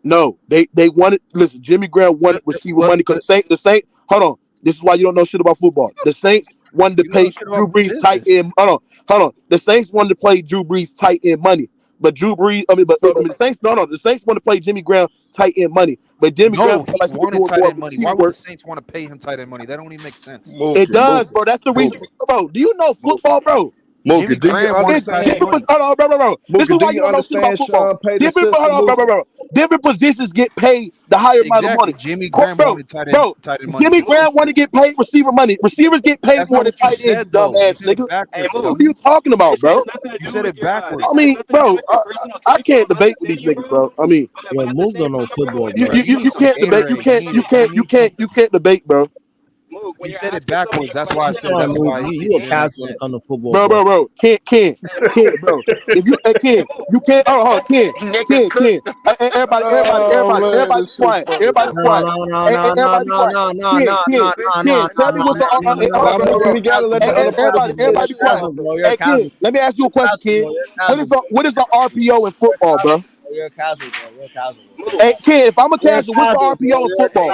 Speaker 1: No, they wanted. Listen, Jimmy Graham wanted receiver money because the Saints. Hold on, this is why you don't know shit about football. The Saints wanted to pay Drew Brees tight end. Hold on. The Saints wanted to play Drew Brees tight end money, but Drew Brees. The Saints. No. The Saints want to play Jimmy Graham tight end money, but Jimmy Graham
Speaker 17: he wanted tight end money. Why would the Saints want to pay him tight end money? That don't even make sense.
Speaker 1: It does, bro. That's the reason, bro. Do you know football, bro?
Speaker 9: Mookie, do you understand?
Speaker 1: Hold on, bro. This is why you don't know shit about football. Different positions get paid the higher amount of money.
Speaker 17: Jimmy Graham wanted tight end money.
Speaker 1: Jimmy Graham want to get paid receiver money. Receivers get paid more than tight ends, dumbass nigga. What are you talking about, bro?
Speaker 17: You said it backwards.
Speaker 1: I mean, bro, I can't debate with these niggas, bro. I mean,
Speaker 18: yo, Moose don't know football, bro.
Speaker 1: You can't debate. You can't debate, bro.
Speaker 17: You said it backwards. That's why I said that's why
Speaker 18: you a casual when it comes to football,
Speaker 1: bro. Ken, bro. If you Ken, you can't. Hold on, Ken. Everybody quiet. Everybody quiet. Ken, tell me what's the.
Speaker 9: We gotta let the other
Speaker 1: everybody quiet. Hey, Ken, let me ask you a question, Ken. What is the RPO in football, bro?
Speaker 18: You're a casual, bro. You're a casual.
Speaker 1: Hey, Ken, if I'm a casual, what's the RPO in football?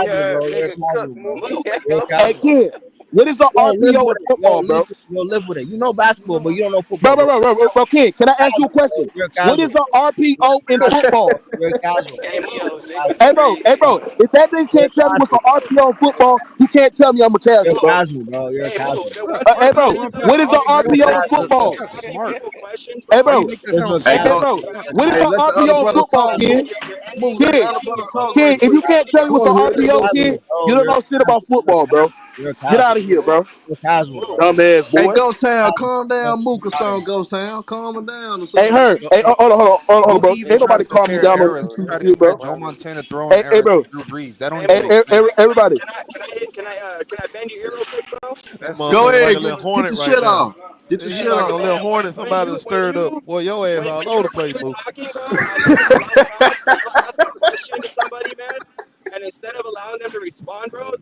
Speaker 1: Hey, Ken, what is the RPO in football, bro?
Speaker 18: Yo, live with it. You know basketball, but you don't know football.
Speaker 1: Bro, Ken, can I ask you a question? What is the RPO in football?
Speaker 18: You're a casual.
Speaker 1: Hey, bro, if that nigga can't tell me what's the RPO in football, you can't tell me I'm a casual.
Speaker 18: You're a casual, bro. You're a casual.
Speaker 1: Hey, bro, what is the RPO in football? Hey, bro, what is the RPO in football, Ken? Ken, if you can't tell me what's the RPO, Ken, you don't know shit about football, bro. Get out of here, bro. Dumbass boy.
Speaker 9: Hey, Ghost Town, calm down. Mooka song, Ghost Town, calm down.
Speaker 1: Hey, hold on, bro. Ain't nobody calm me down on YouTube shit, bro.
Speaker 17: Joe Montana throwing
Speaker 1: hey, bro.
Speaker 17: Drew Brees. That don't even make sense.
Speaker 1: Everybody.
Speaker 13: Can I bend your ear real quick, bro?
Speaker 9: Go ahead,
Speaker 15: like
Speaker 9: get your shit off. Get your shit
Speaker 15: like
Speaker 9: off.
Speaker 15: a little hornet. Somebody stirred up. Boy, your ass all over the place, bro.
Speaker 13: Ask a question to somebody, man. And instead of allowing them to respond, bro,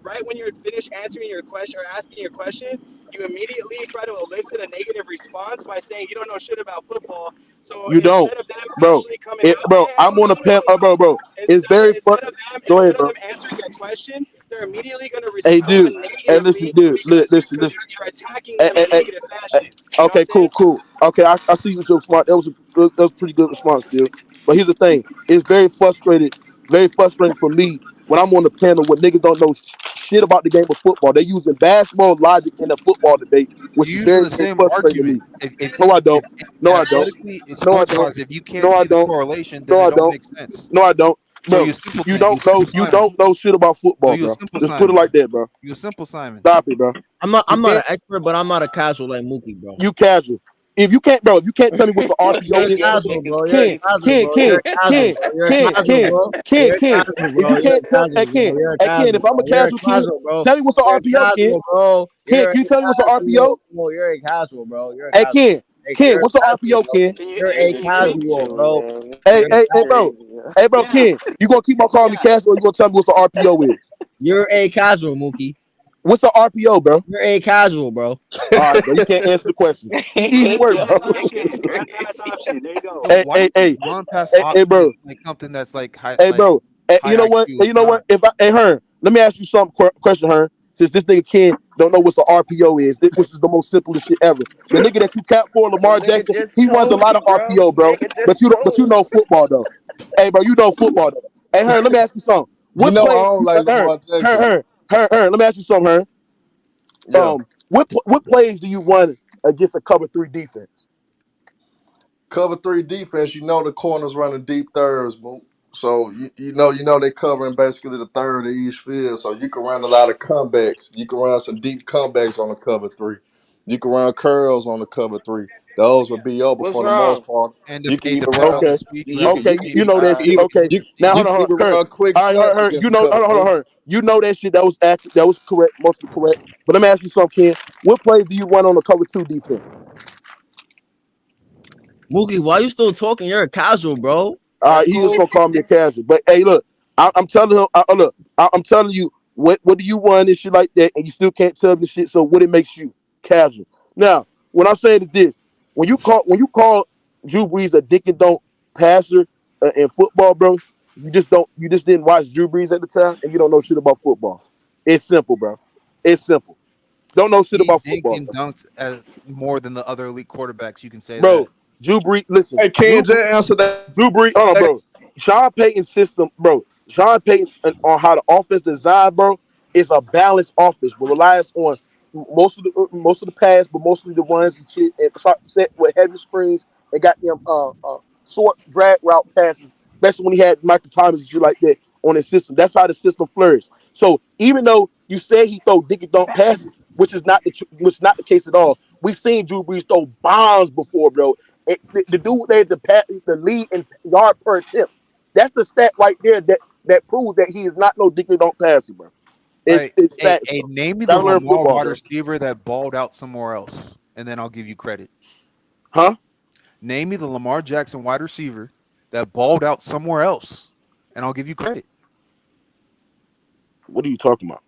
Speaker 13: right when you're finished answering your question or asking your question, you immediately try to elicit a negative response by saying you don't know shit about football. So
Speaker 1: you don't, bro. I'm on a pen, bro. It's very fun. Go ahead, bro.
Speaker 13: Answering your question, they're immediately going to respond.
Speaker 1: Hey, dude. Hey, listen.
Speaker 13: You're attacking them in a negative fashion.
Speaker 1: Okay, cool. Okay, I see you so smart. That was a pretty good response, dude. But here's the thing: it's very frustrating for me when I'm on the panel when niggas don't know shit about the game of football. They're using basketball logic in a football debate, which is very frustrating to me. No, I don't.
Speaker 17: If you can't see the correlation, then it don't make sense.
Speaker 1: No, I don't. Bro, you don't know shit about football, bro. Just put it like that, bro.
Speaker 17: You a simple Simon.
Speaker 1: Stop it, bro.
Speaker 18: I'm not an expert, but I'm not a casual like Mookie, bro.
Speaker 1: You casual. If you can't tell me what the RPO is, Ken. If I'm a casual, tell me what's the RPO, Ken. Ken, can you tell me what's the RPO?
Speaker 18: You're a casual, bro.
Speaker 1: Hey, Ken, what's the RPO, Ken?
Speaker 18: You're a casual, bro.
Speaker 1: Hey, bro, Ken, you gonna keep on calling me casual, or you gonna tell me what the RPO is?
Speaker 18: You're a casual, Mookie.
Speaker 1: What's the RPO, bro?
Speaker 18: You're a casual, bro.
Speaker 1: All right, bro. You can't answer the question. Easy work, bro. Hey, bro.
Speaker 17: Like something that's like high.
Speaker 1: Hey, bro. You know what? Hearn, let me ask you some question, Hearn. Since this nigga Ken don't know what the RPO is, which is the most simplest shit ever. The nigga that you cap for, Lamar Jackson, he runs a lot of RPO, bro. But you know football though. Hey, bro, you know football though. Hey, Hearn, let me ask you something.
Speaker 9: I don't like Lamar Jackson.
Speaker 1: Hearn, let me ask you something, Hearn. What plays do you run against a cover 3 defense?
Speaker 9: Cover 3 defense, the corners running deep thirds, bro. So you know they covering basically the third of each field. So you can run a lot of comebacks. You can run some deep comebacks on the cover 3. You can run curls on the cover 3. Those would be open
Speaker 14: What's
Speaker 9: for the most
Speaker 14: wrong?
Speaker 9: part.
Speaker 17: And
Speaker 9: You can
Speaker 17: it
Speaker 9: even
Speaker 17: depends
Speaker 9: run.
Speaker 17: on the
Speaker 1: Okay.
Speaker 17: speed you have.
Speaker 1: Okay, you know that shit. Okay. Now hold on, Kurt.
Speaker 9: Quick
Speaker 1: All right,
Speaker 9: slants
Speaker 1: Hurt.
Speaker 9: against
Speaker 1: You
Speaker 9: the
Speaker 1: know,
Speaker 9: cover
Speaker 1: hold on,
Speaker 9: 3.
Speaker 1: Hurt. You know that shit. That was accurate. That was correct, mostly correct. But let me ask you something, Ken. What plays do you run on the cover 2 defense?
Speaker 18: Mookie, why you still talking? You're a casual, bro.
Speaker 1: He was gonna call me a casual, but hey, look, I'm telling him. I'm telling you, what do you run and shit like that, and you still can't tell me shit. So what it makes you casual? Now, what I'm saying is this: when you call Drew Brees a dick and don't passer in football, bro, you just didn't watch Drew Brees at the time, and you don't know shit about football. It's simple, bro. It's simple. Don't know shit
Speaker 17: He
Speaker 1: about
Speaker 17: dinked
Speaker 1: football,
Speaker 17: and dunked more than the other elite quarterbacks. You can say
Speaker 1: bro.
Speaker 17: that.
Speaker 1: Drew Brees, listen.
Speaker 9: Hey, Ken, just answer that.
Speaker 1: Drew Brees, hold on, bro. Sean Payton's system, bro. Sean Payton on how the offense designed, bro, is a balanced offense, but relies on most of the pass, but mostly the runs and shit, and set with heavy screens and got them short drag route passes, especially when he had Michael Thomas and shit like that on his system. That's how the system flourished. So even though you say he throw dick and dunk passes, which is not the case at all, we've seen Drew Brees throw bombs before, bro. The dude there's the lead in yard per attempt. That's the stat right there that proves that he is not no dick and don't passer, bro. It's facts, bro.
Speaker 17: Name me the
Speaker 1: Gotta learn
Speaker 17: Lamar
Speaker 1: football,
Speaker 17: wide
Speaker 1: bro.
Speaker 17: receiver that balled out somewhere else, and then I'll give you credit.
Speaker 1: Huh?
Speaker 17: Name me the Lamar Jackson wide receiver that balled out somewhere else, and I'll give you credit.
Speaker 1: What are you talking about?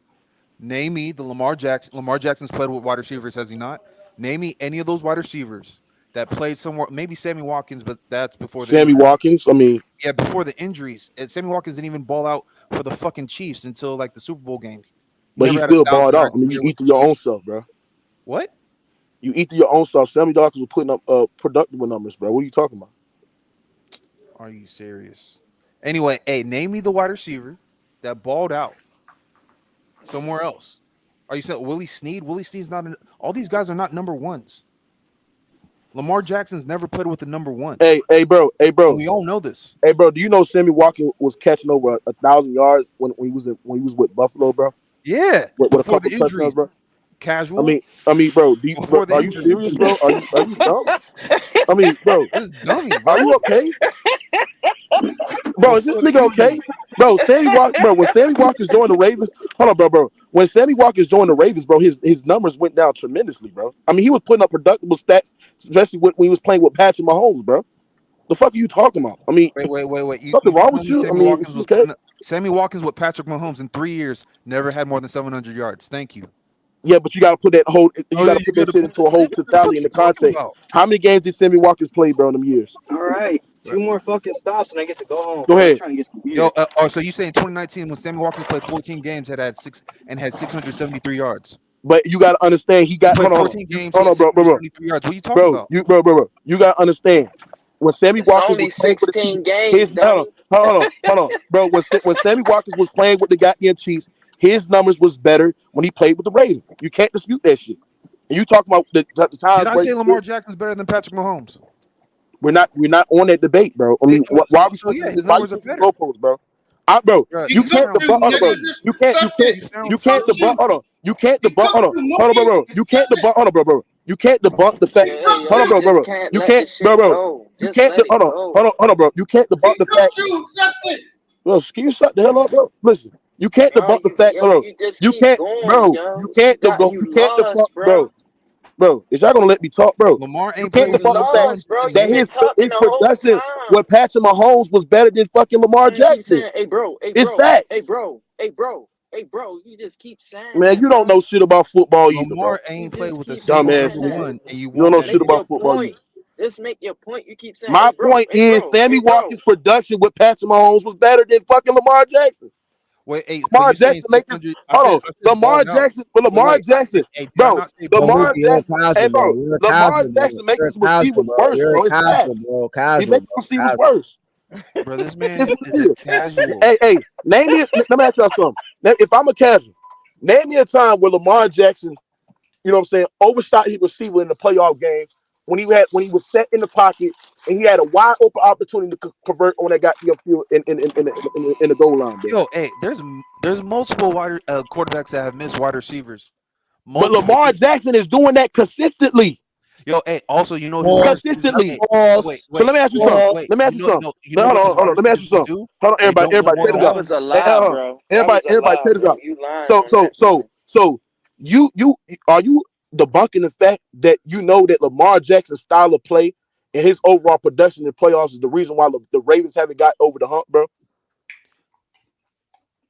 Speaker 17: Name me the Lamar Jackson. Lamar Jackson's played with wide receivers, has he not? Name me any of those wide receivers that played somewhere. Maybe Sammy Watkins, but that's before the
Speaker 1: Sammy Watkins. I mean,
Speaker 17: yeah, before the injuries. Sammy Watkins didn't even ball out for the fucking Chiefs until like the Super Bowl games.
Speaker 1: but he
Speaker 17: Never had a
Speaker 1: still
Speaker 17: 1,000
Speaker 1: balled out.
Speaker 17: yards
Speaker 1: I mean, you
Speaker 17: career
Speaker 1: eat
Speaker 17: with
Speaker 1: to
Speaker 17: the
Speaker 1: your own
Speaker 17: Chiefs.
Speaker 1: self, bro.
Speaker 17: What?
Speaker 1: You eat to your own self. Sammy Watkins was putting up productive numbers, bro. What are you talking about?
Speaker 17: Are you serious? Anyway, hey, name me the wide receiver that balled out somewhere else. Are you saying Willie Snead? Willie Snead's not. All these guys are not number ones. Lamar Jackson's never played with the number one.
Speaker 1: Hey, bro.
Speaker 17: And we all know this.
Speaker 1: Hey, bro. Do you know Sammy Watkins was catching over 1,000 yards when he was with Buffalo, bro?
Speaker 17: Yeah,
Speaker 1: With a
Speaker 17: before
Speaker 1: couple
Speaker 17: the
Speaker 1: touchdowns,
Speaker 17: injuries.
Speaker 1: bro.
Speaker 17: Casual.
Speaker 1: I mean, bro.
Speaker 17: Before the
Speaker 1: Are you
Speaker 17: injuries.
Speaker 1: serious, bro? Are you dumb? I mean, bro.
Speaker 17: This dummy, bro.
Speaker 1: Are you okay? Bro, is this nigga okay? Bro, when Sammy Watkins joined the Ravens, hold on, bro. When Sammy Watkins joined the Ravens, bro, his numbers went down tremendously, bro. I mean, he was putting up productive stats, especially when he was playing with Patrick Mahomes, bro. The fuck are you talking about? I mean,
Speaker 17: wait.
Speaker 1: Something wrong with you? I mean, is you okay?
Speaker 17: Sammy Watkins with Patrick Mahomes in 3 years never had more than 700 yards. Thank you.
Speaker 1: Yeah, but you got to put that shit into a whole totality in the context. How many games did Sammy Watkins play, bro, in them years?
Speaker 13: All right, 2 more fucking stops and I get to go home.
Speaker 1: Go ahead.
Speaker 13: I'm trying to get some beer.
Speaker 17: Yo, so you saying 2019 when Sammy Watkins played 14 games had 673 yards?
Speaker 1: But you got to understand, he got
Speaker 17: played 14 games.
Speaker 1: Hold on, bro.
Speaker 17: Yards. What are you talking about?
Speaker 1: Bro. You got to understand. When Sammy
Speaker 14: It's
Speaker 1: Watkins
Speaker 14: only
Speaker 1: was playing for the
Speaker 14: 16
Speaker 1: Chiefs,
Speaker 14: games,
Speaker 1: hold on, bro. When Sammy Watkins was playing with the goddamn Chiefs, his numbers was better when he played with the Ravens. You can't dispute that shit. And you talking about the times.
Speaker 17: Did I say Lamar Jackson's better than Patrick Mahomes?
Speaker 1: We're not on that debate, bro. I mean, why are we switching
Speaker 17: his numbers are better.
Speaker 1: goalposts, bro? You can't debunk, hold on, bro. You can't debunk, hold on. You can't debunk, hold on, bro. You can't debunk, hold on, bro. You can't debunk the fact, hold on, bro. You can't, bro. You can't, hold on, bro. You can't debunk the fact. Bro, can you shut the hell up, bro? Listen, you can't debunk the fact, bro. You can't, bro. You can't debunk, bro. Bro, is y'all gonna let me talk, bro?
Speaker 17: Lamar ain't
Speaker 1: playing with
Speaker 14: bro.
Speaker 1: that his production with Patrick Mahomes was better than fucking Lamar Jackson.
Speaker 14: Hey, bro.
Speaker 1: It's facts.
Speaker 14: Hey, bro. You just keep saying.
Speaker 1: Man, you don't know shit about football either, bro.
Speaker 17: Lamar ain't played with a
Speaker 1: dumbass
Speaker 17: one, and
Speaker 1: you don't know shit about football either.
Speaker 14: Just make your point. You keep saying.
Speaker 1: My point is, Sammy Watkins' production with Patrick Mahomes was better than fucking Lamar Jackson.
Speaker 17: Wait, hey,
Speaker 1: Lamar Jackson make this. Hold on, Lamar Jackson, Lamar Jackson, bro. Lamar Jackson, hey, bro. Lamar Jackson makes his receivers worse, bro. It's bad. He makes receivers worse.
Speaker 17: Bro, this man is casual.
Speaker 1: Hey, name me. Let me ask y'all something. If I'm a casual, name me a time where Lamar Jackson you know what I'm saying, overshot his receiver in the playoff game when he was set in the pocket and he had a wide open opportunity to convert on that goddamn field in the goal line, bro.
Speaker 17: Yo, hey, there's multiple quarterbacks that have missed wide receivers.
Speaker 1: But Lamar Jackson is doing that consistently.
Speaker 17: Yo, hey, also, you know,
Speaker 1: consistently.
Speaker 17: Wait,
Speaker 1: so let me ask you something. Let me ask you something. Hold on. Let me ask you something. Hold on, everybody. Check this out.
Speaker 14: That was a lie, bro.
Speaker 1: Everybody, check this out.
Speaker 14: You lying,
Speaker 1: So you are you debunking the fact that you know that Lamar Jackson's style of play and his overall production in playoffs is the reason why the Ravens haven't got over the hump, bro?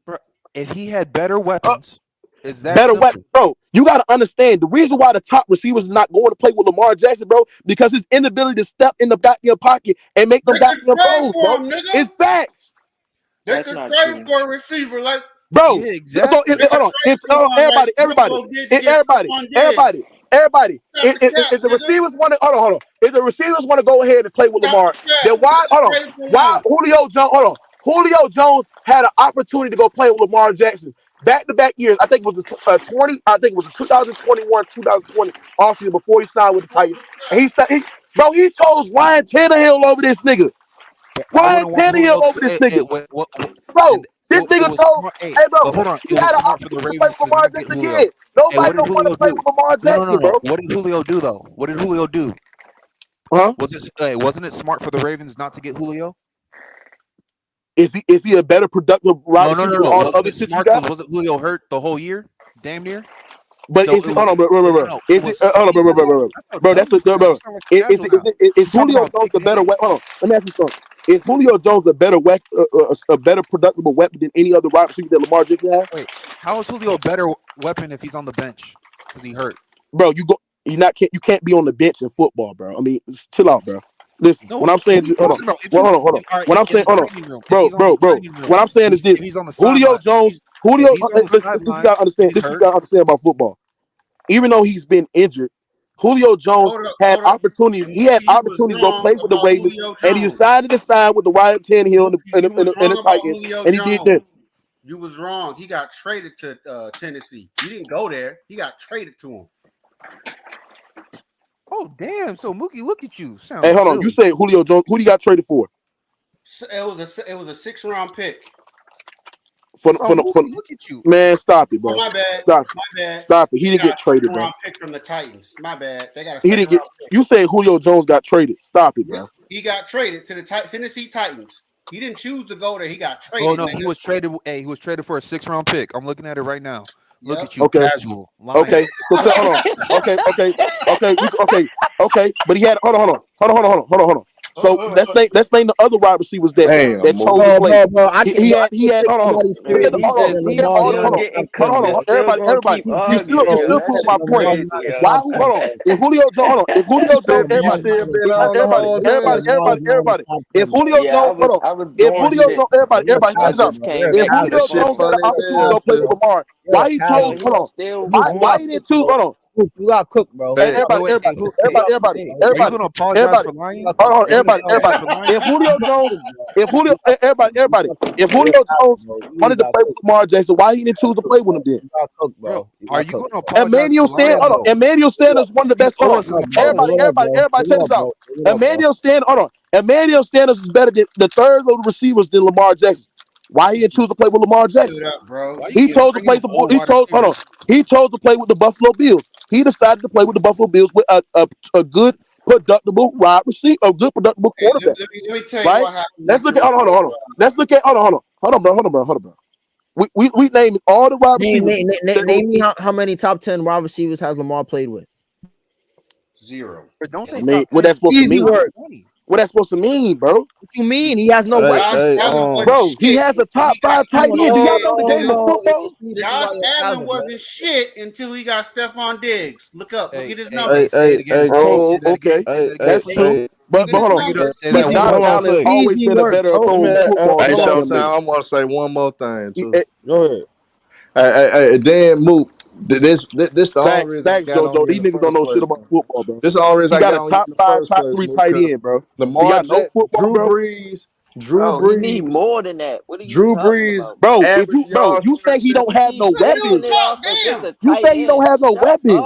Speaker 17: Bro, if he had better weapons, is that
Speaker 1: better
Speaker 17: simple?
Speaker 1: weapons, bro? You got to understand the reason why the top receivers is not going to play with Lamar Jackson, bro, because his inability to step in the goddamn pocket and make them goddamn throws, bro. It's facts.
Speaker 3: They could trade for a receiver like.
Speaker 1: Bro,
Speaker 17: yeah, exactly.
Speaker 1: So hold on, everybody. If the receivers want to, hold on. If the receivers want to go ahead and play with Lamar, then why Julio Jones? Hold on, Julio Jones had an opportunity to go play with Lamar Jackson back-to-back years. I think it was the 2021, 2020 offseason before he signed with the Titans. And he chose Ryan Tannehill over this nigga. Ryan Tannehill over this nigga. Bro. This nigga told, hey bro,
Speaker 17: hold on.
Speaker 1: He had an opportunity to play with Lamar Jackson again. Nobody don't want to play with Lamar Jackson, bro.
Speaker 17: What did Julio do though? What did Julio do?
Speaker 1: Huh?
Speaker 17: Wasn't it smart for the Ravens not to get Julio?
Speaker 1: Is he a better productive wide receiver than all the other shit you got?
Speaker 17: Wasn't Julio hurt the whole year? Damn near.
Speaker 1: But
Speaker 17: so
Speaker 1: is it, hold on, bro. Is Julio Jones a better weapon? Hold on, let me ask you something. Is Julio Jones a better productive weapon than any other wide receiver that Lamar Jackson has?
Speaker 17: Wait, how is Julio a better weapon if he's on the bench because he hurt?
Speaker 1: Bro, you can't be on the bench in football, bro. I mean, chill out, bro. Listen, when I'm saying, hold on. When I'm saying, hold on, bro. What I'm saying is this: Julio Jones. Listen, this you gotta understand. This you gotta understand about football. Even though he's been injured, Julio Jones had opportunities. He had opportunities to go play with the Ravens, and he decided to sign with the Ryan Tannehill and the Titans, and he did that.
Speaker 19: You was wrong. He got traded to Tennessee. He didn't go there. He got traded to him.
Speaker 17: Oh damn! So Mookie, look at you.
Speaker 1: Hey, hold on. You say Julio Jones? Who he got traded for?
Speaker 19: It was a 6th-round pick.
Speaker 1: Look at you. Man, stop it, bro.
Speaker 19: Oh, my bad.
Speaker 1: Stop it. He didn't get traded, bro.
Speaker 19: Pick from the Titans. My bad. They got
Speaker 1: he didn't get. You say Julio Jones got traded. Stop it, bro.
Speaker 19: He got traded to the Tennessee Titans. He didn't choose to go there. He got traded.
Speaker 17: Oh no, he was traded. Hey, he was traded for a 6th-round pick. I'm looking at it right now. Look at you, casual. Lying.
Speaker 1: Okay. So, hold on. Okay. But he had. Hold on. So let's name the other wide receivers that chose to play. He had. Hold on. Everybody. You still prove my point. Why? Hold on. If Julio Jones, everybody. If Julio Jones, hold on. If Julio Jones, everybody, check this out. If Julio Jones had an opportunity to play with Lamar, why he chose? Hold on. Why he didn't choose? Hold on.
Speaker 18: You got cooked, bro.
Speaker 1: Everybody.
Speaker 17: Are you gonna apologize for lying?
Speaker 1: Hold on, everybody. If Julio Jones wanted to play with Lamar Jackson, why he didn't choose to play with him then?
Speaker 17: Bro, are you gonna apologize?
Speaker 1: Emmanuel Sanders is one of the best. Everybody, check this out. Emmanuel Sanders is better than the third of the receivers than Lamar Jackson. Why he didn't choose to play with Lamar Jackson? He chose to play with the Buffalo Bills. He decided to play with the Buffalo Bills with a good, productive wide receiver, a good, productive quarterback.
Speaker 19: Let me tell you
Speaker 1: right?
Speaker 19: what happened.
Speaker 1: Let's look at. Hold on. Let's look at. Hold on, bro. We named all the wide receivers.
Speaker 18: Name me how many top 10 wide receivers has Lamar played with?
Speaker 19: 0.
Speaker 17: But don't say
Speaker 1: what that's supposed to mean. What that's supposed to mean, bro?
Speaker 18: What you mean? He has no weapons.
Speaker 1: Bro, he has a top 5 tight end. Do y'all know the game of football?
Speaker 19: Josh Allen wasn't shit until he got Stephon Diggs. Look at his numbers.
Speaker 1: Okay. That's true. But hold on. Josh Allen always been a better football.
Speaker 9: Hey, ShowTyme, I want to say one more thing, too. Go ahead. Hey, Dan Mook. This the only reason I got on
Speaker 1: these niggas don't know shit about football, bro.
Speaker 9: This the only reason
Speaker 1: I got a top 5, top 3 tight end, bro.
Speaker 9: Lamar Jackson, Drew Brees.
Speaker 14: You need more than that. What are you
Speaker 9: Drew Brees,
Speaker 1: bro. You say he don't have no weapons. You say he don't have no weapons.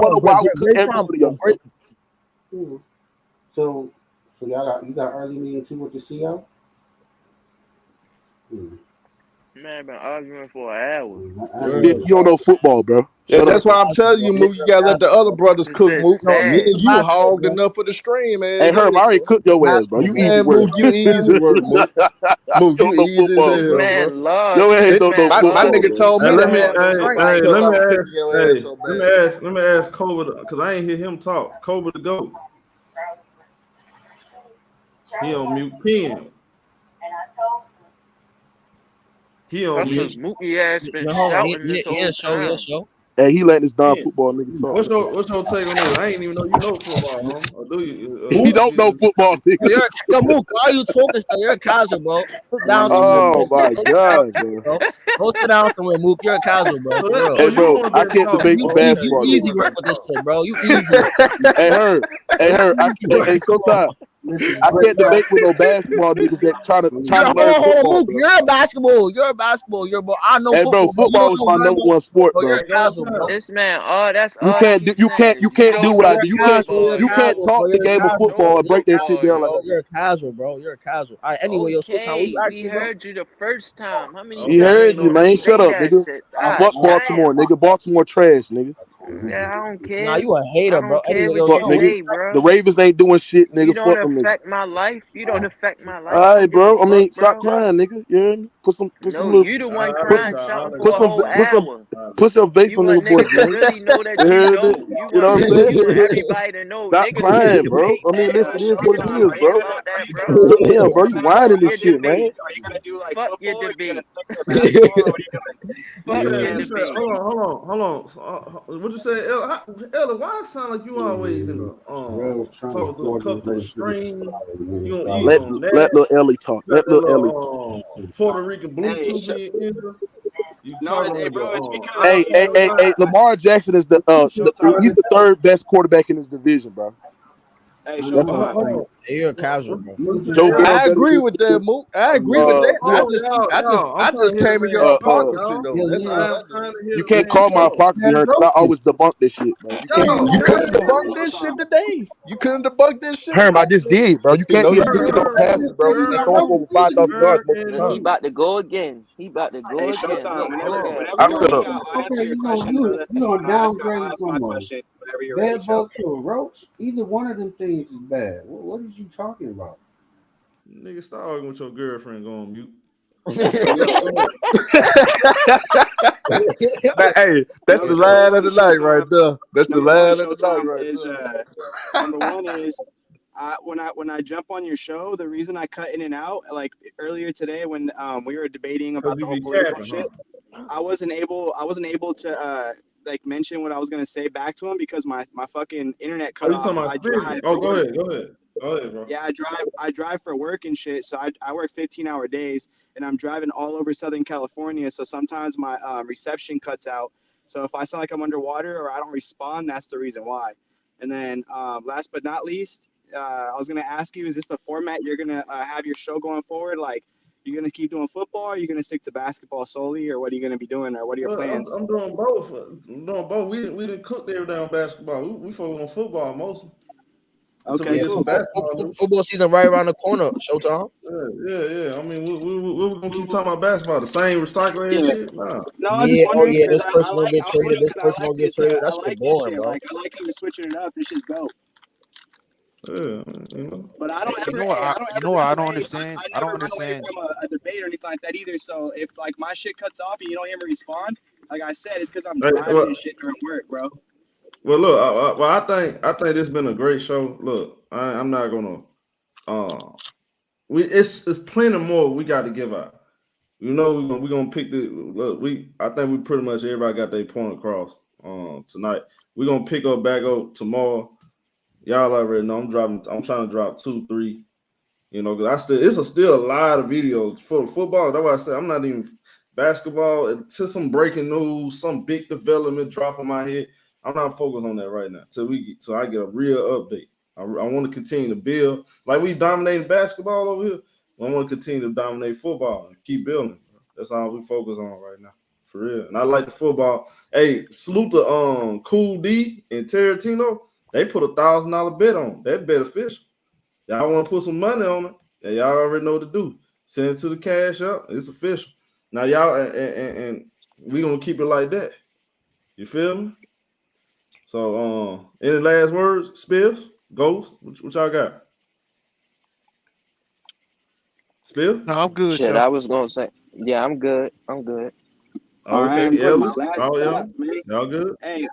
Speaker 1: wonder why I would cook every one of y'all.
Speaker 19: So you got early meeting too with the CO?
Speaker 14: Man, been arguing for an hour.
Speaker 1: You don't know football, bro.
Speaker 9: Yeah, that's why I'm telling you, Mook. You gotta let the other brothers cook. Mook, me and you hogged enough for the stream, man.
Speaker 1: Hey, Herb, I already cooked your ass, bro. You easy work.
Speaker 9: Mook, you easy work, Mook. Mook, you easy as hell,
Speaker 14: man,
Speaker 9: bro.
Speaker 14: Lord,
Speaker 1: Your ass don't know
Speaker 9: My
Speaker 1: football.
Speaker 9: nigga told me to have a drink because I'm cooking your ass so bad.
Speaker 4: Let me ask Cobra, because I ain't hear him talk. Cobra the GOAT. He on mute. Pen. He on mute.
Speaker 14: Mookie ass been shouting this whole time.
Speaker 1: Hey, he letting this non-football nigga talk.
Speaker 4: What's your take on this? I ain't even know you know football, huh? Or do you?
Speaker 1: He don't know football, nigga.
Speaker 18: Yo, Mook, why are you talking still? You're a casual, bro. Sit down
Speaker 1: Oh
Speaker 18: somewhere.
Speaker 1: my god, bro.
Speaker 18: Go sit down somewhere, Mook. You're a casual, bro. For real.
Speaker 1: Hey, bro, I can't debate for basketball.
Speaker 18: You easy work with this shit, bro. You easy work.
Speaker 1: Hey, her. Hey, ShowTyme. I can't debate with no basketball niggas that trying to learn football, bro.
Speaker 18: You're a basketball. I know
Speaker 1: Hey,
Speaker 18: football.
Speaker 1: bro, football is my number one sport,
Speaker 18: Bro,
Speaker 1: bro.
Speaker 18: you're a casual, bro.
Speaker 14: This man, that's
Speaker 1: You
Speaker 14: all he
Speaker 1: can't do
Speaker 14: keeps saying.
Speaker 1: you can't do what I do. You can't
Speaker 14: football.
Speaker 1: you can't talk the game of football and break that shit down like that.
Speaker 18: You're a casual, bro. You're a casual. All right, anyway, yo, ShowTyme, what
Speaker 14: Okay,
Speaker 18: you asking,
Speaker 14: we
Speaker 18: bro?
Speaker 14: heard you the first time. How many
Speaker 1: He
Speaker 14: times
Speaker 1: heard
Speaker 14: you
Speaker 1: you,
Speaker 14: gonna
Speaker 1: man.
Speaker 14: say
Speaker 1: Shut up,
Speaker 14: that
Speaker 1: nigga.
Speaker 14: shit?
Speaker 1: Fuck Baltimore, nigga. Baltimore trash, nigga.
Speaker 14: Yeah, I don't care.
Speaker 18: Nah, you a hater,
Speaker 14: I
Speaker 18: bro.
Speaker 14: don't care
Speaker 18: Anyway,
Speaker 14: what
Speaker 18: yo,
Speaker 1: Fuck,
Speaker 14: you
Speaker 1: nigga.
Speaker 14: say, bro.
Speaker 1: The Ravens ain't doing shit,
Speaker 14: You
Speaker 1: nigga.
Speaker 14: don't
Speaker 1: Fuck them, nigga.
Speaker 14: affect my life. You don't affect my life.
Speaker 1: All
Speaker 14: I
Speaker 1: right,
Speaker 14: don't give a
Speaker 1: bro. I mean,
Speaker 14: fuck,
Speaker 1: stop
Speaker 14: bro.
Speaker 1: crying, nigga. You hear me? Put some
Speaker 14: No,
Speaker 1: little,
Speaker 14: you the one crying, shouting for
Speaker 1: put
Speaker 14: a
Speaker 1: some,
Speaker 14: whole
Speaker 1: put some,
Speaker 14: hour.
Speaker 1: put some bass
Speaker 14: You
Speaker 1: on
Speaker 14: want
Speaker 1: your voice,
Speaker 14: niggas to
Speaker 1: man.
Speaker 14: really know that
Speaker 1: You
Speaker 14: you
Speaker 1: heard
Speaker 14: know.
Speaker 1: me? You know what I'm saying?
Speaker 14: You want everybody to know.
Speaker 1: Stop
Speaker 14: Niggas need
Speaker 1: crying,
Speaker 14: to
Speaker 1: bro.
Speaker 14: wait.
Speaker 1: I mean, listen, it is what it
Speaker 13: Showtime,
Speaker 1: is,
Speaker 13: are you
Speaker 1: bro.
Speaker 13: gonna
Speaker 1: Damn, bro, you whining this
Speaker 14: Your
Speaker 1: shit, man.
Speaker 14: debate.
Speaker 13: Are you gonna do like
Speaker 14: Fuck your
Speaker 13: football? Are you gonna
Speaker 14: debate.
Speaker 13: stick to basketball? Or what are you
Speaker 14: Fuck
Speaker 13: gonna?
Speaker 14: your
Speaker 4: You said,
Speaker 14: debate.
Speaker 4: hold on. What you say, Ella? Why it sound like you always in the talking through a couple of strings? You
Speaker 1: Let
Speaker 4: on
Speaker 1: little Ellie talk.
Speaker 4: you got
Speaker 1: Let
Speaker 4: that
Speaker 1: little Ellie talk.
Speaker 4: little Puerto Rican Bluetooth in your ear. You
Speaker 13: No,
Speaker 4: talking
Speaker 13: hey,
Speaker 4: on
Speaker 13: bro, it's
Speaker 4: your
Speaker 13: because
Speaker 1: Hey, Lamar Jackson is
Speaker 13: Showtime.
Speaker 1: he's the third best quarterback in his division, bro.
Speaker 13: Hey,
Speaker 1: That's
Speaker 13: Showtime.
Speaker 18: You're a casual, bro.
Speaker 1: Joe Burrow
Speaker 9: I
Speaker 1: better
Speaker 9: agree
Speaker 1: than
Speaker 9: with that, Mook. I agree with that. I just
Speaker 4: I'm trying to hear
Speaker 9: came
Speaker 4: the
Speaker 9: in your
Speaker 4: man talk,
Speaker 9: hypocrisy
Speaker 4: y'all.
Speaker 9: though. That's all I
Speaker 4: I'm
Speaker 9: did.
Speaker 4: trying to hear
Speaker 1: you
Speaker 4: the
Speaker 1: can't
Speaker 4: man
Speaker 1: call my
Speaker 4: talk.
Speaker 1: hypocrisy her because I always debunk this shit, bro. You can't do
Speaker 9: You
Speaker 1: that.
Speaker 9: couldn't debunk this shit today. You couldn't debunk this shit
Speaker 1: Herm, I
Speaker 9: today.
Speaker 1: just did, bro. You can't
Speaker 9: No,
Speaker 1: be
Speaker 9: you
Speaker 1: getting
Speaker 9: didn't.
Speaker 1: on passes, bro. They throwing for over 5,000 yards most of the
Speaker 14: He
Speaker 1: time.
Speaker 14: about to go again. He about to go
Speaker 13: Hey,
Speaker 14: again.
Speaker 13: Showtime.
Speaker 14: Look at him.
Speaker 13: Whenever
Speaker 1: I
Speaker 13: you
Speaker 1: shut
Speaker 13: ready,
Speaker 1: up.
Speaker 13: I'll answer your question, brother. I'll ask my question whenever you're ready, Show.
Speaker 19: to a roach. Either one of them things is bad. What is you talking about?
Speaker 4: Nigga, stop arguing with your girlfriend. Go on mute.
Speaker 9: Hey, that's the line of the night right there. That's the
Speaker 13: Number one,
Speaker 9: line of the night
Speaker 13: Showtime
Speaker 9: right
Speaker 13: is
Speaker 9: there.
Speaker 13: number one is when I jump on your show, the reason I cut in and out, like earlier today when we were debating
Speaker 4: Cause
Speaker 13: about the
Speaker 4: you
Speaker 13: whole
Speaker 4: be
Speaker 13: political
Speaker 4: capping,
Speaker 13: shit, I wasn't able to like mention what I was gonna say back to him because my fucking internet
Speaker 4: Oh,
Speaker 13: cut
Speaker 4: you
Speaker 13: off.
Speaker 4: talking about
Speaker 13: I
Speaker 4: Stevie?
Speaker 13: drive
Speaker 4: Oh,
Speaker 13: for
Speaker 4: go
Speaker 13: work.
Speaker 4: ahead, bro.
Speaker 13: Yeah, I drive for work and shit. So I work 15-hour days and I'm driving all over Southern California. So sometimes my reception cuts out. So if I sound like I'm underwater or I don't respond, that's the reason why. And then last but not least, I was gonna ask you: is this the format you're gonna have your show going forward? Like, you gonna keep doing football? Or are you gonna stick to basketball solely, or what are you gonna be doing, or what are your
Speaker 4: Well,
Speaker 13: plans?
Speaker 4: I'm doing both. We didn't cook every day on basketball. We focus on football mostly. Until we
Speaker 13: Okay,
Speaker 4: get some
Speaker 13: cool.
Speaker 4: basketball.
Speaker 18: Football season right around the corner. Showtime.
Speaker 4: Yeah. I mean, we're gonna keep talking about basketball. The same recycle ass
Speaker 13: Yeah.
Speaker 4: shit. Nah.
Speaker 13: No, I'm just
Speaker 18: Yeah. Oh
Speaker 13: wondering
Speaker 18: yeah.
Speaker 13: because
Speaker 18: This person
Speaker 13: I
Speaker 18: gonna
Speaker 13: like
Speaker 18: get
Speaker 13: I was
Speaker 18: traded.
Speaker 13: wondering
Speaker 18: This
Speaker 13: because
Speaker 18: person gonna get traded.
Speaker 13: I
Speaker 18: That shit
Speaker 13: like this
Speaker 18: boring,
Speaker 13: shit.
Speaker 18: bro.
Speaker 13: Like I like how you're switching it up. This shit's dope.
Speaker 4: Yeah, you know.
Speaker 13: But I don't
Speaker 17: You
Speaker 13: ever,
Speaker 17: know what?
Speaker 13: hey, I don't
Speaker 17: You
Speaker 13: ever
Speaker 17: know what?
Speaker 13: run
Speaker 17: I don't
Speaker 13: away.
Speaker 17: understand.
Speaker 13: I
Speaker 17: I don't
Speaker 13: never run away
Speaker 17: understand.
Speaker 13: from a debate or anything like that either. So if like my shit cuts off and you don't hear me respond, like I said, it's because I'm
Speaker 4: Hey,
Speaker 13: driving and shit during work, bro.
Speaker 4: well, look. I think this has been a great show. Look, I'm not gonna. It's plenty more we got to give out. You know, we're gonna pick the look. I think we pretty much everybody got their point across tonight. We're gonna pick up back up tomorrow. Y'all already know I'm trying to drop 2, 3. You know, because it's still a lot of videos for football. That's why I said I'm not even basketball. Until some breaking news, some big development drop on my head. I'm not focused on that right now. Till I get a real update. I want to continue to build like we dominating basketball over here. I want to continue to dominate football and keep building. That's all we focus on right now, for real. And I like the football. Hey, salute to Cool D and Tarantino. They put $1,000 bet on that bet official. Y'all want to put some money on it? Yeah, y'all already know what to do. Send it to the cash up. It's official. Now y'all and we gonna keep it like that. You feel me? So any last words, Spiff, Ghost? What y'all got? Spiff?
Speaker 15: No, I'm good,
Speaker 14: Shit,
Speaker 15: Show.
Speaker 14: I was gonna say. Yeah, I'm good. I'm good.
Speaker 13: All right,
Speaker 4: Okay,
Speaker 13: look, my
Speaker 4: Ellis.
Speaker 13: last
Speaker 4: Oh
Speaker 13: thought,
Speaker 4: yeah.
Speaker 13: man.
Speaker 4: Y'all good?
Speaker 13: Hey,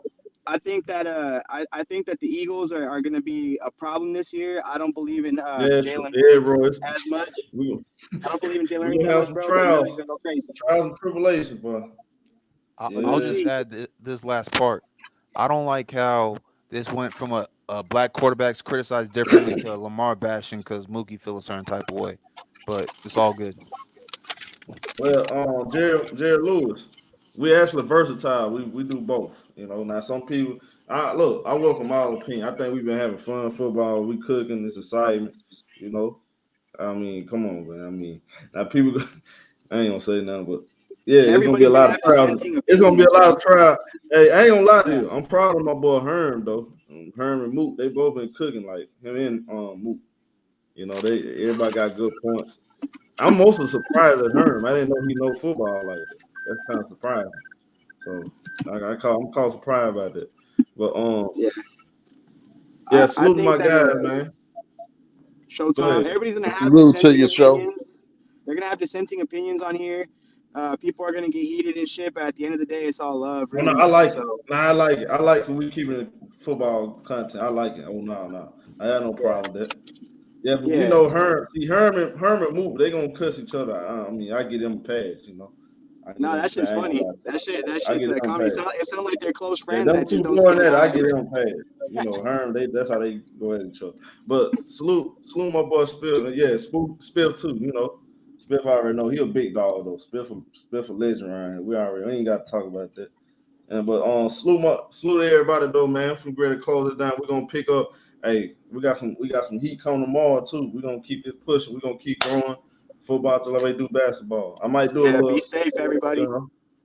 Speaker 13: I think that I think that the Eagles are going to be a problem this year. I don't believe in
Speaker 4: Yeah,
Speaker 13: Jalen Hurts
Speaker 4: bro.
Speaker 13: as much. I don't believe in Jalen
Speaker 4: We
Speaker 13: Hurts
Speaker 4: gonna
Speaker 13: that
Speaker 4: have
Speaker 13: much,
Speaker 4: some
Speaker 13: bro. But you know
Speaker 4: trials
Speaker 13: he's going to go crazy.
Speaker 4: Trials and tribulations, bro.
Speaker 13: We'll
Speaker 17: I'll just
Speaker 13: see.
Speaker 17: add this last part. I don't like how this went from a black quarterbacks criticized differently to Lamar bashing because Mookie feel a certain type of way. But it's all good.
Speaker 4: Well, Jared Lewis. we actually versatile. We do both. You know, now some people. I welcome all opinion. I think we've been having fun football. We cooking this excitement. You know, I mean, come on, man. I mean, now people. I ain't gonna say nothing, but yeah, it's gonna be a lot of trials. It's gonna be a lot of trials. Hey, I ain't gonna lie to you. I'm proud of my boy Herm though. Herm and Moot, they both been cooking, like him and Moot. You know, everybody got good points. I'm mostly surprised at Herm. I didn't know he know football like that. That's kind of surprising. So I'm called surprised about that. But yeah, salute my guys, man.
Speaker 13: Showtime. Everybody's gonna have
Speaker 9: salute to your show.
Speaker 13: Opinions. They're gonna have dissenting opinions on here. People are gonna get heated and shit, but at the end of the day, it's all love. Really.
Speaker 4: I like it. Nah, I like it. I like when we keeping football content. I like it. Oh no, I have no problem with that. Yeah, but you know, Herman move. They gonna cuss each other. I mean, I get them a pass. You know.
Speaker 13: No, that shit's funny. That shit's a comedy. It sounds like they're close friends.
Speaker 4: Yeah, them two doing that, I get them a pass. You know, Herman. That's how they go at each other. But salute my boy Spill. Yeah, Spill too. You know. Spiff already know he a big dog though. Spiff a legend around here. We ain't got to talk about that. And but salute everybody though, man. From ready to close it down. We're gonna pick up. Hey, we got some heat coming tomorrow too. We're gonna keep it pushing. We're gonna keep growing football till we do basketball. I might do a little.
Speaker 13: Be safe, everybody.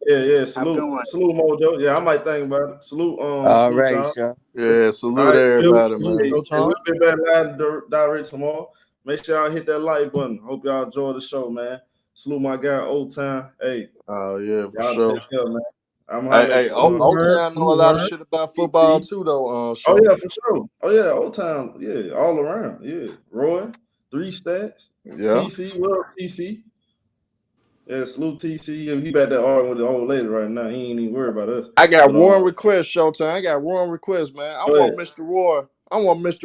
Speaker 4: Yeah. Salute Mojo. Yeah, I might think about it. Salute.
Speaker 21: All right, sure.
Speaker 9: Yeah, salute everybody, man.
Speaker 4: We'll be back live direct tomorrow. Make sure y'all hit that like button. Hope y'all enjoy the show, man. Salute my guy, Old Time. Hey.
Speaker 9: Oh, yeah, for
Speaker 4: y'all
Speaker 9: sure.
Speaker 4: Take care, man.
Speaker 9: Old Time know a lot of shit about football, too, though.
Speaker 4: Oh, yeah, for sure. Oh, yeah, Old Time. Yeah, all around. Yeah. Roy, 3 stats.
Speaker 9: Yeah.
Speaker 4: TC, what up, TC? Yeah, salute TC. He back there arguing with the old lady right now. He ain't even worried about us.
Speaker 9: I got one request, Showtime. I got one request, man. I want Mr.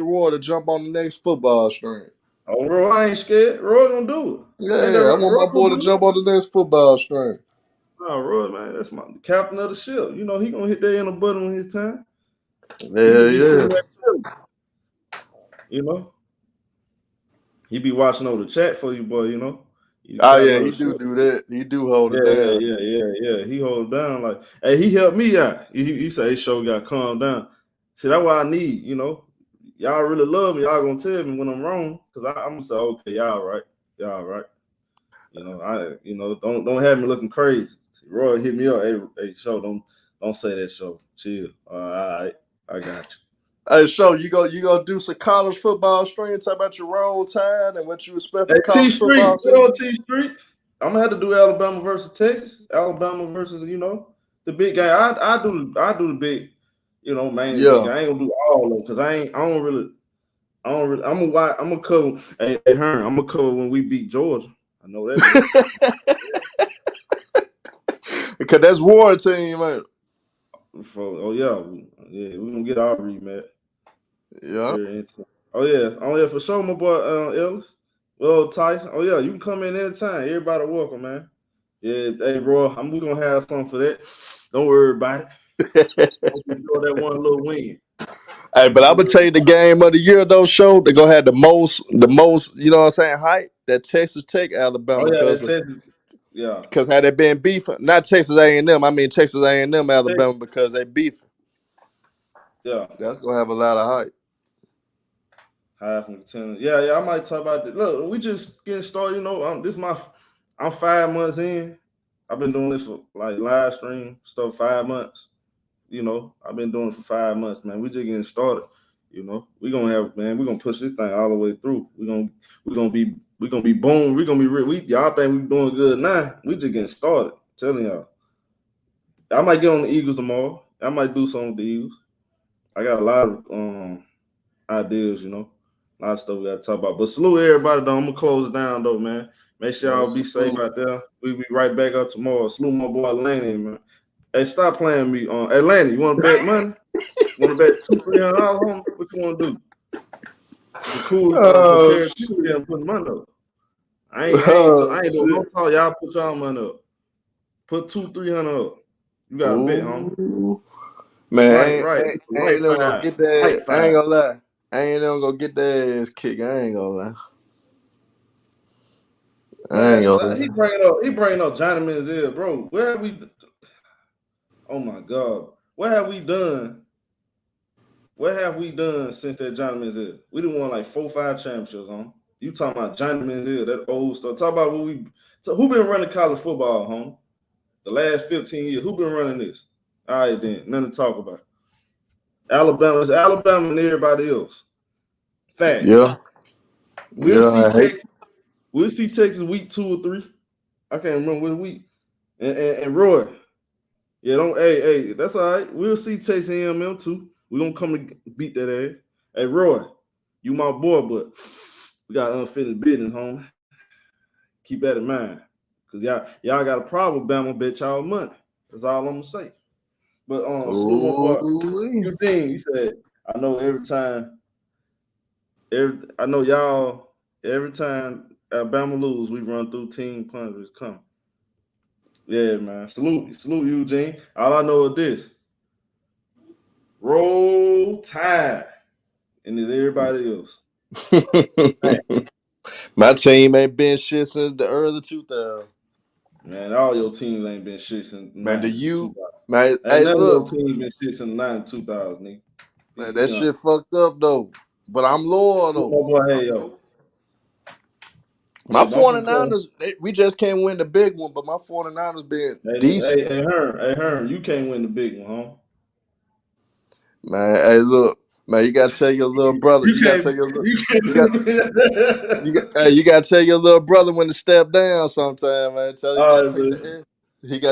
Speaker 9: Roy to jump on the next football stream.
Speaker 4: Oh, Roy, I ain't scared. Roy gonna do it.
Speaker 9: Yeah, I want my boy to jump on the next football stream.
Speaker 4: Oh, Roy, man, that's my captain of the ship. You know, he gonna hit that in the button when his time.
Speaker 9: Yeah.
Speaker 4: You know, he be watching over the chat for you, boy. You know.
Speaker 9: He do that. He do hold it down.
Speaker 4: Yeah. He hold it down. Like, hey, he helped me out. He said, "Hey, show got calm down." See, that's what I need. You know, y'all really love me. Y'all gonna tell me when I'm wrong, because I'm gonna say, "Okay, y'all right. You know, don't have me looking crazy. Roy hit me up. Hey, show, don't say that, show. Chill. All right, I got you.
Speaker 9: Hey, show, you go do some college football stream, talk about your Roll Tide and what you expect from college football.
Speaker 4: T-Street. I'm gonna have to do Alabama versus Texas. Alabama versus, you know, the big game. I do the big, you know, main big game. I ain't gonna do all of them because I don't really. I'm gonna cover. Hey, Herm, I'm gonna cover when we beat Georgia. I know that.
Speaker 9: Because that's war team, man.
Speaker 4: We're gonna get our rematch.
Speaker 9: Yeah.
Speaker 4: Oh yeah, for sure, my boy Ellis. Well, Tyson. Oh yeah, you can come in anytime. Everybody welcome, man. Yeah, hey bro, we're gonna have something for that. Don't worry about it. Enjoy that one little win.
Speaker 9: Hey, but I'm gonna tell you the game of the year though, show they're gonna have the most, you know what I'm saying, hype, that Texas Tech Alabama. Because had they been beefing, not Texas A&M, I mean Texas A&M Alabama, because they beefing.
Speaker 4: Yeah.
Speaker 9: That's gonna have a lot of hype.
Speaker 4: Yeah, I might talk about that. Look, we just getting started, you know. I'm 5 months in. I've been doing this for like live stream stuff 5 months. You know, I've been doing it for 5 months, man. We just getting started. You know, we're gonna push this thing all the way through. We're gonna be boom. We're gonna be real. Y'all think we're doing good now. We just getting started. I'm telling y'all. I might get on the Eagles tomorrow. I might do something with the Eagles. I got a lot of ideas, you know. A lot of stuff we got to talk about. But salute everybody, though. I'm going to close it down, though, man. Make sure y'all be safe out there. We'll be right back up tomorrow. Salute my boy Lanny, man. Hey, stop playing me. Hey, Lanny, you want to bet money? Want to bet $200-$300 on? What you want to do? It's a cool pair of shoes there and put money up. I ain't doing no talk. Y'all put y'all money up. Put $200-$300 up. You got to bet, homie.
Speaker 9: Man, I ain't never gonna get that. I ain't gonna lie. I ain't never gonna get that ass kick. I ain't gonna lie.
Speaker 4: He bringing up Johnny Manziel, bro. Where have we? Oh my God. What have we done? What have we done since that Johnny Manziel? We done won like 4 or 5 championships, huh? You talking about Johnny Manziel, that old stuff. Talk about who been running college football, huh? The last 15 years. Who been running this? All right, then. Nothing to talk about. Alabama is Alabama and everybody else. Fact.
Speaker 9: Yeah.
Speaker 4: We'll see Texas week 2 or 3. I can't remember what week. And Roy. Yeah, hey, that's all right. We'll see Texas A&M too. We're gonna come to beat that ass. Hey, Roy, you my boy, but we got unfinished business, homie. Keep that in mind. Cause y'all got a problem with Bama, bet y'all money. That's all I'm gonna say. But Eugene, he said, I know every time Alabama lose, we run through team punishers coming. Yeah, man. Salute Eugene. All I know is this. Roll Tide. And there's everybody else.
Speaker 9: My team ain't been shit since the early 2000s.
Speaker 4: Man, all your teams ain't been shit since
Speaker 9: man. Hey,
Speaker 4: none
Speaker 9: look,
Speaker 4: of your teams been shit since 2000, nigga.
Speaker 9: Man, that shit fucked up though. But I'm loyal though.
Speaker 4: Hey, yo.
Speaker 9: My 49ers, we just can't win the big one, but my 49ers been decent.
Speaker 4: Hey, Herm, you can't win the big one, huh?
Speaker 9: Man, hey, look, man, you gotta tell your little brother. You gotta tell your little brother when to step down sometime, man. Tell him he gotta